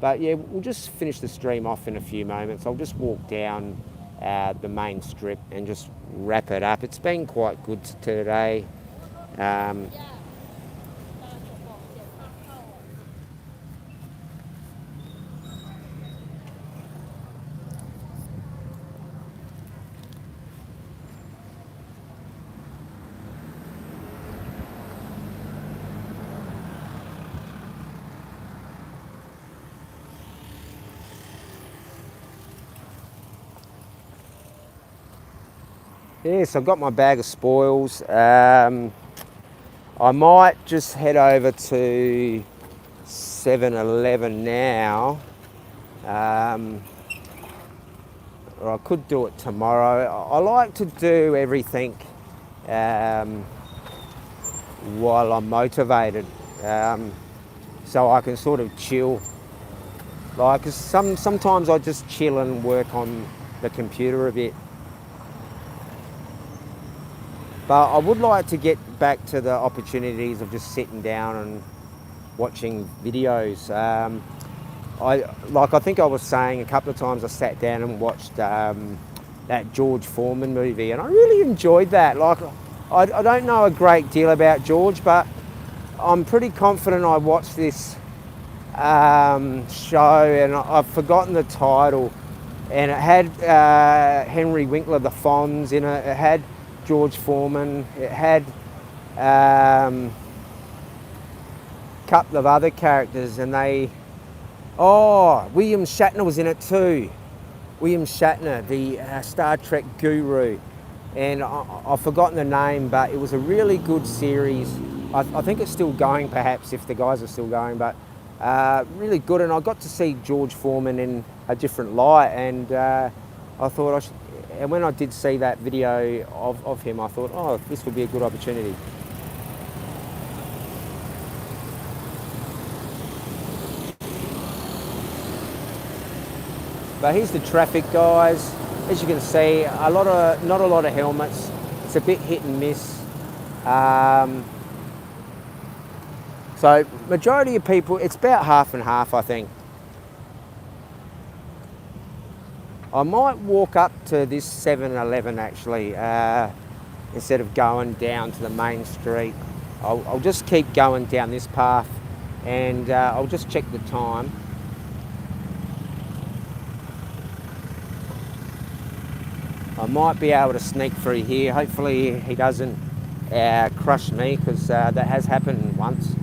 But yeah, we'll just finish the stream off in a few moments. I'll just walk down the main strip and just wrap it up. It's been quite good today. Yes, I've got my bag of spoils. I might just head over to 7-Eleven now, or I could do it tomorrow. I like to do everything while I'm motivated, so I can sort of chill. Like, 'cause sometimes I just chill and work on the computer a bit. But I would like to get back to the opportunities of just sitting down and watching videos. I think I was saying a couple of times I sat down and watched that George Foreman movie, and I really enjoyed that. Like, I don't know a great deal about George, but I'm pretty confident I watched this show, and I've forgotten the title, and it had Henry Winkler, the Fonz, in it. It had George Foreman. It had a couple of other characters, and William Shatner was in it too. William Shatner, the Star Trek guru, and I've forgotten the name, but it was a really good series. I think it's still going, perhaps, if the guys are still going, but really good. And I got to see George Foreman in a different light, and I thought and when I did see that video of him, I thought, oh, this would be a good opportunity. But here's the traffic, guys. As you can see, not a lot of helmets. It's a bit hit and miss. So majority of people, it's about half and half, I think. I might walk up to this 7-Eleven actually, instead of going down to the main street. I'll just keep going down this path, and I'll just check the time. I might be able to sneak through here. Hopefully he doesn't crush me, because that has happened once.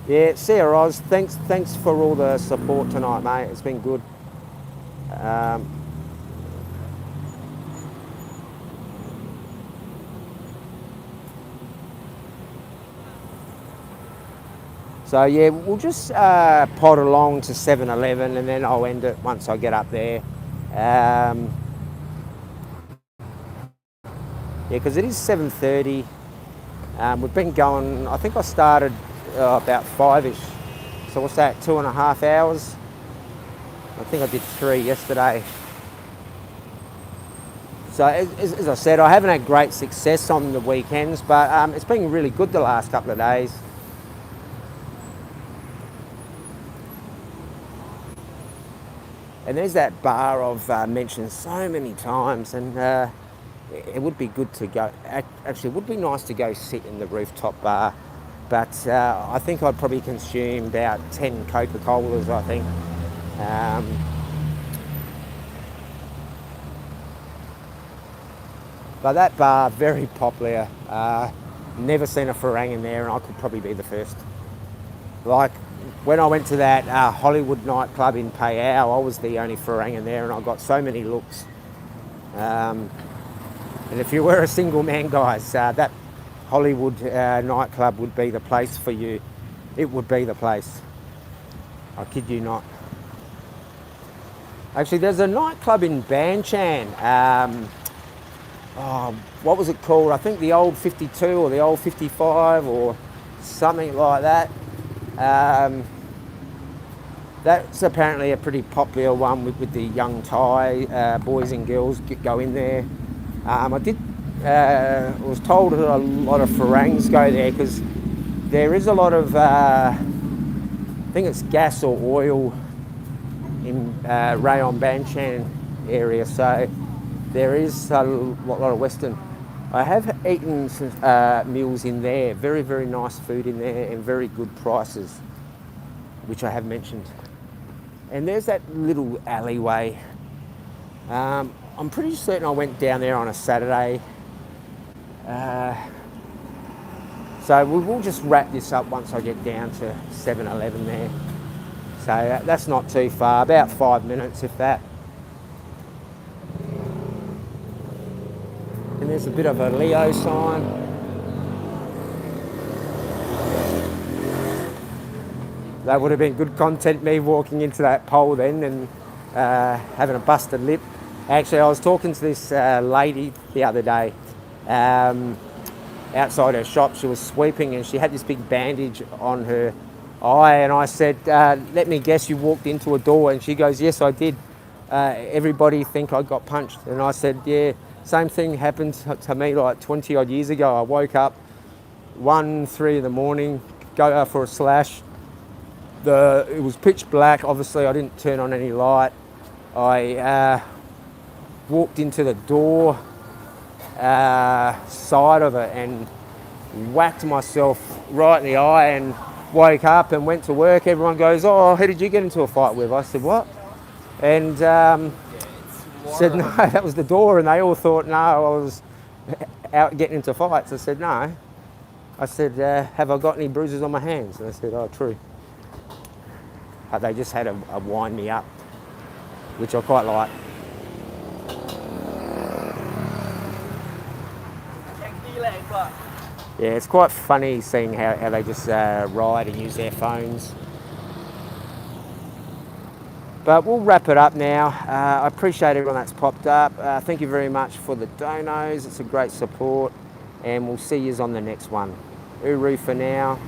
Yeah, see you, Roz. Thanks for all the support tonight, mate. It's been good. So yeah, we'll just pod along to 7-Eleven, and then I'll end it once I get up there. Yeah, because it is 7:30. We've been going, I think I started about 5-ish. So what's that, 2.5 hours? I think I did 3 yesterday. So as I said, I haven't had great success on the weekends, but it's been really good the last couple of days. And there's that bar I've mentioned so many times, and it would be good to go. Actually, it would be nice to go sit in the rooftop bar, but I think I'd probably consume about 10 Coca-Colas, I think. But that bar, very popular. Never seen a Farang in there, and I could probably be the first. Like, when I went to that Hollywood nightclub in Payao, I was the only Farang in there, and I got so many looks. And if you were a single man, guys, that Hollywood nightclub would be the place for you. It would be the place. I kid you not. Actually, there's a nightclub in Banchan. What was it called? I think the old 52 or the old 55 or something like that. That's apparently a pretty popular one with the young Thai boys and girls go in there. I was told that a lot of Farangs go there because there is a lot of, I think it's gas or oil in Rayon Banchan area, so there is a lot of Western. I have eaten some meals in there, very, very nice food in there and very good prices, which I have mentioned. And there's that little alleyway. I'm pretty certain I went down there on a Saturday. So we will just wrap this up once I get down to 7-Eleven there. So that's not too far, about 5 minutes if that. And there's a bit of a Leo sign. That would have been good content, me walking into that pole then and having a busted lip. Actually, I was talking to this lady the other day outside her shop. She was sweeping and she had this big bandage on her eye, and I said, let me guess, you walked into a door? And she goes, yes, I did. Everybody think I got punched. And I said, yeah, same thing happened to me like 20 odd years ago. I woke up 3 in the morning, go out for a slash. It was pitch black. Obviously, I didn't turn on any light. I walked into the door side of it and whacked myself right in the eye and woke up and went to work. Everyone goes, oh, who did you get into a fight with? I said, what? And said no, that was the door, and they all thought no, I was out getting into fights. I said no. I said, have I got any bruises on my hands? And they said, oh, true. But they just had to wind me up, which I quite like. Yeah, it's quite funny seeing how they just ride and use their phones. But we'll wrap it up now. I appreciate everyone that's popped up. Thank you very much for the donos. It's a great support. And we'll see you on the next one. Uru for now.